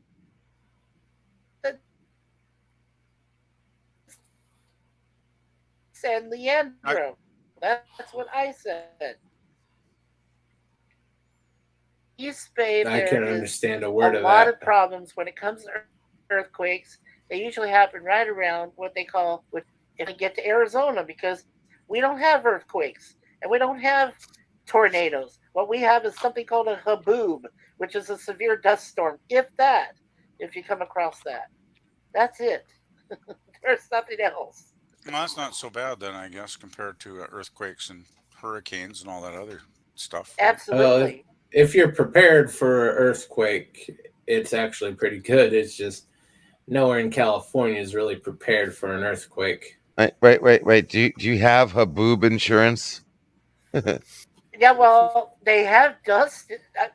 San Leandro. That's what I said. East Bay, I there can't is understand a a word of lot that. of problems when it comes to earthquakes. They usually happen right around what they call, if you get to Arizona, because we don't have earthquakes and we don't have tornadoes. What we have is something called a haboob, which is a severe dust storm. If you come across that, that's it. There's nothing else. Well, that's not so bad then, I guess, compared to earthquakes and hurricanes and all that other stuff. Right? Absolutely. If you're prepared for an earthquake, it's actually pretty good. It's just nowhere in California is really prepared for an earthquake. Wait. Do you have Haboob insurance? Yeah, well, they have dust.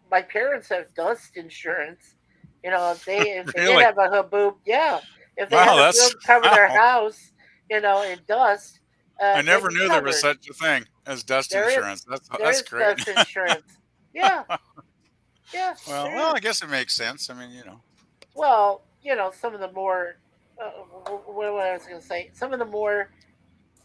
My parents have dust insurance. If they did Really? have a haboob, yeah, if they Wow, had a that's boom cover their wow. house, in dust, I they'd never be knew there was covered. such a thing as dust There is insurance. there That's is great. dust insurance. Yeah, yeah, Well, there I is. guess it makes sense. I mean, Well, some of the more, what was I going to say? Some of the more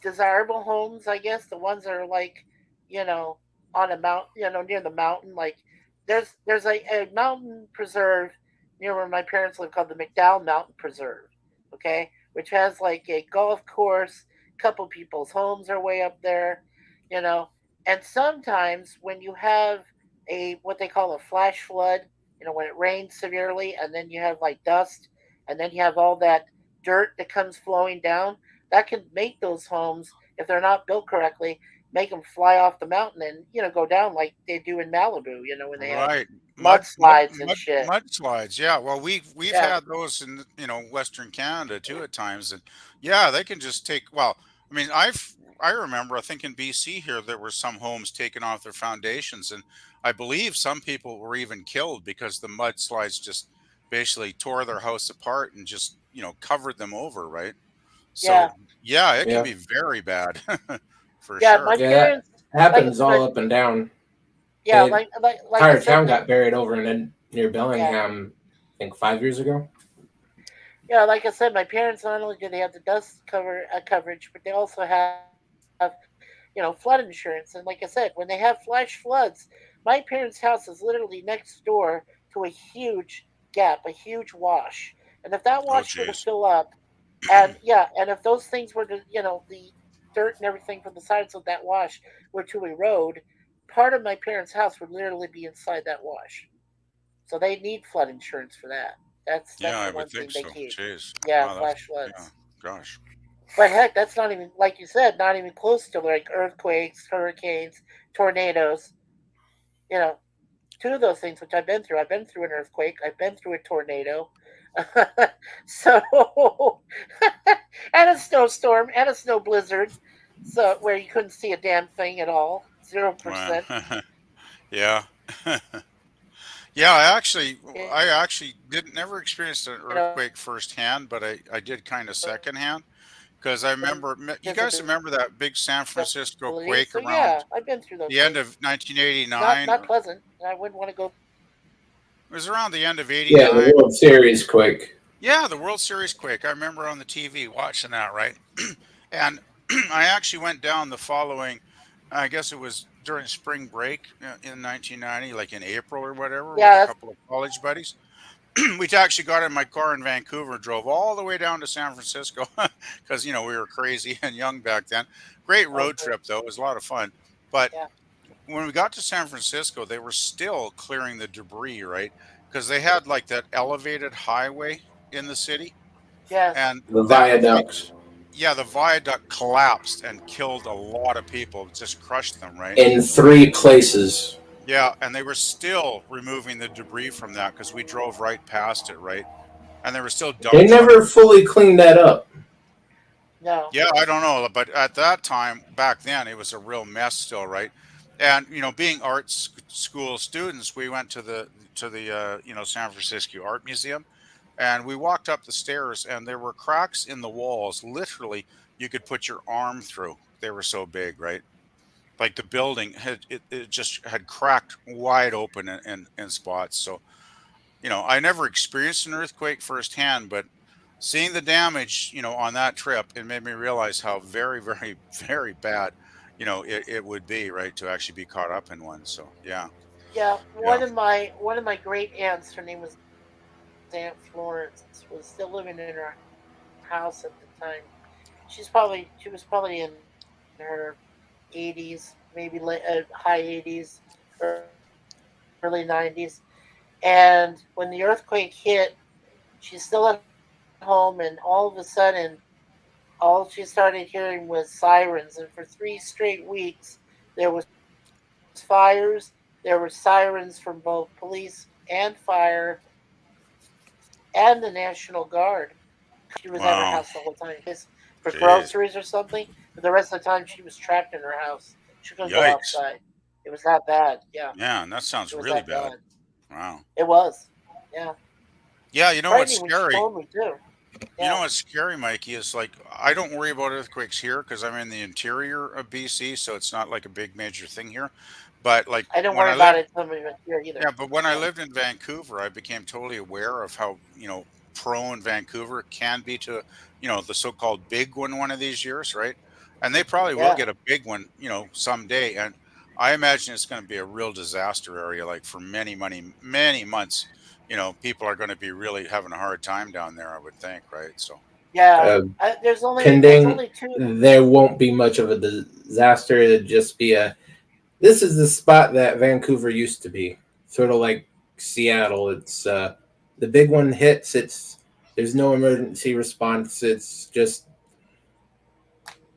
desirable homes, I guess, the ones that are like, you know, on a mount, near the mountain. Like, there's a mountain preserve near where my parents live called the McDowell Mountain Preserve. Okay, which has like a golf course. Couple people's homes are way up there, you know. And sometimes when you have a what they call a flash flood, when it rains severely, and then you have like dust, and then you have all that dirt that comes flowing down, that can make those homes, if they're not built correctly, make them fly off the mountain and go down like they do in Malibu. When they have right. mudslides and shit. Mudslides. Yeah. Well, we've Yeah, had those in Western Canada too at times, and yeah, they can just take. Well, I mean, I remember I think in BC here there were some homes taken off their foundations, and I believe some people were even killed because the mudslides just basically tore their house apart and just covered them over. Right. yeah, So yeah, it can Yeah. be very bad for yeah. sure. My Yeah, that parents, like, happens all up and down. yeah, The like I entire said, town got buried over and near yeah, Bellingham, I think 5 years ago. yeah. Like I said, my parents, not only do they have the dust coverage, but they also have flood insurance. And like I said, when they have flash floods, my parents' house is literally next door to a huge gap, a huge wash. And if that Oh, wash were to geez. fill up, and yeah, and if those things were to, the dirt and everything from the sides of that wash were to erode, part of my parents' house would literally be inside that wash. So they need flood insurance for that. Yeah, That's I the would one think thing they so. keep. Jeez. Yeah, Wow, that's flash yeah. floods. Gosh. But heck, that's not even, like you said, not even close to like earthquakes, hurricanes, tornadoes. You know, two of those things which I've been through. I've been through an earthquake. I've been through a tornado. So and a snowstorm and a snow blizzard. So where you couldn't see a damn thing at all. Zero Wow. percent. Yeah. Yeah, You I actually didn't never experienced an know, earthquake firsthand, but I did kind of secondhand because I remember you guys visibility. remember that big San Francisco So quake yeah, around I've been through those the end things. of Not 1989. not pleasant. I wouldn't want to go. It was around the end of Yeah, the 89. World Series quake. Yeah, the World Series quake. I remember on the TV watching that, right? And I actually went down the following, I guess it was during spring break in 1990, like in April or whatever, with a Yeah, couple of college buddies. We actually got in my car in Vancouver and drove all the way down to San Francisco because, we were crazy and young back then. Great road okay. trip, though. It was a lot of fun. But Yeah. when we got to San Francisco, they were still clearing the debris, right? Because they had like that elevated highway in the city, Yes. and The that thing, viaducts yeah, the viaduct collapsed and killed a lot of people, just crushed them, right? in 3 places. Yeah, and they were still removing the debris from that because we drove right past it, right? And there were still They dump trucks. never fully cleaned that up. No. Yeah, I don't know, but at that time, back then, it was a real mess still, right? And being school students, we went to the San Francisco Art Museum, and we walked up the stairs, and there were cracks in the walls. Literally, you could put your arm through. They were so big, right? Like the building it just had cracked wide open in spots. So I never experienced an earthquake firsthand, but seeing the damage, on that trip, it made me realize how very, very, very bad, it would be, right, to actually be caught up in one. So yeah, Yeah. yeah. One of my great aunts, her name was Aunt Florence, was still living in her house at the time. She was probably in her 80s, maybe high 80s, early 90s. And when the earthquake hit, she's still at home, and all of a sudden, all she started hearing was sirens. And for 3 straight weeks, there was fires. There were sirens from both police and fire and the National Guard. She was at her Wow. house the whole time. For Jeez. groceries or something. But the rest of the time, she was trapped in her house. She couldn't go Yikes. outside. It was that bad. Yeah, Yeah, and that sounds it was really that bad. bad. Wow. It was. Yeah, Yeah, you know what's frightening when she scary? told me too. You know Yeah, what's scary, Mikey, is like I don't worry about earthquakes here because I'm in the interior of BC, so it's not like a big major thing here. But like I didn't when worry I about lived, it until we went here either. yeah, but when I Yeah, lived in Vancouver, I became totally aware of how, prone Vancouver can be to, the so-called big one of these years, right? And they probably will yeah, get a big one, someday. And I imagine it's going to be a real disaster area, like for many, many, many months. People are going to be really having a hard time down there, I would think, right? So, yeah. Uh, There's pending, only two. there won't be much of a disaster. It'd just be a. This is the spot that Vancouver used to be, sort of like Seattle. It's the big one hits. There's no emergency response. It's just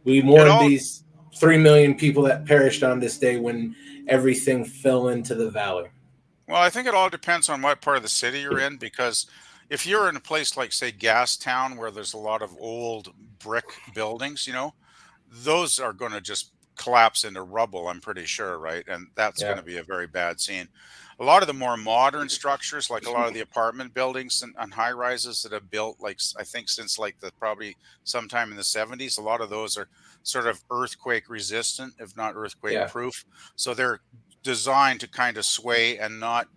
we it mourn all these 3 million people that perished on this day when everything fell into the valley. Well, I think it all depends on what part of the city you're in because if you're in a place like, say, Gastown, where there's a lot of old brick buildings, those are going to just collapse into rubble, I'm pretty sure, right? And that's going Yeah, to be a very bad scene. A lot of the more modern structures, like a lot of the apartment buildings and high rises that have built, like I think since like the probably sometime in the 70s, a lot of those are sort of earthquake resistant, if not earthquake yeah, proof. So they're designed to kind of sway and not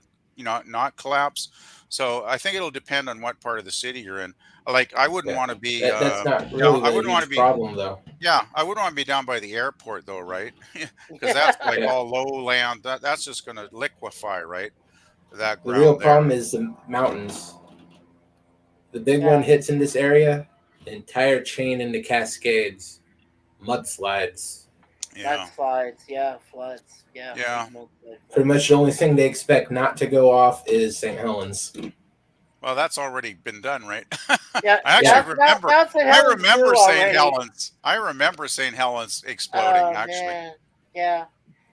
collapse. So I think it'll depend on what part of the city you're in. Like I wouldn't yeah. want to be, That's not really I the wouldn't want to huge be problem, though. yeah, I wouldn't want to be down by the airport though, right? Because that's like Yeah, all low land. That's just going to liquefy, right? That the real ground there. problem is the mountains. The big one Yeah, hits in this area, the entire chain into Cascades, mudslides. Yeah, mudslides. Yeah, floods. Yeah, big yeah. multi Pretty floods. much the only thing they expect not to go off is St. Helens. Well, that's already been done, right? Yeah, I actually Yeah, remember. that's St. I Helens remember too St. already. Helens. I remember St. Helens exploding. Oh Actually, man, yeah.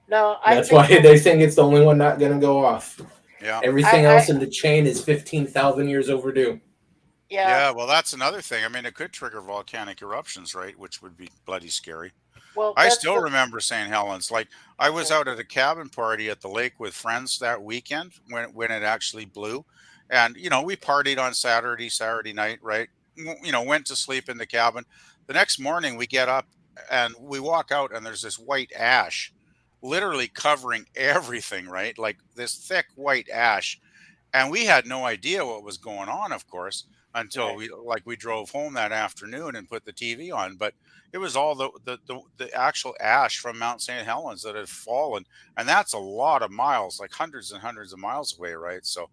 No, I that's think why the they think it's the only one not going to go off. yeah, Everything I else in the chain is 15,000 years overdue. yeah. yeah. Well, that's another thing. I mean, it could trigger volcanic eruptions, right? Which would be bloody scary. Well, I that's still the remember St. Helens. Like I was yeah, out at a cabin party at the lake with friends that weekend when it actually blew, and we partied on Saturday night, right? Went to sleep in the cabin. The next morning we get up and we walk out and there's this white ash, literally covering everything, right? Like this thick white ash, and we had no idea what was going on, of course, until right. we drove home that afternoon and put the TV on. But it was all the actual ash from Mount St. Helens that had fallen, and that's a lot of miles, like hundreds and hundreds of miles away, right? So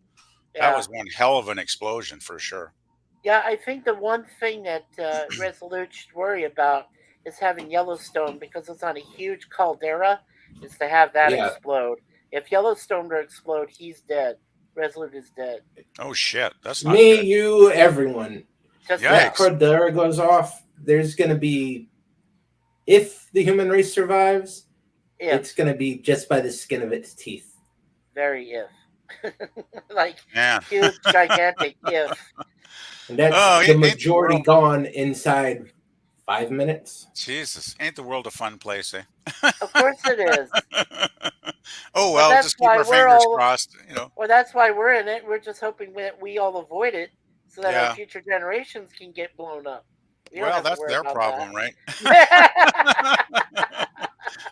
that Yeah, was one hell of an explosion for sure. yeah. I think the one thing that Resolute should worry about is having Yellowstone because it's on a huge caldera. Is to have that Yeah, explode. If Yellowstone were to explode, he's dead. Resolute is dead. Oh shit, that's not me, good. you, everyone. Just That yeah, Yikes. Cordillera goes off, there's going to be, if the human race survives, it's if going to be just by the skin of its teeth. very if like Man. huge gigantic if. And that's Oh, the ain't the majority world gone inside 5 minutes. Jesus, ain't the world a fun place, eh? Of course it is. Oh But well, that's just keep why our we're fingers all. crossed. Well, that's why we're in it. We're just hoping that we all avoid it, so that our Yeah. future generations can get blown up. We don't Well, have to that's worry their about problem, right? that.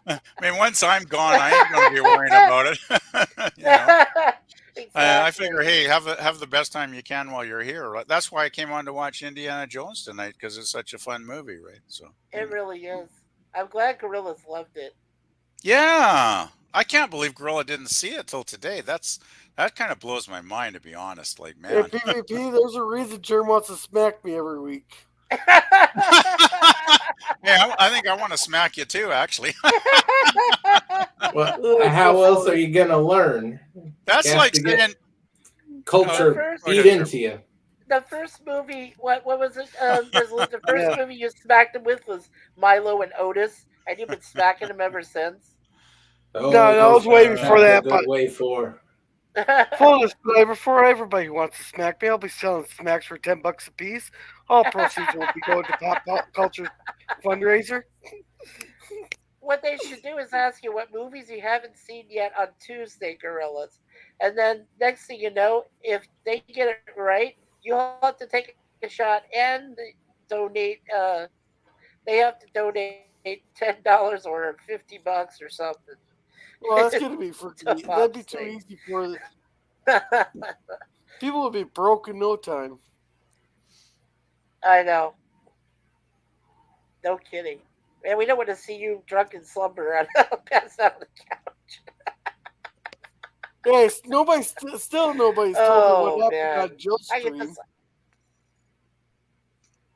I mean, once I'm gone, I ain't going to be worrying about it. I figure, Exactly. hey, have the best time you can while you're here. Right? That's why I came on to watch Indiana Jones tonight because it's such a fun movie, right? So, It really is. I'm glad gorillas loved it. yeah, I can't believe Gorilla didn't see it till today. That kind of blows my mind, to be honest. Like, Hey, man. PvP, there's a reason Germ wants to smack me every week. Yeah, I think I want to smack you too, actually. Well, Ugh, how so else are funny. you going to learn? That's You have like to get saying, culture The first- go beat ahead, sir. into you. The first movie, what was it? The first Yeah. movie you smacked him with was Milo and Otis, and you've been smacking him ever since. Oh, No, that was way that's before a that, good but way for. full disclaimer for everybody who wants to smack me, I'll be selling smacks for $10 a piece. All proceeds will be going to Pop Culture Fundraiser. what they should do is ask you what movies you haven't seen yet on Tuesday, Gorillas. And then next thing you know, if they get it right, you'll have to take a shot and donate. They have to donate $10 or $50 or something Well, that's gonna be to for Pop's that'd be too thing. easy for the people would be broke in no time. I know. No kidding. Man, we don't want to see you drunk in slumber on pass out on the couch. Yes, still nobody's told me what Oh happened man. on Jill's I get stream this.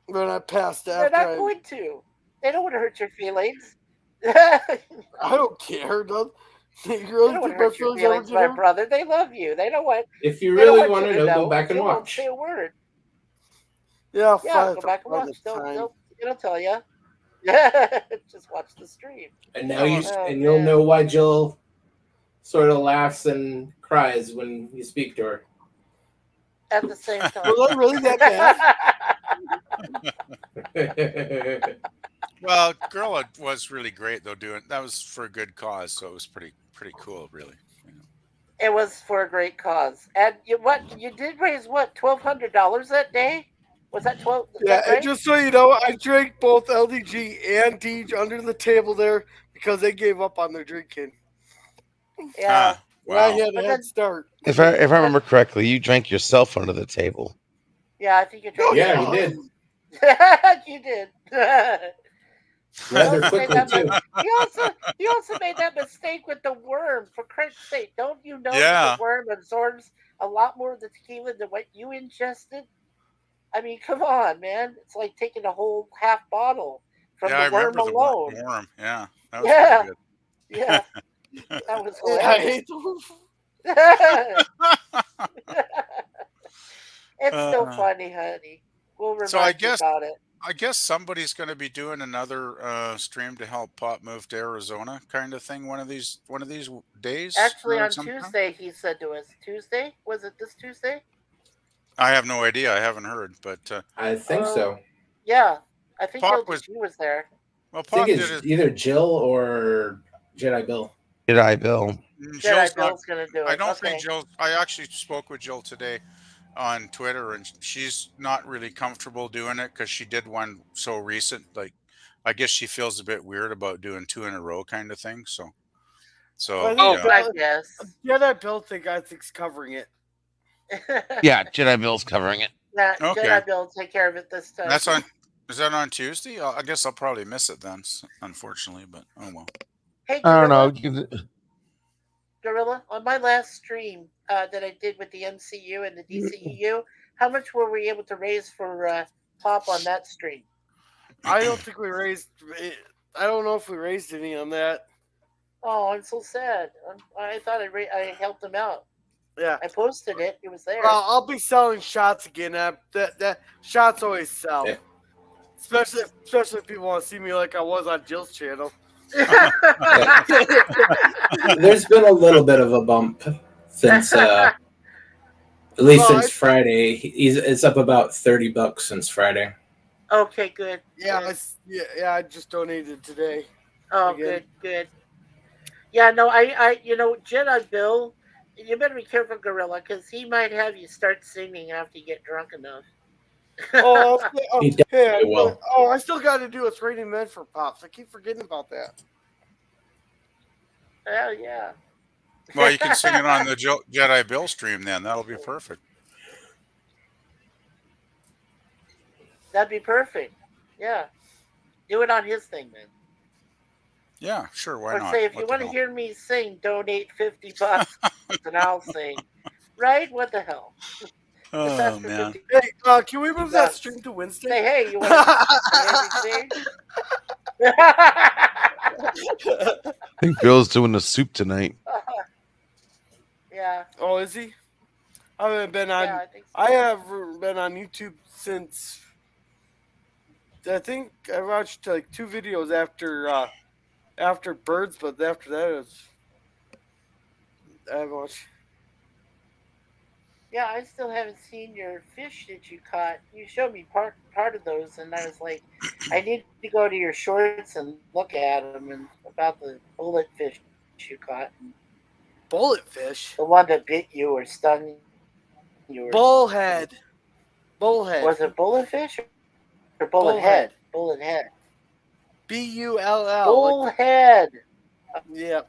when I passed They're after not I. going to. They don't want to hurt your feelings. they I don't care. No, you don't really want to think my hurt your feelings ever feelings, get my hurt? brother. They love you. They don't want. If you They don't really want want you to to know, go know. back and Jill won't watch. say a word. Yeah, Yeah, fine. go back and By watch. the time. It'll tell you. Just watch the stream. And now Oh you'll man. know why Jill sort of laughs and cries when you speak to her. At the same time. Was I really that bad? Well, Gorilla was really great though. Doing that was for a good cause, so it was pretty cool, really. You know. It was for a great cause. And you did raise what, $1,200 that day? Was that 12? Is Yeah, that and right? just so you know, I drank both LDG and Deej under the table there because they gave up on their drinking. Yeah. Huh. And I Wow. had a But head then, start. If I remember correctly, you drank yourself under the table. yeah, I think you drank. Yeah, it you all. did. You did. Rather also made quickly that too. you also made that mistake with the worm. For Christ's sake, don't you know that Yeah. the worm absorbs a lot more of the tequila than what you ingested? I mean, come on, man. It's like taking a whole half bottle from Yeah, I the worm remember the alone. worm. Yeah, that was Yeah, pretty yeah, that was And I hilarious. hate the good. It's still uh, funny, honey. We'll so I remind you guess about it. somebody's going to be doing another stream to help Pop move to Arizona, kind of thing. One of these days Actually, on sometime. Tuesday, he said to us. Tuesday? Was it this Tuesday? I have no idea. I haven't heard, but I think so. Yeah. I think Pop was LDG was there. well. I think Pop did it's his. either Jill or Jedi Bill. Jedi Bill. Jill's Jedi not. Bill's going to do it. I don't think Okay. Jill. I actually spoke with Jill today on Twitter, and she's not really comfortable doing it because she did one so recent. Like, I guess she feels a bit weird about doing two in a row, kind of thing. So I Oh, think yeah. I guess. Jedi Bill I think's covering it. Yeah, Jedi Bill's covering it. Yeah, Okay. Jedi Bill will take care of it this time. That's on. Is that on Tuesday? I guess I'll probably miss it then, unfortunately. But oh well. Hey, I don't know. Gorilla, on my last stream that I did with the MCU and the DCEU, how much were we able to raise for Pop on that stream? I don't think we raised. I don't know if we raised any on that. Oh, I'm so sad. I thought I helped him out. Yeah. I posted it. It was there. Well, I'll be selling shots again. That shots always sell. Yeah. Especially if people want to see me like I was on Jill's channel. There's been a little bit of a bump since, at least since Friday. It's up about $30 since Friday. Okay, good. Yeah, good. I just donated today. Oh, again. good. Yeah, no, I Jedi Bill, you better be careful, Gorilla, because he might have you start singing after you get drunk enough. He definitely will. I still got to do a Raining Men for Pops. I keep forgetting about that. Hell yeah. Well, you can sing it on the Jedi Bill stream then. That'll be perfect. That'd be perfect. Yeah. Do it on his thing, then. Yeah, sure. Why Or not? say, if What you the want to hell? hear me sing, donate $50 and I'll sing. Right? What the hell? Just ask Oh for man. 50. Hey, can we move that stream to Wednesday? Say, hey, you want to hear me sing? I think Bill's doing the soup tonight. Yeah. Oh, is he? I haven't been on. Yeah, I think so. I haven't been on YouTube since. I think I watched like 2 videos after Birds, but after that I haven't watched. Yeah, I still haven't seen your fish that you caught. You showed me part of those, and I was like, I need to go to your shorts and look at them and about the bullet fish you caught, Bullet the one fish. that bit you or stung you or something. Bullhead. Was it Bullhead. bullet fish or bullet head? Bullet head. Bullhead. Bull. Like the, Bullhead. yeah.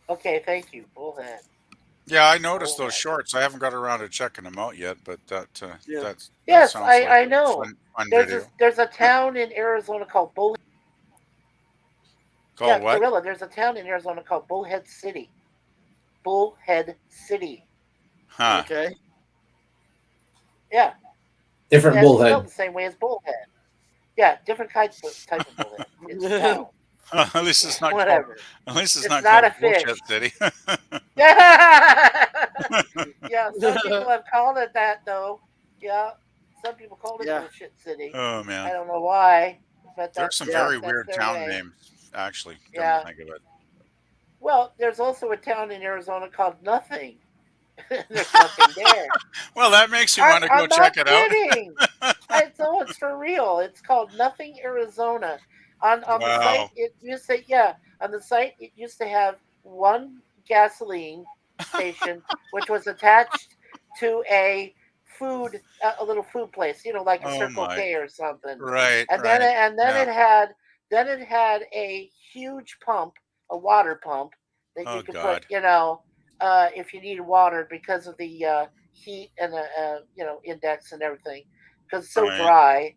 Okay, thank you. Bullhead. Yeah, I noticed Bullhead. those shorts. I haven't got around to checking them out yet, but Yeah. that Yes, sounds like I a know. fun video. There's a town in Arizona called Bull. Yeah, Called what? Gorilla. There's a town in Arizona called Bullhead City. Bullhead City. Huh. Okay. Yeah, Different yeah. It's spelled bullhead. the same way as Bullhead. Yeah, different type of bullhead. It's a town. At least it's not called. Whatever. At least it's It's not not called a fish. Bullshit City. Yeah, some people have called it that though. Yeah, some people called it yeah. Bullshit City. Oh I man, don't know why, but there's some Yeah. very that's weird their town way. names. Actually, come to Yeah. think of it. Well, there's also a town in Arizona called Nothing. There's nothing there. Well, that makes you want to go I'm not check it out. kidding. It's for real. It's called Nothing Arizona. On the site, Wow. it used to on the site it used to have one gasoline station, which was attached to a little food place, like a Oh Circle my. K or something. Right. And then Right. Yeah. it had a huge pump, a water pump that Oh you could put, God. if you needed water because of the heat and the index and everything, because it's so Right. dry.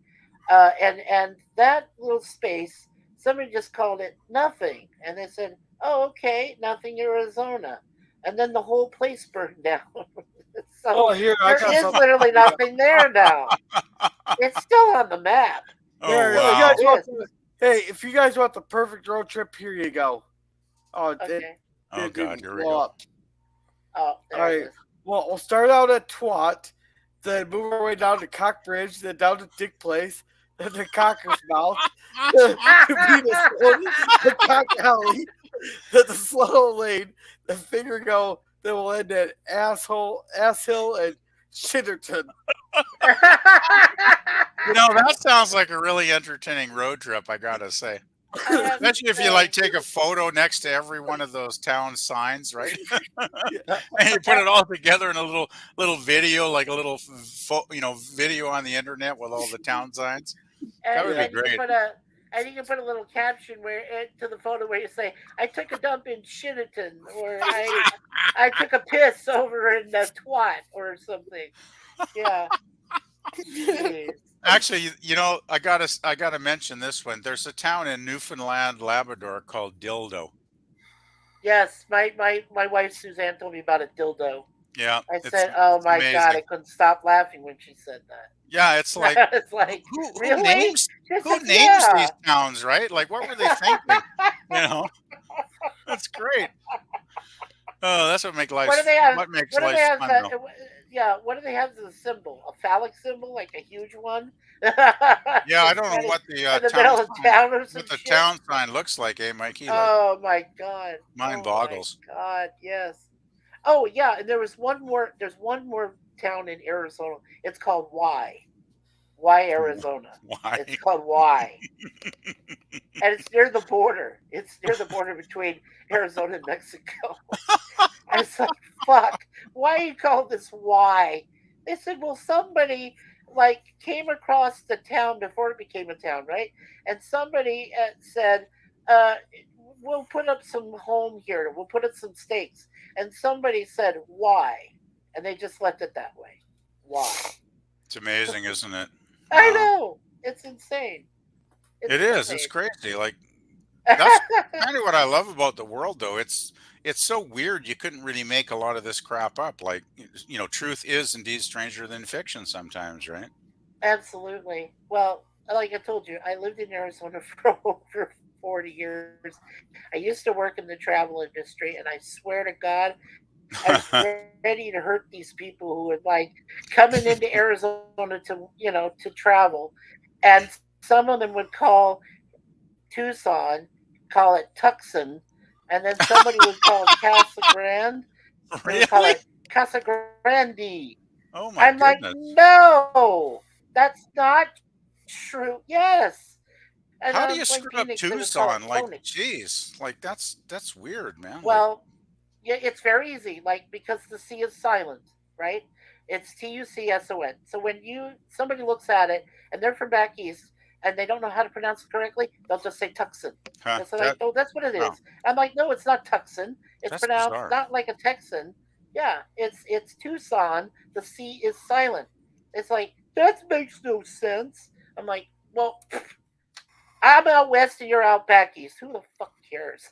And that little space, somebody just called it Nothing, and they said, "Oh, okay, Nothing, Arizona," and then the whole place burned down. So Oh, here I there got is something. literally nothing there now. It's still on the map. It Oh Here, you really guys wow. want is. the, hey, if you guys want the perfect road trip, here you go. Oh, Okay. Oh it God. didn't Here we blow go. up. Oh, All there it right. is. Well, we'll start out at Twat, then move our way down to Cock Bridge, then down to Dick Place, then to Cocker's Mouth, to Venus One, the Cock Alley, then the Slow Lane, the Finger Go, then we'll end at Ass Hill, and Shitterton. That sounds like a really entertaining road trip. I gotta say. I have to Especially if you say, take a photo next to every one of those town signs, right? Yeah. And you put it all together in a little video, like a little video on the internet with all the town signs. That and, would Yeah. be and you can great. put a little caption to the photo where you say, "I took a dump in Shitterton," or I took a piss over in the Twat or something. Yeah. Jeez. Actually, I gotta mention this one. There's a town in Newfoundland, Labrador called Dildo. Yes, my wife Suzanne told me about a dildo. Yeah, I it's said, "Oh it's my god!" amazing. I couldn't stop laughing when she said Yeah, it's like that. It's like, who really? names She who said, names "Yeah." these towns, right? Like, what were they thinking? You know, that's great. Oh, that's What do they have? what makes What do they life have? fun, though. Yeah. What do they have as a symbol? A phallic symbol, like a huge one, Yeah, I don't know what the in the middle of town or some what the shit. town sign looks like, eh, Mikey? Like, Oh my god! mind Oh my boggles. god! Yes. Oh yeah, and there was one more. There's one more town in Arizona. It's called Y, Arizona. Why? It's called Y, and it's near the border. It's near the border between Arizona and Mexico. And it's like, fuck, why you call this Y? They said, well, somebody came across the town before it became a town, right? And somebody said, uh, we'll put up some home here. We'll put up some stakes. And somebody said, why? And they just left it that way. Why? It's amazing, isn't it? I Wow. know. It's insane. It is. It's crazy. Like, that's kind of what I love about the world, though. It's so weird. You couldn't really make a lot of this crap up. Like, truth is indeed stranger than fiction sometimes, right? Absolutely. Well, like I told you, I lived in Arizona for over 40 years. I used to work in the travel industry, and I swear to God, I was ready to hurt these people who would coming into Arizona to travel, and some of them would call Tucson, call it Tucson, and then somebody would call it Casa Grande. They would call Really? it Casa Grande. Oh my I'm like, goodness. no, that's not Oh my true. goodness. Yes. And I was How like, do you Phoenix, screw they would up call it Tucson? Like, Phoenix. geez, like that's weird, man. Like, Well, yeah, it's very easy, like because the C is silent, right? It's Tucson. So when somebody looks at it and they're from back east and they don't know how to pronounce it correctly, they'll just say Tucson. huh? They'll say like, "Oh, that's what it Oh, is." I'm like, "No, it's not Tucson. It's that's pronounced bizarre. not like a Texan. Yeah, it's Tucson. The C is silent." It's like that makes no sense. I'm like, "Well, I'm out west and you're out back east. Who the fuck cares?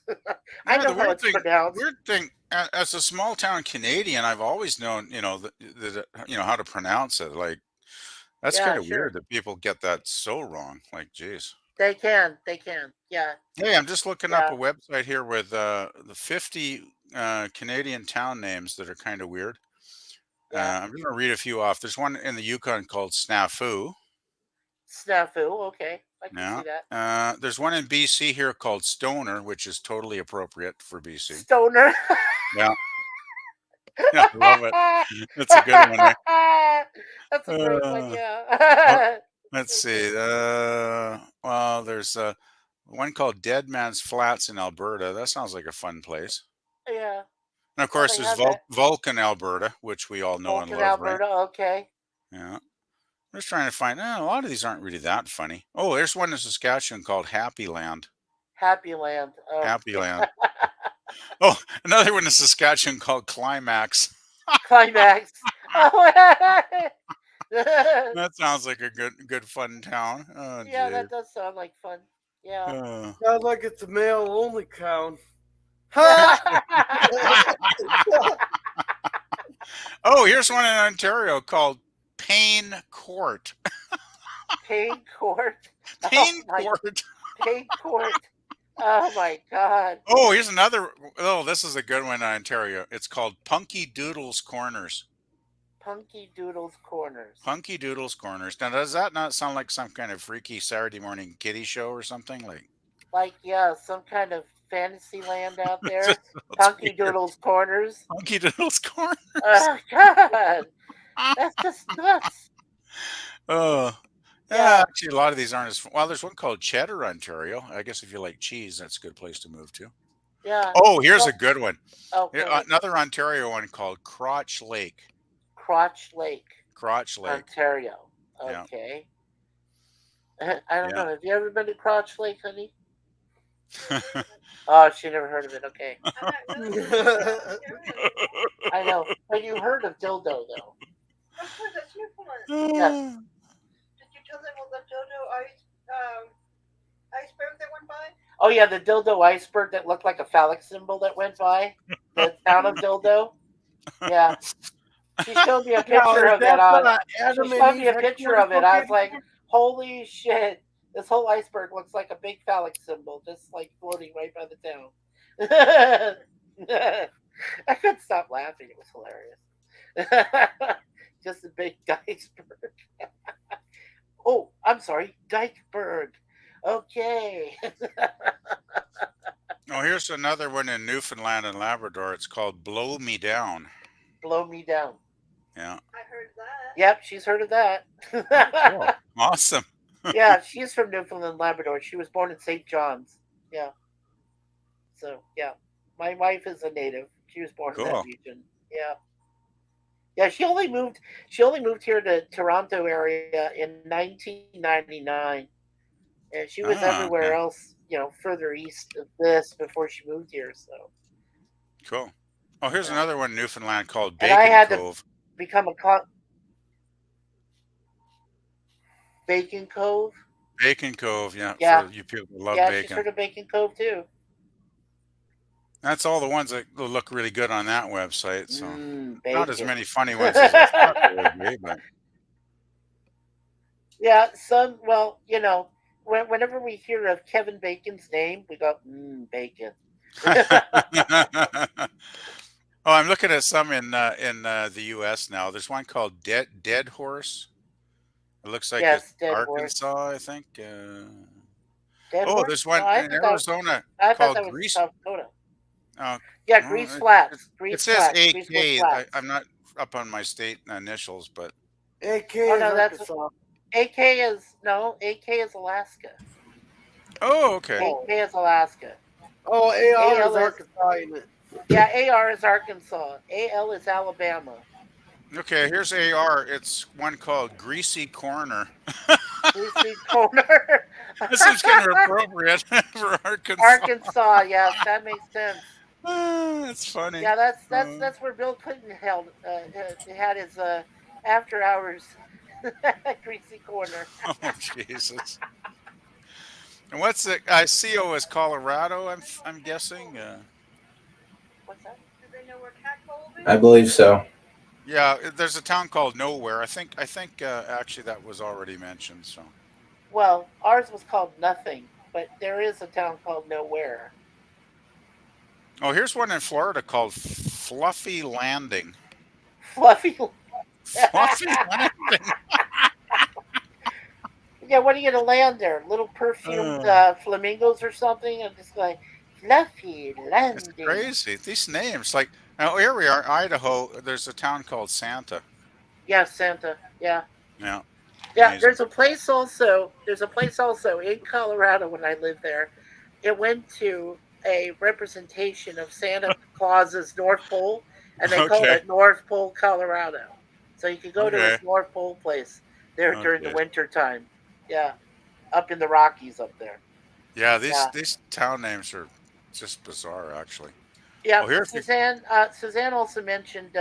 I Yeah, know the how it's pronounced." weird thing, as a small town Canadian, I've always known, how to pronounce it. Like, that's kind Yeah, of weird sure. that people get that so wrong. Like, geez. They can. They can. Yeah. Hey, I'm just looking up Yeah. a website here with the 50 Canadian town names that are kind of weird. Yeah. I'm going to read a few off. There's one in the Yukon called Snafu. Snafu. Okay. I can Yeah. see that. There's one in BC here called Stoner, which is totally appropriate for BC. Stoner. Yeah. Yeah, I love it. That's a good one, eh? That's a great one. Uh, oh, Yeah. let's Okay. see. Well, there's one called Dead Man's Flats in Alberta. That sounds like a fun place. Yeah. And of Yeah. course, They there's have that. Vulcan, Alberta, which we all know and Vulcan, love, right? Alberta. Okay. Yeah. I'm just trying to find. A lot of these aren't really that funny. Oh, there's one in Saskatchewan called Happy Land. Happy Land. Happy Okay. Land. Oh, another one in Saskatchewan called Climax. Climax. Oh. That sounds like a good fun town. Oh, Yeah, gee. that does sound like fun. Yeah. Sounds like it's a male only town. Ha! Oh, here's one in Ontario called Payne Court. Pain Court. Payne My Court. Pain Court. Oh my God. Oh, here's another. Oh, this is a good one in Ontario. It's called Punky Doodles Corners. Punky Doodles Corners. Punky Doodles Corners. Now, does that not sound like some kind of freaky Saturday morning kiddie show or something? Like, yeah, some kind of fantasy land out there. Just Punky weird. Doodles Corners. Punky Doodles Corners. Oh God. That's just nuts. Oh, yeah. Yeah. Actually, a lot of these aren't as well. There's one called Cheddar, Ontario. I guess if you like cheese, that's a good place to move to. Yeah. Oh, here's Well, a good one. okay. Another Ontario one called Crotch Lake. Crotch Lake, Crotch Lake. Ontario. Yeah. Okay. I don't Yeah. know. Have you ever been to Crotch Lake, honey? Oh, she never heard of it. Okay. I know. But you heard of dildo, though. Of course, that's your one. Yes. Did you tell them about the dodo iceberg that went by? Oh, yeah, the dildo iceberg that looked like a phallic symbol that went by. The town of dildo. Yeah. She showed me a picture of it. She showed me a picture of it. I was like, holy shit. This whole iceberg looks like a big phallic symbol, just like floating right by the town. I couldn't stop laughing. It was hilarious. Just a big iceberg. Oh, I'm sorry. Dykeberg. Okay. Oh, here's another one in Newfoundland and Labrador. It's called Blow Me Down. Blow me down. Yeah. I heard that. Yep, she's heard of that. Cool. Awesome. Yeah, she's from Newfoundland, Labrador. She was born in St. John's. Yeah. So, yeah. My wife is a native. She was born in that Cool. region. Yeah. Yeah, she only moved here to Toronto area in 1999. And she was everywhere okay. else, further east of this before she moved here. So, Cool. Oh, here's Yeah. another one in Newfoundland called and I had Bacon Cove. to become Bacon Cove. Bacon Cove, yeah. Yeah. For you people who love Yeah, she's bacon. heard of Bacon Cove too. That's all the ones that look really good on that website. So not as Bacon. many funny ones as I thought there would be, but Yeah, some. Well, whenever we hear of Kevin Bacon's name, we go, bacon. oh, I'm looking at some in the U.S. now. There's one called Dead Horse. It looks like Yes, it's Dead Horse. Arkansas, I think. Dead Oh, Horse? there's one No, I in thought that was- Arizona I thought called that was Grease. South Dakota. Oh, Yeah, well, Grease it- Flats. It Grease says Flats. AK. Greasewood Flats. I'm not up on my state initials, but AK Oh, is no, that's- Arkansas. AK is Alaska. oh, okay. AK is Alaska. Oh, AR AL is is- Arkansas, ain't it? Yeah, AR is Arkansas. AL is Alabama. Okay, here's AR. It's one called Greasy Corner. Greasy Corner. This seems kind of appropriate for Arkansas. Arkansas, yes, that makes sense. That's funny. Yeah, that's where Bill Clinton had his after hours Greasy Corner. Oh Jesus. And what's the CO is Colorado? I'm guessing. What's that? Do they know where Cat Cove is? I believe so. Yeah, there's a town called Nowhere. I think actually that was already mentioned. So Well, ours was called Nothing, but there is a town called Nowhere. oh, here's one in Florida called Fluffy Landing. Fluffy. Fluffy Landing. Yeah, what are you gonna land there? Little perfumed flamingos or something? I'm just like Fluffy Landing. It's crazy. These names, like now here we are, Idaho. There's a town called Santa. Yeah, Santa. Yeah. Yeah. Yeah, Amazing. there's a place also in Colorado when I lived there. It went to a representation of Santa Claus's North Pole, and they called Okay. it North Pole, Colorado. So you could go to Okay. his North Pole place there during the Okay. winter time. Yeah, up in the Rockies up there. Yeah, Yeah. these town names are just bizarre, actually. Yeah, Oh, here's the- Suzanne also mentioned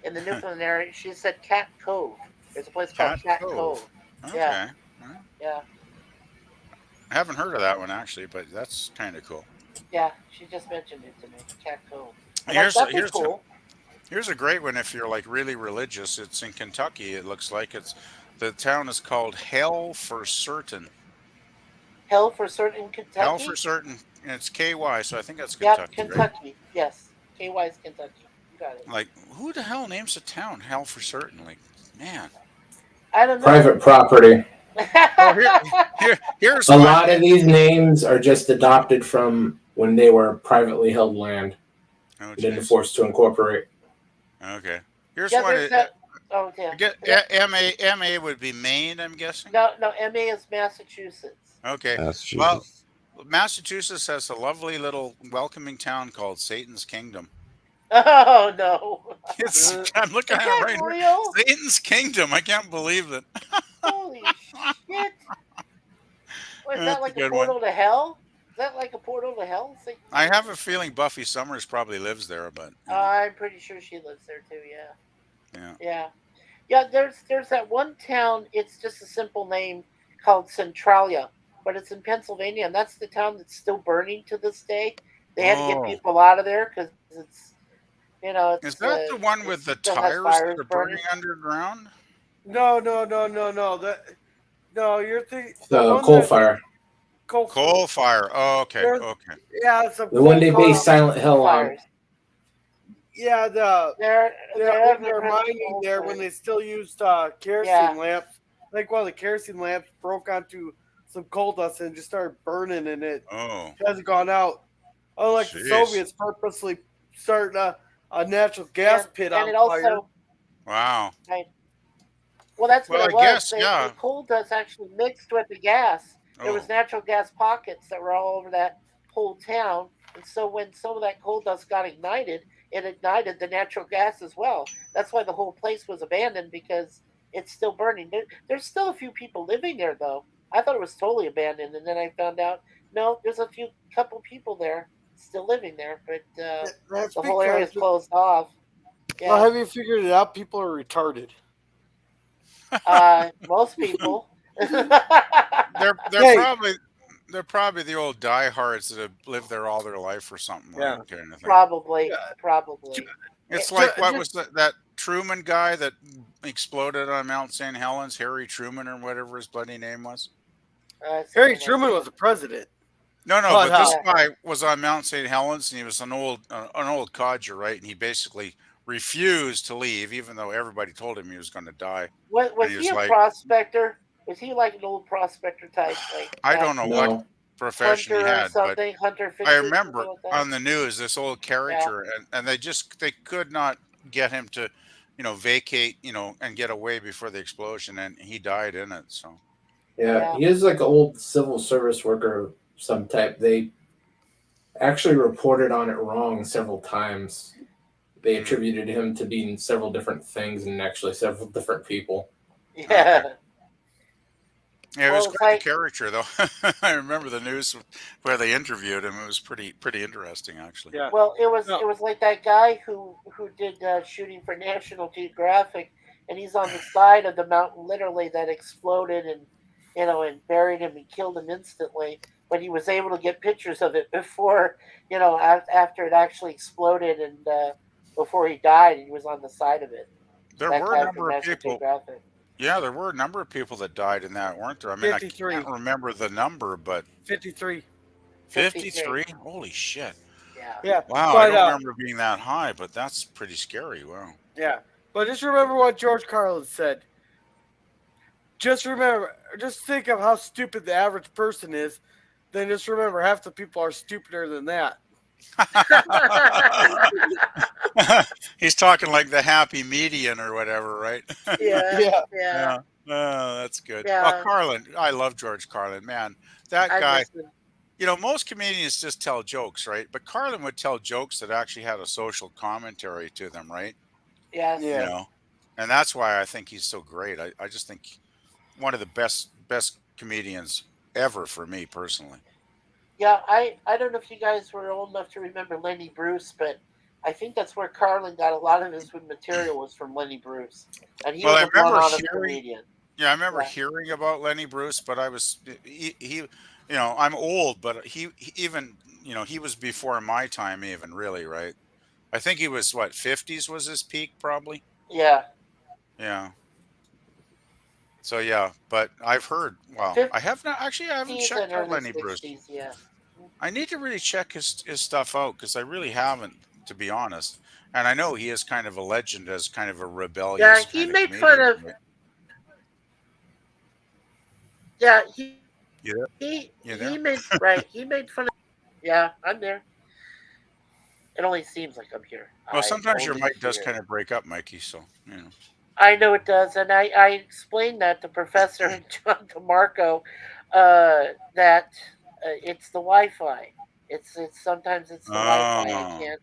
in the Newfoundland area, she said Cat Cove. There's a place called Cat Cove. Okay. Yeah. Yeah, I haven't heard of that one actually, but that's kind of cool. yeah, she just mentioned it to me, Cat Cove. And That's cool. Here's a great one if you're like really religious. It's in Kentucky. It looks like the town is called Hell for Certain. Hell for Certain, Kentucky. Hell for Certain. And it's KY, so I think that's Yeah, Kentucky. Right? Kentucky. Yes, KY's Kentucky. You got it. Like who the hell names a town Hell for Certain? Like man. I don't know. Private property. Here's A one. lot of these names are just adopted from when they were privately held land. Oh, and then geez. forced to incorporate. Okay. Here's Yeah, one. there's that. Oh, yeah. I get MA would be Maine, I'm guessing. No, MA is Massachusetts. Okay. Massachusetts. Well, Massachusetts has a lovely little welcoming town called Satan's Kingdom. Oh no! I'm looking Is at it that right here. real? Satan's Kingdom. I can't believe it. Holy shit! What, is That's that a like a good portal to hell? Is that like a portal to hell? I have a feeling Buffy Summers probably lives there, but I'm pretty sure she lives there too. yeah. Yeah. There's that one town. It's just a simple name called Centralia, but it's in Pennsylvania, and that's the town that's still burning to this day. They had to get Oh. people out of there because it's, it's, Is that the one with the still has tires fires that are burning. burning underground? No. You're thinking The coal fire. Coal fire. Oh, okay. There's- Okay. Yeah, it's a The one they coal based Silent Hill on. Fires. Yeah, They're they're mining there when they still used kerosene Yeah. lamps. Like one of the kerosene lamps broke onto some coal dust and just started burning, and it Oh. hasn't gone out. Unlike the Jeez. Soviets purposely starting a natural gas pit on and it fire. also, Wow. well, that's what Well, it I was. guess, The yeah. coal dust actually mixed with the gas. There was Oh. natural gas pockets that were all over that whole town, and so when some of that coal dust got ignited, it ignited the natural gas as well. That's why the whole place was abandoned, because it's still burning. There's still a few people living there, though. I thought it was totally abandoned, and then I found out no, there's a couple people there still living there, but That's the whole area is because- closed off. Well, Yeah, have you figured it out? People are retarded. most people. They're Hey. they're probably the old diehards that have lived there all their life or something Yeah. like that kind of thing. Probably. It's Ju- like what ju- was that Truman guy that exploded on Mount St. Helens, Harry Truman or whatever his bloody name was. Harry Truman was the president. No, But, but this guy was on Mount St. Helens, and he was an old codger, right? And he basically refused to leave, even though everybody told him he was going to die. Was And he he was a like- prospector? Was he like an old prospector type? Like I don't know what No. profession hunter he or had, but something? Hunter I fisher, remember something like that? on the news this old character, and they could not get him to vacate, and get away before the explosion, and he died in it. So Yeah, Yeah. he is like an old civil service worker of some type. They actually reported on it wrong several times. They Hmm. attributed him to being several different things and actually several different people. Okay. Yeah. Yeah, it was Well, it's quite the like character, though. I remember the news where they interviewed him. It was pretty interesting, actually. Yeah. well, No. it was like that guy who did shooting for National Geographic, and he's on the side of the mountain literally that exploded and and buried him and killed him instantly. But he was able to get pictures of it before after it actually exploded and before he died, and he was on the side of it. There That were a guy from number of National people. Geographic. Yeah, there were a number of people that died in that, weren't there? I mean, I can't 53. remember the number, but 53. 53. 53. Holy shit! Yeah. Yeah. Wow, I But don't remember being that high, but that's pretty scary. Wow. yeah. But just remember what George Carlin said. Just think of how stupid the average person is. Then just remember, half the people are stupider than that. He's talking like the happy median or whatever, right? Yeah. Yeah. Yeah. Yeah. Oh, that's good. Well, Yeah. Carlin, I love George Carlin, man. That I guy, miss him. most comedians just tell jokes, right? But Carlin would tell jokes that actually had a social commentary to them, right? Yes. You Yeah. know, and that's why I think he's so great. I just think one of the best comedians ever for me personally. Yeah, I don't know if you guys were old enough to remember Lenny Bruce, but I think that's where Carlin got a lot of his material was from Lenny Bruce, and he Well, was I a blunt, remember honest hearing, comedian. yeah, I remember Yeah, hearing about Lenny Bruce, but I'm old, but even, he was before my time even, really, right? I think he was what, 50s was his peak probably. yeah, Yeah. So yeah, but I've heard. Well, I have not actually. I haven't 50s and checked out early Lenny Bruce. 60s. Yeah, I need to really check his stuff out because I really haven't, to be honest. And I know he is kind of a legend as kind of a yeah. rebellious He kind of made fun comedian. of. Right? Yeah, You there? he You there? made right. He made fun of. Yeah, I'm there. It only seems like I'm here. Well, I'm sometimes your only mic does kind here. of break up, Mikey. So I know it does, and I explained that to Professor and John DeMarco, that it's the Wi-Fi. It's sometimes it's the Wi-Fi. I Oh. can't.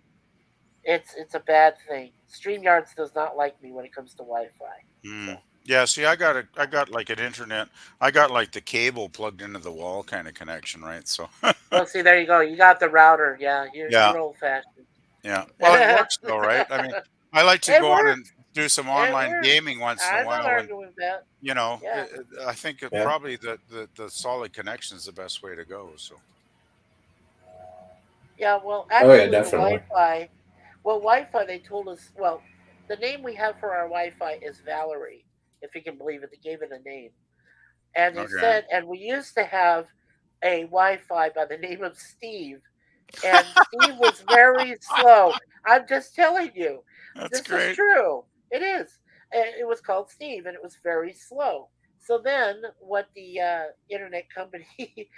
It's a bad thing. StreamYards does not like me when it comes to Wi-Fi. Hmm. So Yeah. See, I got like an internet. I got like the cable plugged into the wall kind of connection, right? So well, see, there you go. You got the router. Yeah, yeah. you're old-fashioned. Yeah. Well, it it works though, right? I mean, I like to go on and works. do some It online works. gaming once in a I'm not while, and arguing with that. Yeah, I think Yeah. probably the solid connection is the best way to go. So yeah. Well, Oh yeah, actually, the definitely. Wi-Fi. Well, Wi-Fi, they told us, well, the name we have for our Wi-Fi is Valerie, if you can believe it. They gave it a name. And they okay, said, and we used to have a Wi-Fi by the name of Steve, and Steve was very slow. I'm just telling you, that's this is great. true. It is. It was called Steve, and it was very slow. So then, what the internet company,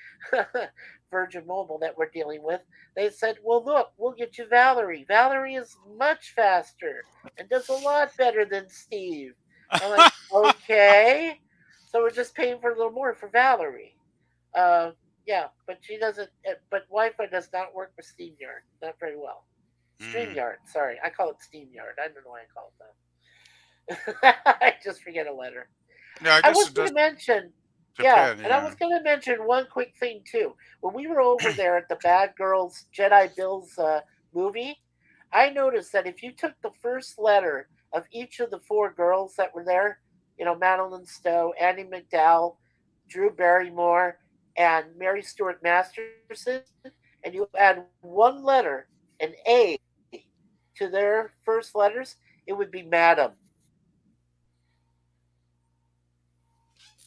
Virgin Mobile, that we're dealing with, they said, "Well, look, we'll get you Valerie. Valerie is much faster and does a lot better than Steve." I'm like, okay. So we're just paying for a little more for Valerie. Uh, yeah, but she doesn't. But Wi-Fi does not work with SteamYard. Not very well. Mm. StreamYard. Sorry, I call it SteamYard. I don't know why I call it that. I just forget a letter. Yeah, I I guess was it going does to mention. Yeah, depend. and I Yeah. was going to mention one quick thing too. When we were over there at the Bad Girls Jedi Bills movie, I noticed that if you took the first letter of each of the four girls that were there, Madeline Stowe, Annie McDowell, Drew Barrymore, and Mary Stuart Masterson, and you add one letter, an A, to their first letters, it would be Madam.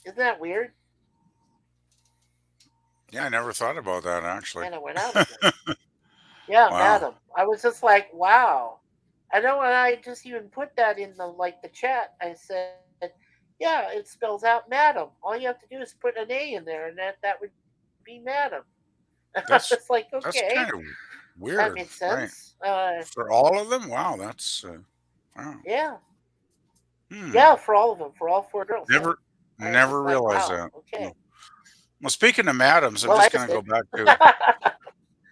Isn't that weird? Yeah, I never thought about that actually. And I went out with it. Yeah, Wow. Madam. I was just like, wow. I know, and I just even put that in the chat. I said, yeah, it spells out Madam. All you have to do is put an A in there, and that would be Madam. I was like, That's okay, that's kind of that made weird, right? sense. For all of them, wow, that's wow. Yeah. Yeah, for all of them, for all 4 girls. Never, I was never just like, realized wow, that. okay. Well, speaking of madams, I'm Well, I just going missed to go it. back to.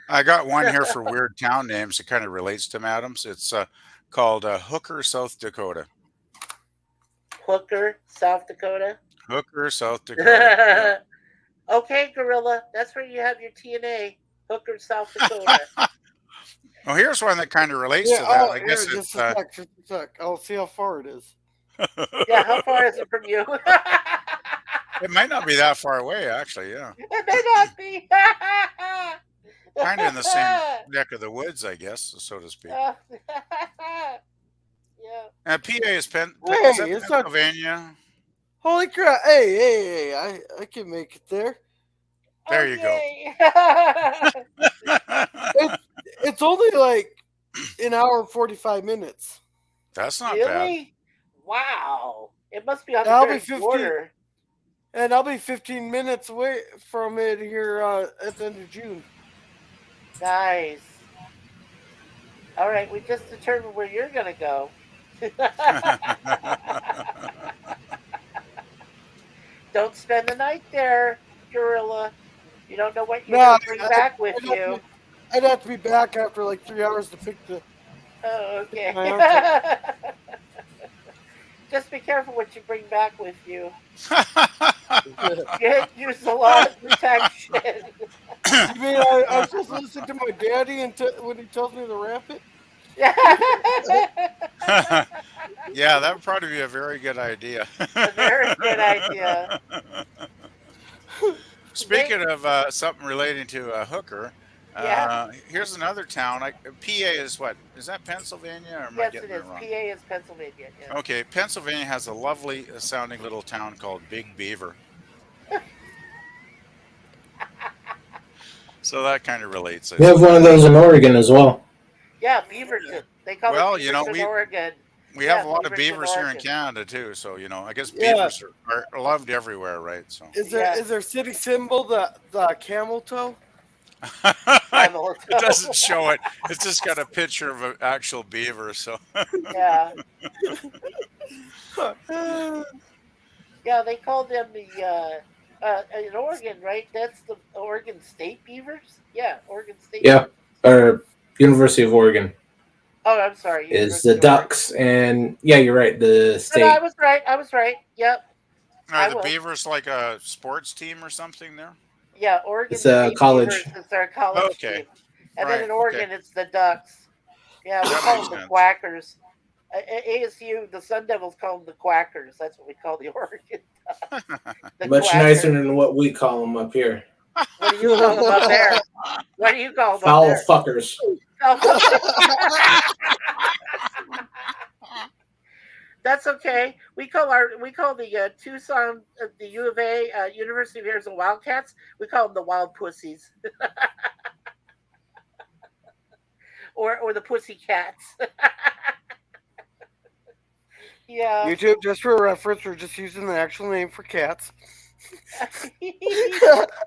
I got one here for weird town names. It kind of relates to madams. It's called Hooker, South Dakota. Hooker, South Dakota. Hooker, South Dakota. Yeah. Okay, Gorilla, that's where you have your TNA. Hooker, South Dakota. Well, here's one that kind of relates Yeah. to that. Oh, I here, guess it's. just a sec. Just a sec. I'll see how far it is. Yeah, how far is it from you? It might not be that far away, actually. Yeah, It may not be. kind of in the same neck of the woods, I guess, so to speak. Yeah. And PA is Hey, is that it's not. Pennsylvania? Holy crap! Hey! I can make it there. There you go. It's only like an hour and 45 minutes. That's not bad. Really? Wow. It must be on the I'll be very 15. border. And I'll be 15 minutes away from it here at the end of June. Nice. All right, we just determined where you're going to go. Don't spend the night there, Gorilla. You don't know what you're going to bring back with you. I'd have to be back after like 3 hours to pick the. Oh, okay. my outfit. Just be careful what you bring back with you. Use a lot of protection. You mean I'm supposed to listen to my daddy when he tells me to wrap it? Yeah, that would probably be a very good idea. A very good idea. Speaking of something relating to a hooker, Yeah. here's another town. PA is what? Is that Pennsylvania? Or am I Yes, getting it is. wrong? PA is Pennsylvania. Yeah. Okay, Pennsylvania has a lovely sounding little town called Big Beaver. So that kind of relates. We have one of those in Oregon as well. Yeah, Beaverton. They call Well, it you know, Beaverton, Oregon. We have Yeah, a lot of Beaverton, beavers here in Oregon. Canada too, so I guess Yeah. beavers are loved everywhere, right? So Is their city symbol the camel toe? it doesn't show it. It's just got a picture of an actual beaver. So Yeah. Yeah, they call them the in Oregon, right? That's the Oregon State Beavers. Yeah, Oregon State. Yeah, or University of Oregon Oh, I'm sorry. is University the of Oregon. Ducks, and yeah, you're right. The state. No, I was right. Yep. are the beavers like a sports team or something there? Yeah, Oregon It's a State college. Beavers is their college Okay. team. And Right, then in Oregon, okay. it's the Ducks. Yeah, we That call makes them the sense. Quackers. ASU, the Sun Devils call them the Quackers. That's what we call the Oregon Ducks. The Much Quackers. nicer than what we call them up here. What do you call them up there? What do you call them Foul up there? fuckers. That's okay. We call the Tucson, the U of A, University of Arizona Wildcats. We call them the Wild Pussies, or the Pussy Cats. Yeah. YouTube, just for reference, we're just using the actual name for cats.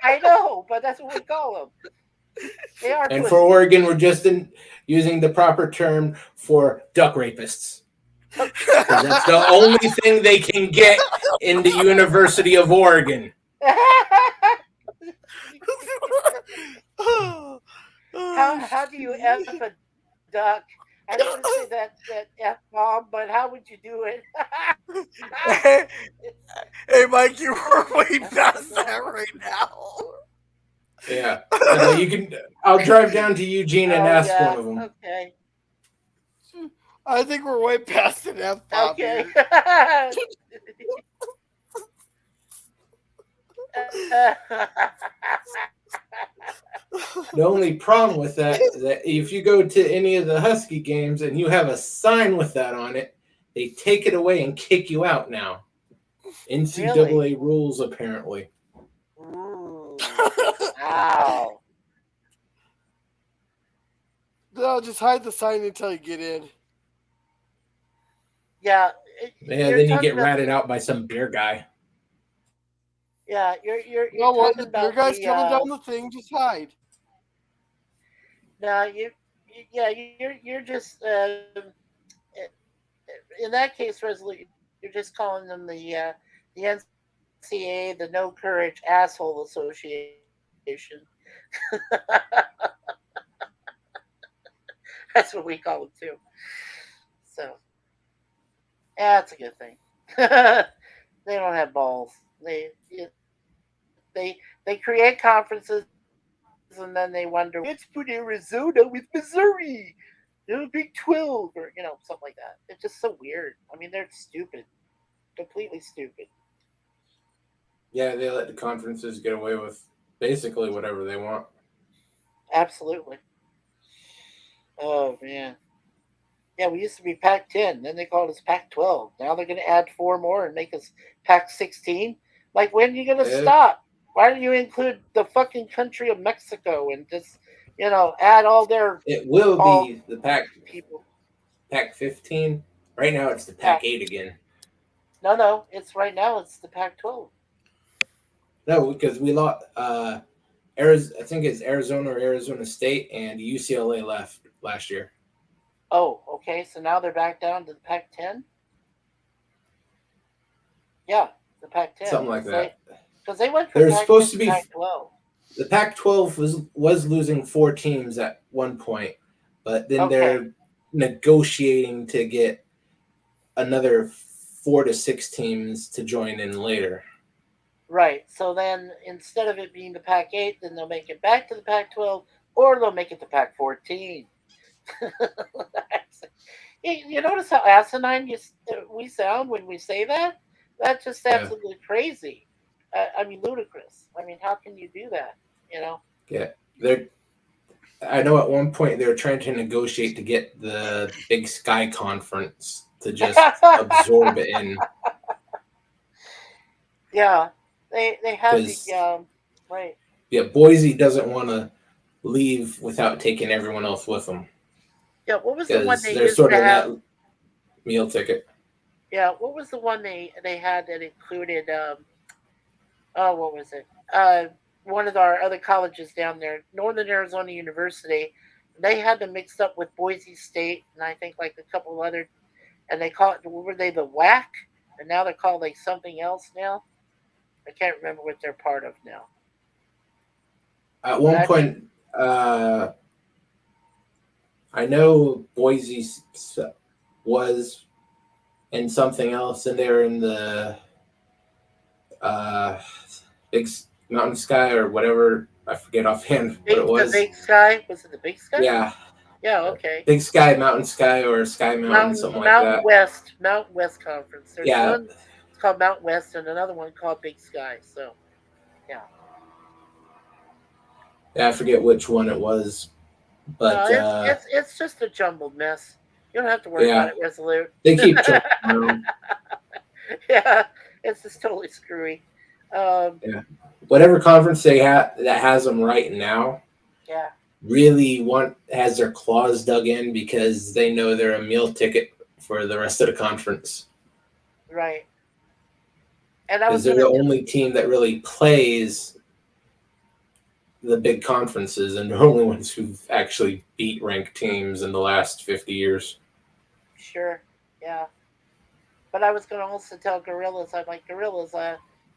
I know, but that's what we call them. They are. And pussies. for Oregon, we're just using the proper term for duck rapists. 'Cause that's the only thing they can get in the University of Oregon. How do you F a duck? I don't want to say that F bomb, but how would you do it? Hey, Mike, you were way past that right now. Yeah, you can. I'll drive down to Eugene and ask yeah. one of them. Okay. I think we're way past an F bomb. Okay. The only problem with that is that if you go to any of the Husky games and you have a sign with that on it, they take it away and kick you out now. NCAA rules, apparently. Ooh. Wow. No, just hide the sign until you get in. Yeah. Yeah, then you get ratted out by some beer guy. Yeah, you're No, well, talking your about guy's the, coming down the thing. Just hide. No, you're just in that case, Resolute. You're just calling them the NCA, the No Courage Asshole Association. That's what we call them too. So yeah, that's a good thing. They don't have balls. They create conferences and then they wonder, let's put Arizona with Missouri. Big 12 or something like that. It's just so weird. I mean, they're stupid, completely stupid. Yeah, they let the conferences get away with basically whatever they want. Absolutely. Oh man. Yeah, we used to be Pac-10. Then they called us Pac-12. Now they're going to add four more and make us Pac-16. Like, when are you going to Eh, stop? Why don't you include the fucking country of Mexico and just, add all their it will all be the people? Pac 15. Right now it's the Yeah. Pac 8 again. No. It's right now. It's the Pac-12. No, because we lost. I think it's Arizona or Arizona State and UCLA left last year. Oh, okay. So now they're back down to the Pac-10. Yeah, the Pac-10. Something like that. Because they went from There's Pac-10 supposed to to be Pac-12. the Pac-12 was losing 4 teams at one point, but then Okay. they're negotiating to get another 4 to 6 teams to join in later. Right. So then instead of it being the Pac-8, then they'll make it back to the Pac-12, or they'll make it the Pac-14. You notice how asinine we sound when we say that? That's just Yeah. absolutely crazy. I mean, ludicrous. I mean, how can you do that? You know? Yeah, they're. I know at one point they were trying to negotiate to get the Big Sky Conference to just absorb it in Yeah, they have the because right. Boise doesn't want to leave without taking everyone else with them Yeah, what was the one because they they're used sort to of have? that meal ticket. Yeah, what was the one they had that included? What was it? One of our other colleges down there, Northern Arizona University. They had them mixed up with Boise State, and I think like a couple other, and they call it. Were they the WAC? And now they're called like something else now. I can't remember what they're part of now. At one I think. point, I know Boise was in something else, and they were in the uh, Big Mountain Sky or whatever. I forget offhand what it The was. Big Sky. Was it the Big Sky? Yeah, Yeah. Okay. Big Sky, Mountain Sky, or Sky Mountain, something like that. Mountain West Conference. There's Yeah, one it's called Mountain West, and another one called Big Sky. So yeah. I forget which one it was, No, but it's just a jumbled mess. You don't have to worry about yeah, it, Resolute. they keep jumping around. Yeah, it's just totally screwy. Yeah, whatever conference they have that has them right now Yeah, really has their claws dug in because they know they're a meal ticket for the rest of the conference. right. And I Because was they're gonna. the only team that really plays the big conferences and the only ones who've actually beat ranked teams in the last 50 years. Sure. Yeah. But I was gonna also tell Gorillas. I'm like Gorillas.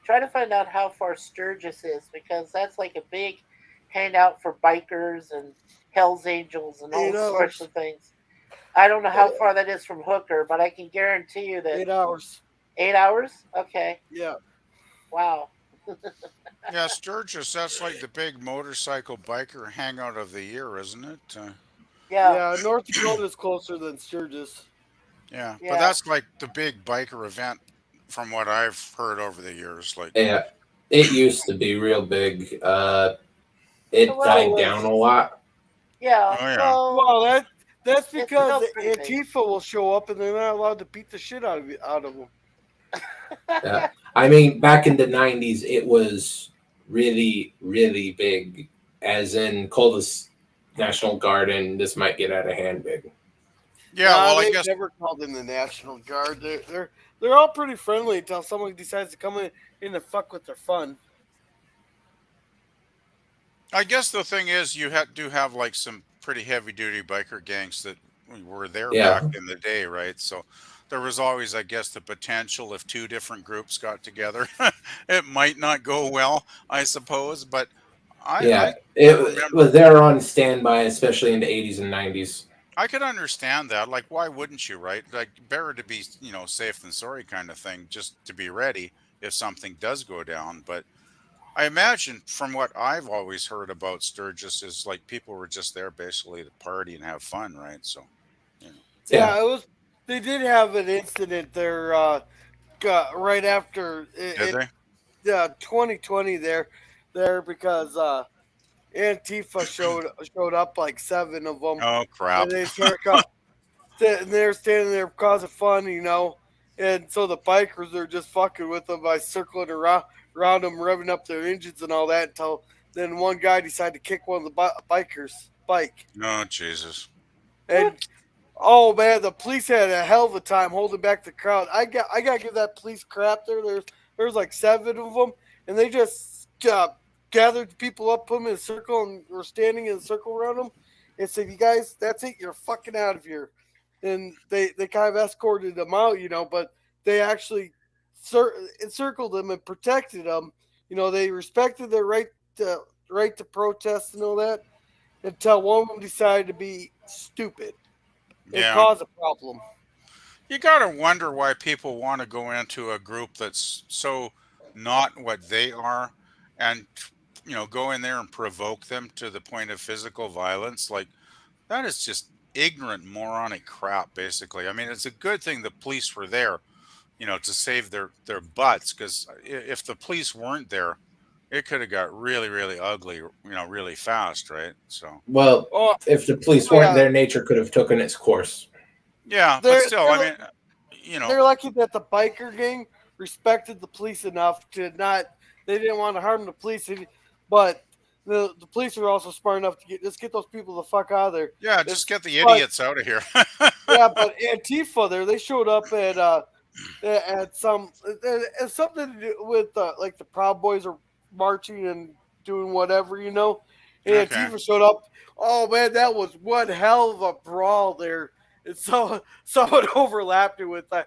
Try to find out how far Sturgis is because that's like a big hangout for bikers and Hell's Angels and all 8 hours. sorts of things. I don't know how far that is from Hooker, but I can guarantee you that 8 hours. 8 hours. Okay. Yeah. Wow. Yeah, Sturgis, that's like the big motorcycle biker hangout of the year, isn't it? Yeah. Yeah. North Dakota is closer than Sturgis. Yeah, but Yeah. that's like the big biker event from what I've heard over the years. Like, Yeah, it used to be real big. It Well, died down a lot. yeah. oh yeah, Well, that's It's because still the pretty big. Antifa will show up and they're not allowed to beat the shit out of them. Yeah. I mean, back in the 90s, it was really, really big, as in Coldus National Guard, and this might get out of hand big. yeah. Nah, Well, I they've guess never called in the National Guard. They're all pretty friendly until someone decides to come in and fuck with their fun. the thing is do have like some pretty heavy duty biker gangs that were there Yeah. back in the day, right? So there was always, I guess, the potential if two different groups got together, it might not go well, I suppose. But I Yeah, could it was remember, there on standby, especially in the 80s and 90s. I could understand that. Like, why wouldn't you, right? Like, better to be, safe than sorry kind of thing, just to be ready if something does go down. But I imagine from what I've always heard about Sturgis is like people were just there basically to party and have fun, right? So, you know, Yeah, Yeah, it was. They did have an incident there, right after did they? 2020 there because Antifa showed up, like seven of them, Oh and crap! they start and they're standing there causing fun, and so the bikers are just fucking with them by circling around them, revving up their engines and all that until then one guy decided to kick one of the bikers' bike, Oh Jesus! and oh man, the police had a hell of a time holding back the crowd. I gotta give that police crap there. There's like seven of them, and they just gathered people up, put them in a circle, and were standing in a circle around them, and said, "You guys, that's it. You're fucking out of here." And they kind of escorted them out, but they actually encircled them and protected them. They respected their right to protest and all that until one of them decided to be stupid and Yeah, cause a problem. you gotta wonder why people want to go into a group that's so not what they are, and go in there and provoke them to the point of physical violence. Like that is just ignorant, moronic crap. Basically, I mean, it's a good thing the police were there, to save their butts. Because if the police weren't there, it could have got really, really ugly, really fast, right? So well, Oh, if the police oh weren't yeah, there, nature could have taken its course. yeah, but they're still, I they're mean, you know, they're lucky that the biker gang respected the police enough to not. They didn't want to harm the police, but the police are also smart enough to get those people the fuck out of there. yeah, just It's get the but idiots out of here. yeah, but Antifa there, they showed up at some it's something to do with like the Proud Boys are marching and doing whatever, And Okay. Antifa showed up. Oh man, that was one hell of a brawl there. And so someone overlapped it with I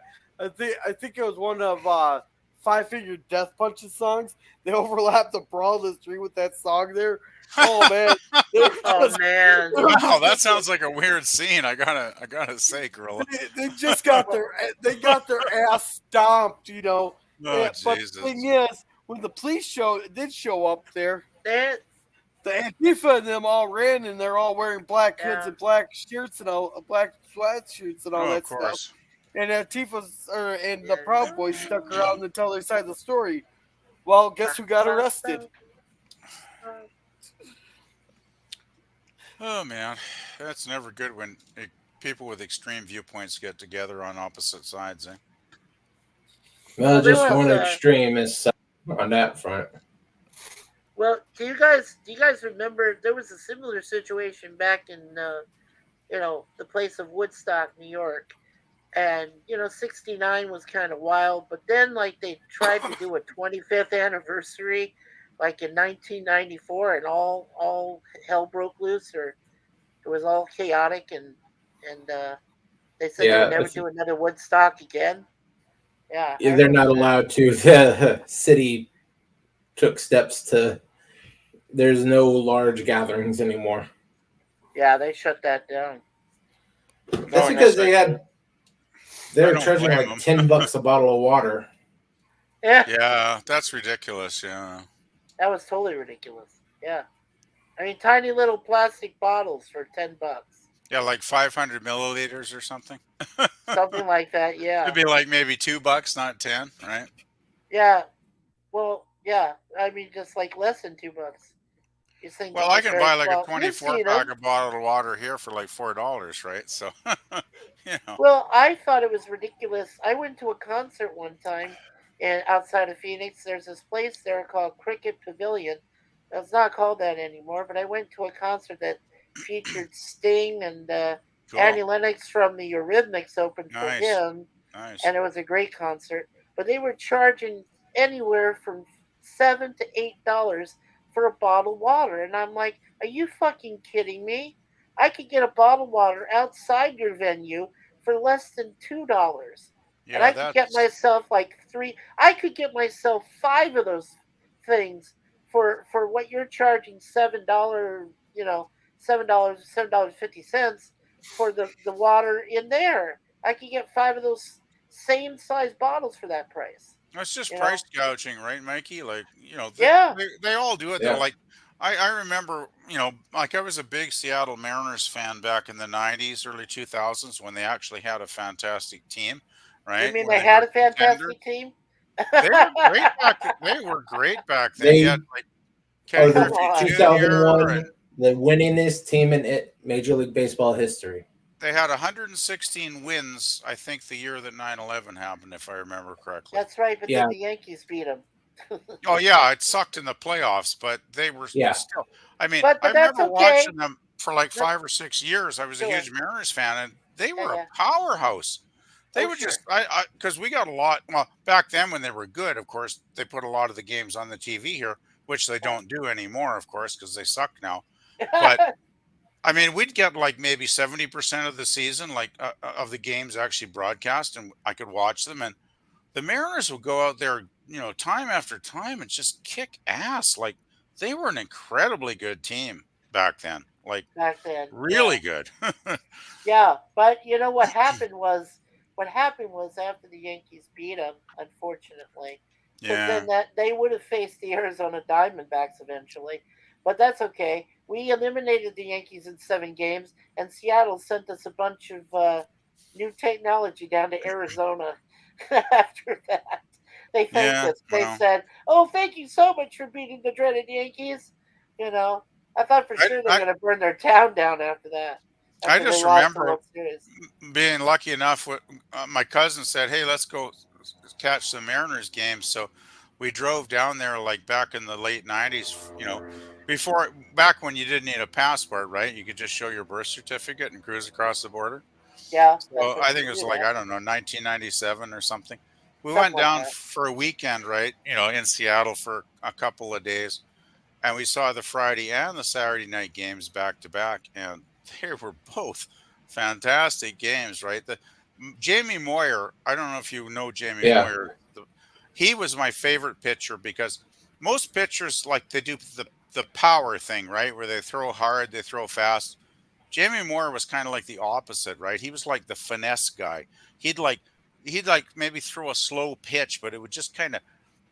think it was one of Five Finger Death Punch's songs. They overlapped the brawl of the street with that song there. Oh man, there Oh was, man. there was Wow, that just sounds like a weird scene. I gotta say, Gorilla. they just got their ass stomped, Oh But the Jesus. thing is, when the police did show up there, That the Antifa and them all ran, and they're all wearing black hoods yeah. and black shirts and all black sweatshirts and all Oh, of that stuff. course. And and the Proud Boys stuck around to tell their side of the story. Well, guess who got arrested? Oh man, that's never good when people with extreme viewpoints get together on opposite sides. Eh? Well, there just was one extreme is on that front. well, do you guys remember there was a similar situation back in the place of Woodstock, New York, and 69 was kind of wild, but then like they tried to do a 25th anniversary like in 1994, and all hell broke loose, or it was all chaotic, and they said they Yeah, would never do another Woodstock again. Yeah, I they're not remember that. allowed to. The city took steps to. There's no large gatherings anymore. Yeah, they shut that down. That's No, because I they're don't charging blame like them. $10 a bottle of water. Yeah, Yeah, that's ridiculous. Yeah. that was totally ridiculous. Yeah, I mean, tiny little plastic bottles for $10, Yeah, like 500 milliliters or something. something like that. Yeah, It'd be like maybe $2, not 10, right? yeah. Well, yeah. I mean, just like less than $2. You think Well, they I could can buy charge? like a Well, you've 24 seen pack them. of bottled water here for like $4, right? So, you know. Well, I thought it was ridiculous. I went to a concert one time, and outside of Phoenix, there's this place there called Cricket Pavilion. It's not called that anymore, but I went to a concert that featured Sting, and Cool. Annie Lennox from the Eurythmics opened for Nice. him, Nice. and it was a great concert. But they were charging anywhere from $7 to $8 for a bottle of water, and I'm like, "Are you fucking kidding me? I could get a bottle of water outside your venue for less than $2." And Yeah, I could get that's myself like three. I could get myself five of those things for what you're charging $7. $7.50 for the water in there. I could get five of those same size bottles for that price. just You price know? gouging, right, Mikey? Like, Yeah. they all do it. They're Yeah. like, I remember, like I was a big Seattle Mariners fan back in the '90s, early 2000s when they actually had a fantastic team, You right? mean Where they they were had a contenders. fantastic team? They were great back. They were great back then. You They had like are Ken Come the Griffey on. Jr. and 2001 the winningest team in Major League Baseball history. they had 116 wins. I think the year that 9/11 happened, if I remember correctly. That's right, but Yeah, then the Yankees beat them. Oh yeah, it sucked in the playoffs, but they were yeah. still. I mean, But I that's remember okay. watching them for like That, 5 or 6 years. I was a sure. huge Mariners fan, and they Yeah, were a yeah. powerhouse. They Oh, were sure. just because we got a lot. Well, back then when they were good, of course, they put a lot of the games on the TV here, which they don't do anymore, of course, because they suck now. But Yeah. I mean, we'd get like maybe 70% of the season, like of the games actually broadcast, and I could watch them. And the Mariners would go out there, time after time and just kick ass. Like they were an incredibly good team back then. Like Back then, yeah. really good. Yeah, but you know what happened was after the Yankees beat them, unfortunately, because Yeah. then that they would have faced the Arizona Diamondbacks eventually. But that's okay. We eliminated the Yankees in 7 games, and Seattle sent us a bunch of new technology down to Arizona. After that, they thanked Yeah. us. They Well, said, "Oh, thank you so much for beating the dreaded Yankees." You know, I thought for I, sure they're I, going to burn their town down after that, I after they just lost the remember World Series. being lucky enough. My cousin said, "Hey, let's go catch some Mariners games." So we drove down there like back in the late '90s. Before back when you didn't need a passport, right? You could just show your birth certificate and cruise across the border. Yeah, that's So what I you think can it was do like, that. I don't know, 1997 or something. We Something went like down that. for a weekend, right? In Seattle for a couple of days, and we saw the Friday and the Saturday night games back to back, and they were both fantastic games, right? Jamie Moyer, I don't know if you know Jamie Yeah. Moyer. He was my favorite pitcher because most pitchers like they do the power thing, right? Where they throw hard, they throw fast. Jamie Moore was kind of like the opposite, right? He was like the finesse guy. He'd like he'd like maybe throw a slow pitch, but it would just kind of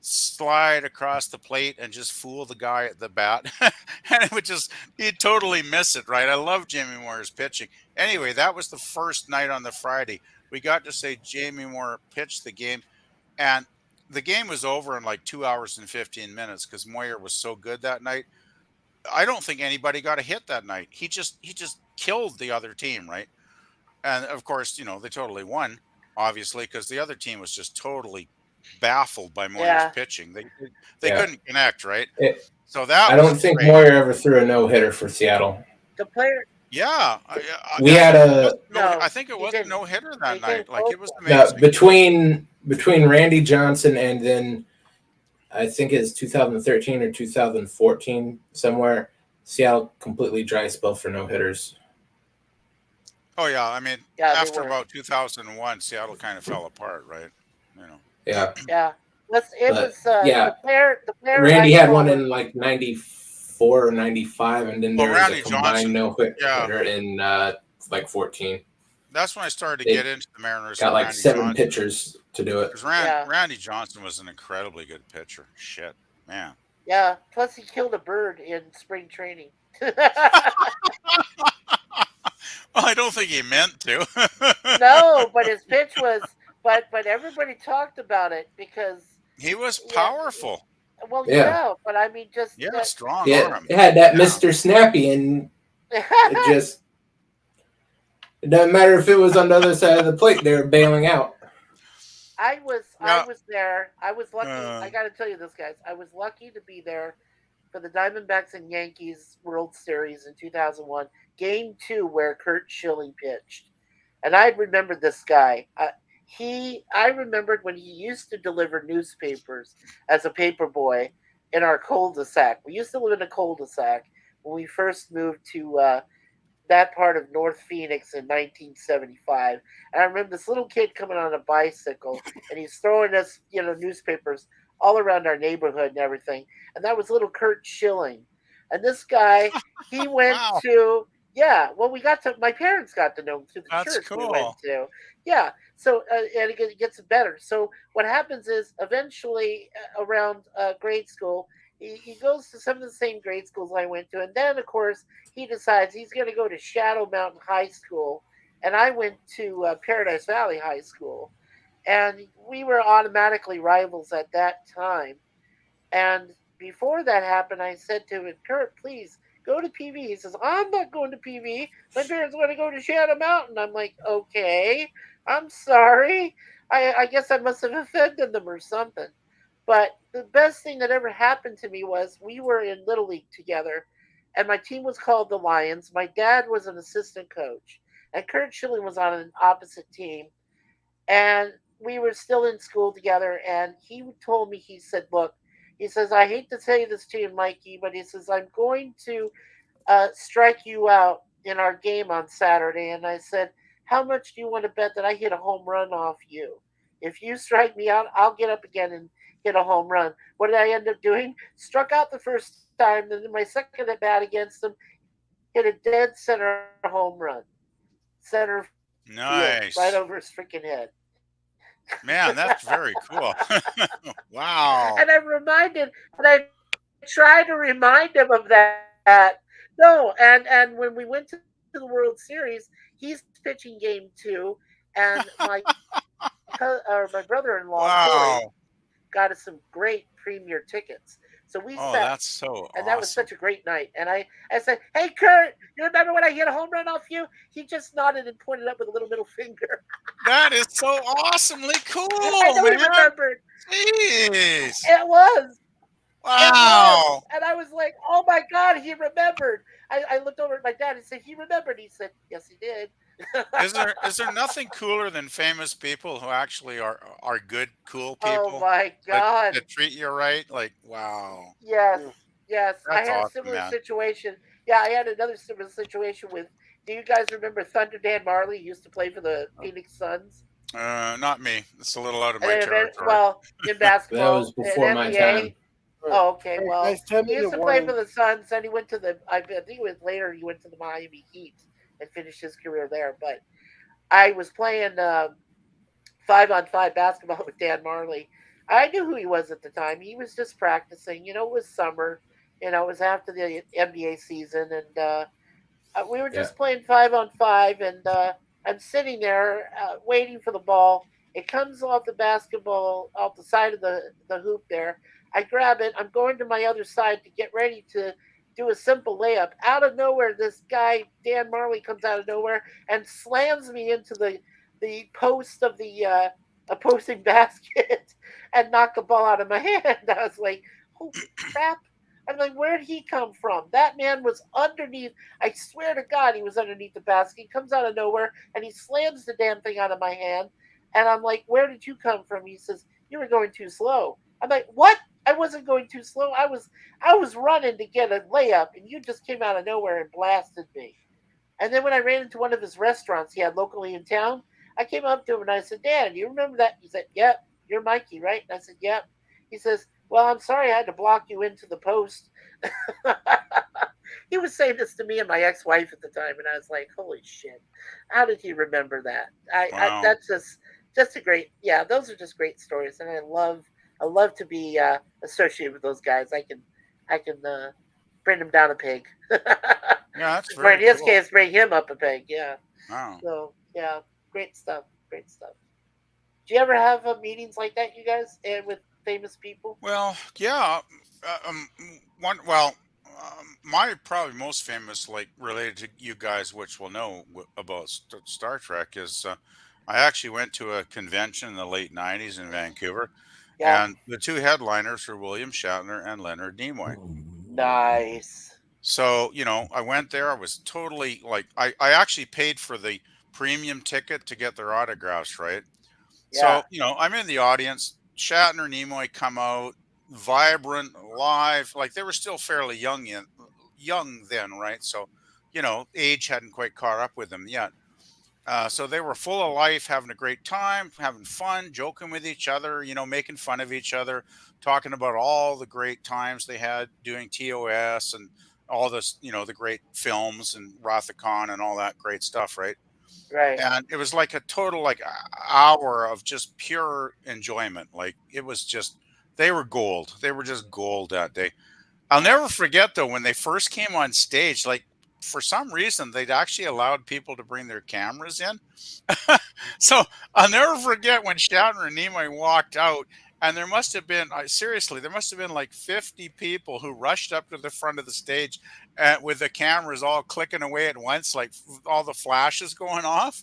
slide across the plate and just fool the guy at the bat. And it would just he'd totally miss it, right? I love Jamie Moore's pitching. Anyway, that was the first night on the Friday. We got to say Jamie Moore pitched the game, and the game was over in like 2 hours and 15 minutes because Moyer was so good that night. I don't think anybody got a hit that night. He just killed the other team, right? And of course, they totally won, obviously, because the other team was just totally baffled by Moyer's Yeah, pitching. They Yeah. couldn't connect, right? It, So that I was don't think great. Moyer ever threw a no hitter for Seattle. the player. Yeah, We I had think it was a no. No, I think it he was a didn't. no hitter He that came night. Like close. it was no amazing. between Randy Johnson and then I think it's 2013 or 2014 somewhere. Seattle completely dry spell for no hitters. Oh yeah, I mean, Yeah, they after were. about 2001, Seattle kind of fell apart, right? Yeah, Yeah, it but was yeah, the player. The player I Randy had one followed. in like '94 or '95, and then Well, there was a Randy combined Johnson, no yeah, hitter in like 14. that's when I started to get They into the Mariners got for like Randy 7 Johnson. pitchers to do it. Because Yeah, Randy Johnson was an incredibly good pitcher. Shit, man. yeah. Plus, he killed a bird in spring training. Well, I don't think he meant to. No, but his pitch was. But everybody talked about it because He was yeah. powerful. Well, Yeah, yeah, but I mean, just Yeah, strong yeah, arm. it had that Yeah. Mr. Snappy, and it just it doesn't matter if it was on the other side of the plate; they were bailing out. I was Yeah. there. I was lucky. Uh, I got to tell you this, guys. I was lucky to be there for the Diamondbacks and Yankees World Series in 2001, Game 2, where Kurt Schilling pitched, and I remembered this guy. I remembered when he used to deliver newspapers as a paper boy in our cul-de-sac. We used to live in a cul-de-sac when we first moved to that part of North Phoenix in 1975. And I remember this little kid coming on a bicycle, and he's throwing us, newspapers all around our neighborhood and everything. And that was little Kurt Schilling. And this guy, he went Wow, to, yeah, well, my parents got to know him through the that's church we went cool. to. Yeah, so, and it gets better. So what happens is eventually around grade school, he goes to some of the same grade schools I went to. And then, of course, he decides he's going to go to Shadow Mountain High School. And I went to Paradise Valley High School. And we were automatically rivals at that time. And before that happened, I said to him, Kurt, please go to PV. He says, I'm not going to PV. My parents want to go to Shadow Mountain. I'm like, okay, I'm sorry. I guess I must have offended them or something. But the best thing that ever happened to me was we were in Little League together, and my team was called the Lions. My dad was an assistant coach, and Kurt Schilling was on an opposite team. And we were still in school together, and he told me, he said, look, he says, I hate to say this to you, Mikey, but he says, I'm going to strike you out in our game on Saturday. And I said, how much do you want to bet that I hit a home run off you? If you strike me out, I'll get up again and hit a home run. What did I end up doing? Struck out the first time, and then my second at bat against him, hit a dead center home run. Center field, right Nice. over his freaking head. Man, that's very cool. Wow. And I'm reminded, and I try to remind him of that. No, and when we went to the World Series, he's pitching game 2, and my brother-in-law Billy Wow. got us some great premier tickets. So we sat, Oh, that's and so that was such a awesome. great night. And I said, "Hey, Kurt, you remember when I hit a home run off you?" He just nodded and pointed up with a little middle finger. That is so awesomely I cool, know he man. remembered. Jeez. It was. It was. Wow. And I was like, oh my God, he remembered. I looked over at my dad and said, he remembered. He said, yes, he did. Is there nothing cooler than famous people who actually are good, cool Oh people my that God. that treat you right? Like, wow. Yes. Yes. I That's had a awesome, similar man. situation. Yeah, I had another similar situation with, do you guys remember Thunder Dan Marley? He used to play for the Phoenix Suns. Not me. It's a little out of And my then, territory. well, in That was basketball, in before my time. NBA. Oh, okay. All right, Well, guys, 10 he used minute to play warning. for the Suns. Then he went to I think it was later, he went to the Miami Heat and finished his career there. But I was playing 5-on-5 basketball with Dan Marley. I knew who he was at the time. He was just practicing. It was summer. It was after the NBA season, and we were Yeah. just playing 5-on-5, and I'm sitting there waiting for the ball. It comes off the basketball off the side of the hoop there. I grab it. I'm going to my other side to get ready to do a simple layup. Out of nowhere, this guy Dan Marley comes out of nowhere and slams me into the post of the opposing basket and knocked the ball out of my hand. I was like, holy crap. I'm like, where did he come from? That man was underneath. I swear to God, he was underneath the basket. He comes out of nowhere and he slams the damn thing out of my hand. And I'm like, where did you come from? He says, you were going too slow. I'm like, what? I wasn't going too slow. I was running to get a layup, and you just came out of nowhere and blasted me. And then when I ran into one of his restaurants he had locally in town, I came up to him and I said, Dan, you remember that? He said, yep, you're Mikey, right? And I said, yep. He says, well, I'm sorry I had to block you into the post. He was saying this to me and my ex-wife at the time, and I was like, holy shit. How did he remember that? Wow. That's just a great, yeah, those are just great stories. And I love to be associated with those guys. I can bring them down a peg. Yeah, that's Or in very his cool. case, bring him up a peg. Yeah. Wow. So yeah, great stuff. Great stuff. Do you ever have meetings like that, you guys, and with famous people? Well, yeah. One. Well, my probably most famous, like related to you guys, which will know about Star Trek, is I actually went to a convention in the late '90s in Vancouver, Yeah. and the two headliners were William Shatner and Leonard Nimoy. Nice. So, I went there. I was totally like, I actually paid for the premium ticket to get their autographs, right? Yeah. So, I'm in the audience. Shatner, Nimoy come out, vibrant, live. Like they were still fairly young then, right? So age hadn't quite caught up with them yet. So they were full of life, having a great time, having fun, joking with each other, making fun of each other, talking about all the great times they had doing TOS and all this, the great films and Rathacon and all that great stuff, right? Right. And it was like a total like hour of just pure enjoyment. Like it was just they were gold. They were just gold that day. I'll never forget though when they first came on stage, like for some reason they'd actually allowed people to bring their cameras in. So I'll never forget when Shatner and Nimoy walked out, and there must have been seriously, there must have been like 50 people who rushed up to the front of the stage with the cameras all clicking away at once, like all the flashes going off.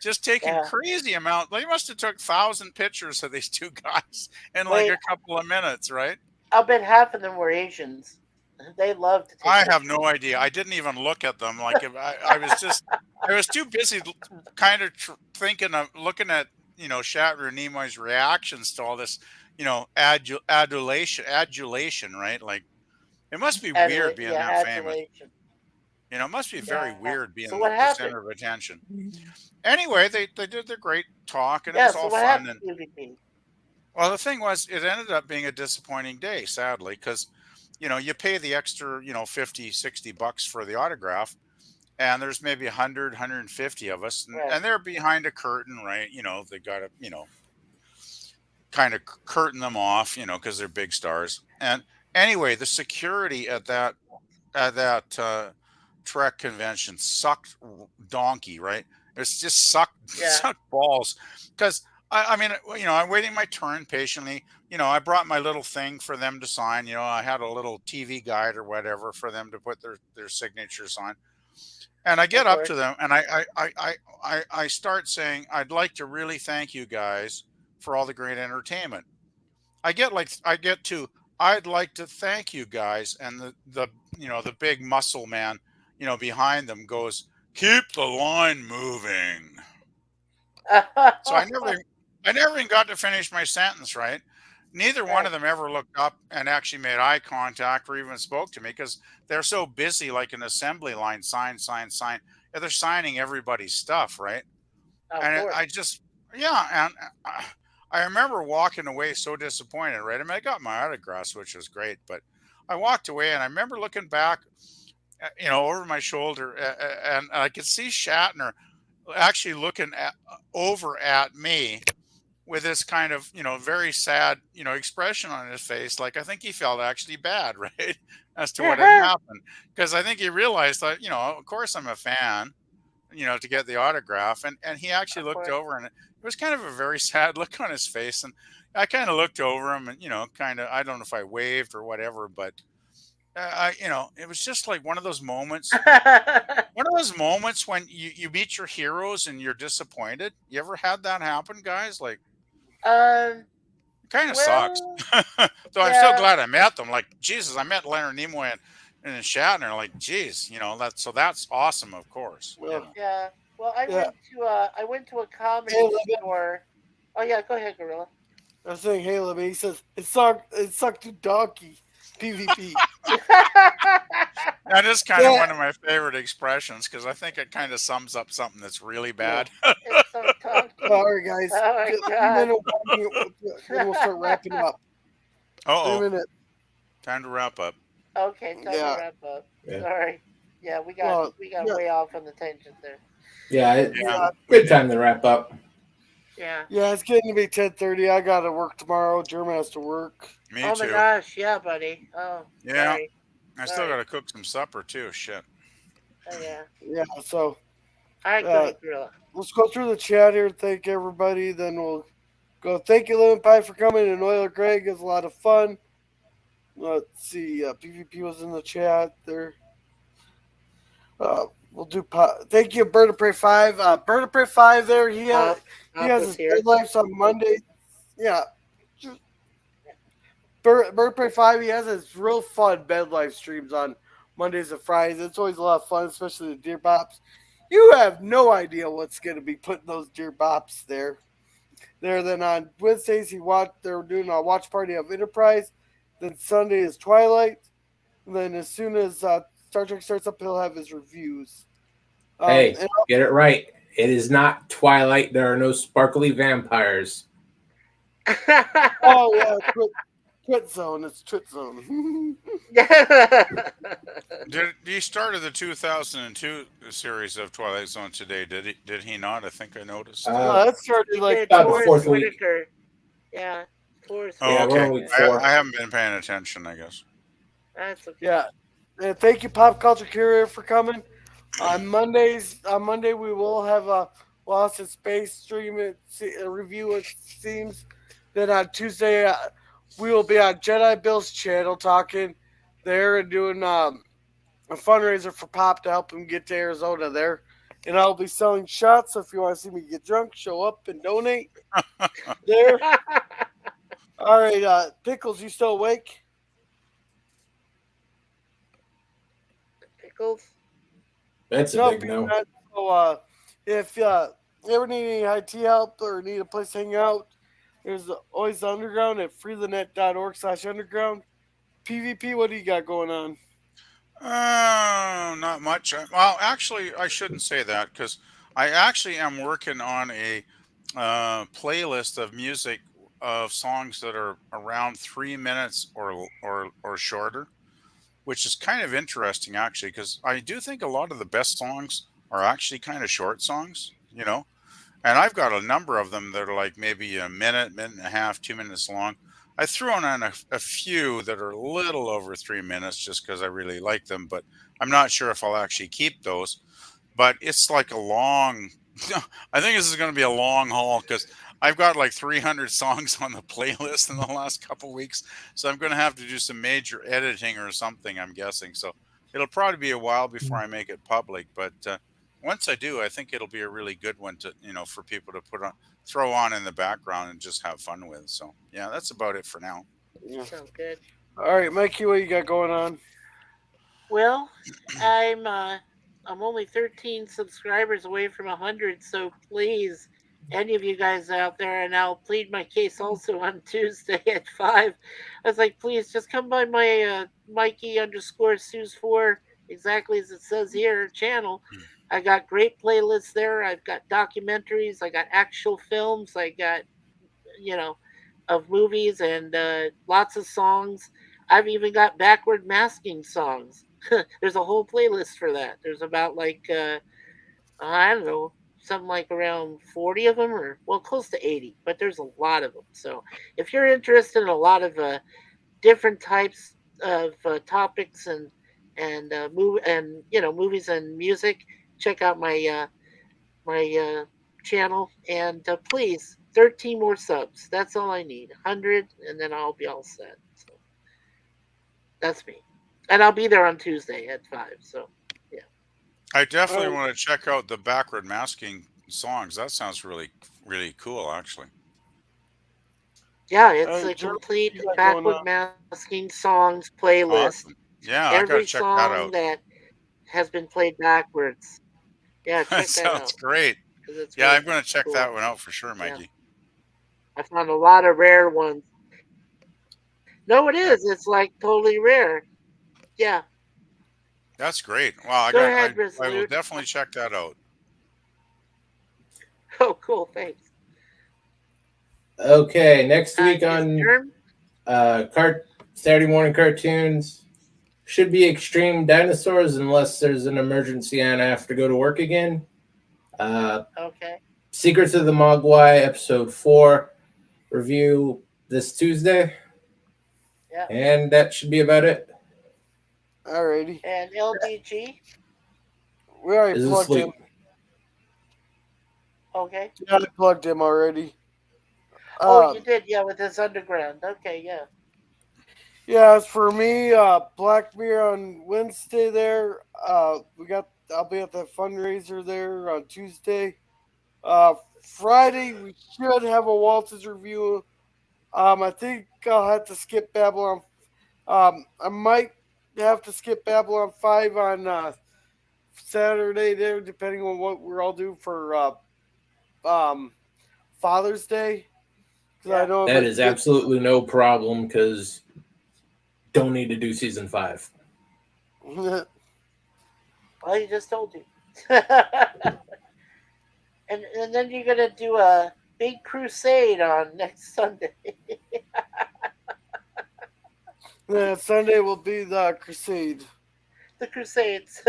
Just taking Yeah. crazy amount. They must have took 1,000 pictures of these two guys in like Wait, a couple of minutes, right? I'll bet half of them were Asians. They love to take I have pictures. no idea. I didn't even look at them. Like if I was just, I was too busy kind of thinking of looking at Shatner and Nimoy's reactions to all this, adulation, right? Like it must be weird being that famous. Adulation. It must be very Yeah. weird being So what the happened? center of attention. Anyway, they did their great talk and it Yeah. was So all what fun. happened And to PvP? well, the thing was, it ended up being a disappointing day, sadly, because you pay the extra, 50, $60 for the autograph, and there's maybe 100, 150 of us, and, Right. and they're behind a curtain, right? They got to, kind of curtain them off, because they're big stars. And anyway, the security at that Trek convention sucked donkey, right? It's just sucked Yeah. sucked balls because I mean, I'm waiting my turn patiently. I brought my little thing for them to sign. I had a little TV guide or whatever for them to put their signatures on. And I get Of up to course. them and I start saying, I'd like to really thank you guys for all the great entertainment. I get to I'd like to thank you guys, and the big muscle man behind them goes, keep the line moving. So I never even got to finish my sentence, right? Neither one Right. of them ever looked up and actually made eye contact or even spoke to me because they're so busy, like an assembly line, sign, sign, sign. Yeah, they're signing everybody's stuff, right? Of And course. I just, yeah, and I remember walking away so disappointed, right? I mean, I got my autographs, which was great, but I walked away and I remember looking back, over my shoulder, and I could see Shatner actually looking over at me with this kind of very sad expression on his face, like I think he felt actually bad, right, as to what had happened, because I think he realized that of course I'm a fan, to get the autograph, and he actually Of looked course. over and it was kind of a very sad look on his face, and I kind of looked over him and kind of, I don't know if I waved or whatever, but it was just like one of those moments when you meet your heroes and you're disappointed. You ever had that happen, guys? Like, um. it kind of sucks. Well. So I'm so Yeah. glad I met them. Like, Jesus, I met Leonard Nimoy and Shatner. Like, geez, that's awesome. Of course, Well, Yeah. Well, I yeah. went to a comedy Hey, Logan. store. Oh yeah, go ahead, Gorilla. I was saying Halo, but he says it sucked to donkey PvP. that is kind of Yeah. one of my favorite expressions because I think it kind of sums up something that's really bad. It's so donkey. All right, guys. Oh my Just a god. minute, then we'll start wrapping up. Uh A oh, minute. time to wrap up. Okay, time Yeah. to wrap up. Yeah. Sorry. Yeah, we got Well, yeah. way off on the tangent there. Yeah, it's Yeah, good time to wrap up. Yeah. Yeah, it's getting to be 10:30. I gotta work tomorrow. Jeremy has to work. me Oh my too. gosh, yeah, buddy. Oh, Yeah, sorry. I still Sorry. got to cook some supper too. Shit. Oh yeah. Yeah, so All right, go Uh, ahead, Gorilla. let's go through the chat here. Thank everybody. Then we'll go. Thank you, Lemon Pie, for coming. And Oiler Greg, it was a lot of fun. Let's see. PvP was in the chat there. We'll do. Thank you, Bird of Prey 5. Bird of Prey 5 there. He has Papa's his here. bed lives on Monday. Yeah. Bird of Prey 5, he has his real fun bed life streams on Mondays and Fridays. It's always a lot of fun, especially the deer bops. You have no idea what's going to be putting those deer bops there. Then on Wednesdays, they're doing a watch party of Enterprise. Then Sunday is Twilight. And then as soon as Star Trek starts up, he'll have his reviews. Hey, And get it right. It is not Twilight. There are no sparkly vampires. oh yeah, Twit Zone. It's Twit Zone. He started the 2002 series of Twilight Zone today? Did he not? I think I noticed. No, that started like Did about the Forrest fourth week. Whitaker. Yeah, Forrest Oh, Yeah, we're okay. on week I 4. haven't been paying attention, I guess. That's okay. yeah. And thank you, Pop Culture Courier, for coming. On Monday we will have a Lost in Space stream a review. It seems. Then on Tuesday we will be on Jedi Bill's channel talking there and doing a fundraiser for Pop to help him get to Arizona there. And I'll be selling shots, so if you want to see me get drunk, show up and donate there. All right, Pickles, you still awake? Pickles. That's a No, big no. so if you ever need any IT help or need a place to hang out, there's always the underground at freethenet.org/underground. PvP, what do you got going on? Not much. Well, actually, I shouldn't say that because I actually am working on a playlist of music of songs that are around 3 minutes or shorter, which is kind of interesting actually because I do think a lot of the best songs are actually kind of short songs, you know. And I've got a number of them that are like maybe a minute, minute and a half, 2 minutes long. I threw on a few that are a little over 3 minutes just because I really like them, but I'm not sure if I'll actually keep those. But it's like a long, I think this is going to be a long haul because I've got like 300 songs on the playlist in the last couple weeks. So I'm going to have to do some major editing or something, I'm guessing. So it'll probably be a while before I make it public. But once I do, I think it'll be a really good one to, for people to throw on in the background and just have fun with. So yeah, that's about it for now. Yeah. Sounds good. All right, Mikey, what you got going on? Well, I'm only 13 subscribers away from 100, so please, any of you guys out there, and I'll plead my case also on Tuesday at 5. I was like, please just come by my Mikey_Sues4, exactly as it says here, channel. I got great playlists there. I've got documentaries. I got actual films. I got, of movies and lots of songs. I've even got backward masking songs. There's a whole playlist for that. There's about I don't know, something like around 40 of them, or well, close to 80. But there's a lot of them. So if you're interested in a lot of different types of topics and movies and music, check out my channel. And please, 13 more subs. That's all I need. 100, and then I'll be all set. So that's me. And I'll be there on Tuesday at 5. So, yeah. I definitely want to check out the backward masking songs. That sounds really, really cool, actually. Yeah, it's a complete backward masking songs playlist. Awesome. Yeah, Every I gotta check that song out. that has been played backwards. Yeah, check That that out. sounds great. Yeah, I'm going to check that one out for sure, Mikey. Yeah. I found a lot of rare ones. No, it is. It's like totally rare. Yeah. That's great. Wow, Go ahead, I will Resolute. definitely check that out. Oh, cool. Thanks. Okay, next week on Germ? Saturday morning cartoons should be Extreme Dinosaurs unless there's an emergency and I have to go to work again. Okay. Secrets of the Mogwai episode 4 review this Tuesday. Yeah. And that should be about it. Alrighty. And LDG? We already Is plugged asleep. him. Okay. Yeah, I plugged him already. Oh, you did, yeah, with this underground. Okay, yeah. Yeah, as for me, Black Mirror on Wednesday there. I'll be at the fundraiser there on Tuesday. Friday we should have a Walters review. I think I'll have to skip Babylon. I might have to skip Babylon 5 on Saturday there, depending on what we're all doing for Father's Day. Yeah. I know That is absolutely no problem because don't need to do season 5. Well, he just told you. and then you're gonna do a big crusade on next Sunday. Sunday will be the crusade. The Crusades.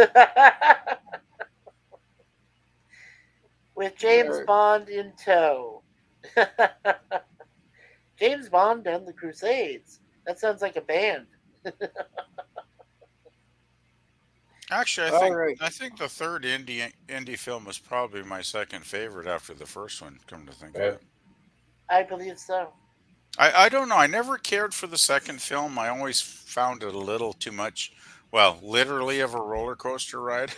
With James Alright. Bond in tow. James Bond and the Crusades. That sounds like a band. Actually, All right. I think the third indie film was probably my second favorite after the first one. Come to think of it, I believe so. I don't know. I never cared for the second film. I always found it a little too much. Well, literally of a roller coaster ride.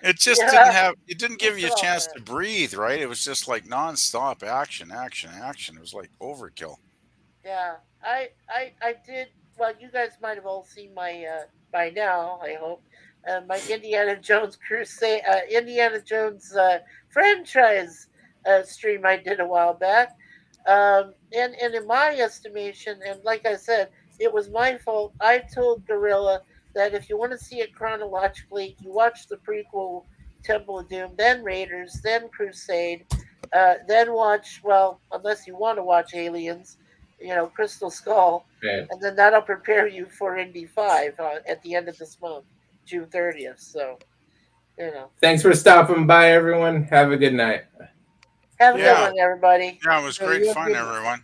It just didn't have. It didn't give you a chance to breathe, right? It was just like nonstop action, action, action. It was like overkill. Yeah, I did. Well, you guys might have all seen my by now. I hope my Indiana Jones crusade, Indiana Jones franchise stream I did a while back. And in my estimation, and like I said, it was my fault. I told Gorilla that if you want to see it chronologically, you watch the prequel Temple of Doom, then Raiders, then Crusade, then watch. Well, unless you want to watch Aliens, Crystal Skull, and then that'll prepare you for Indy 5 at the end of this month, June 30th. So, Thanks for stopping by, everyone. Have a good night. Have a good one, everybody. Yeah, it was Yeah, great you have fun, good- everyone.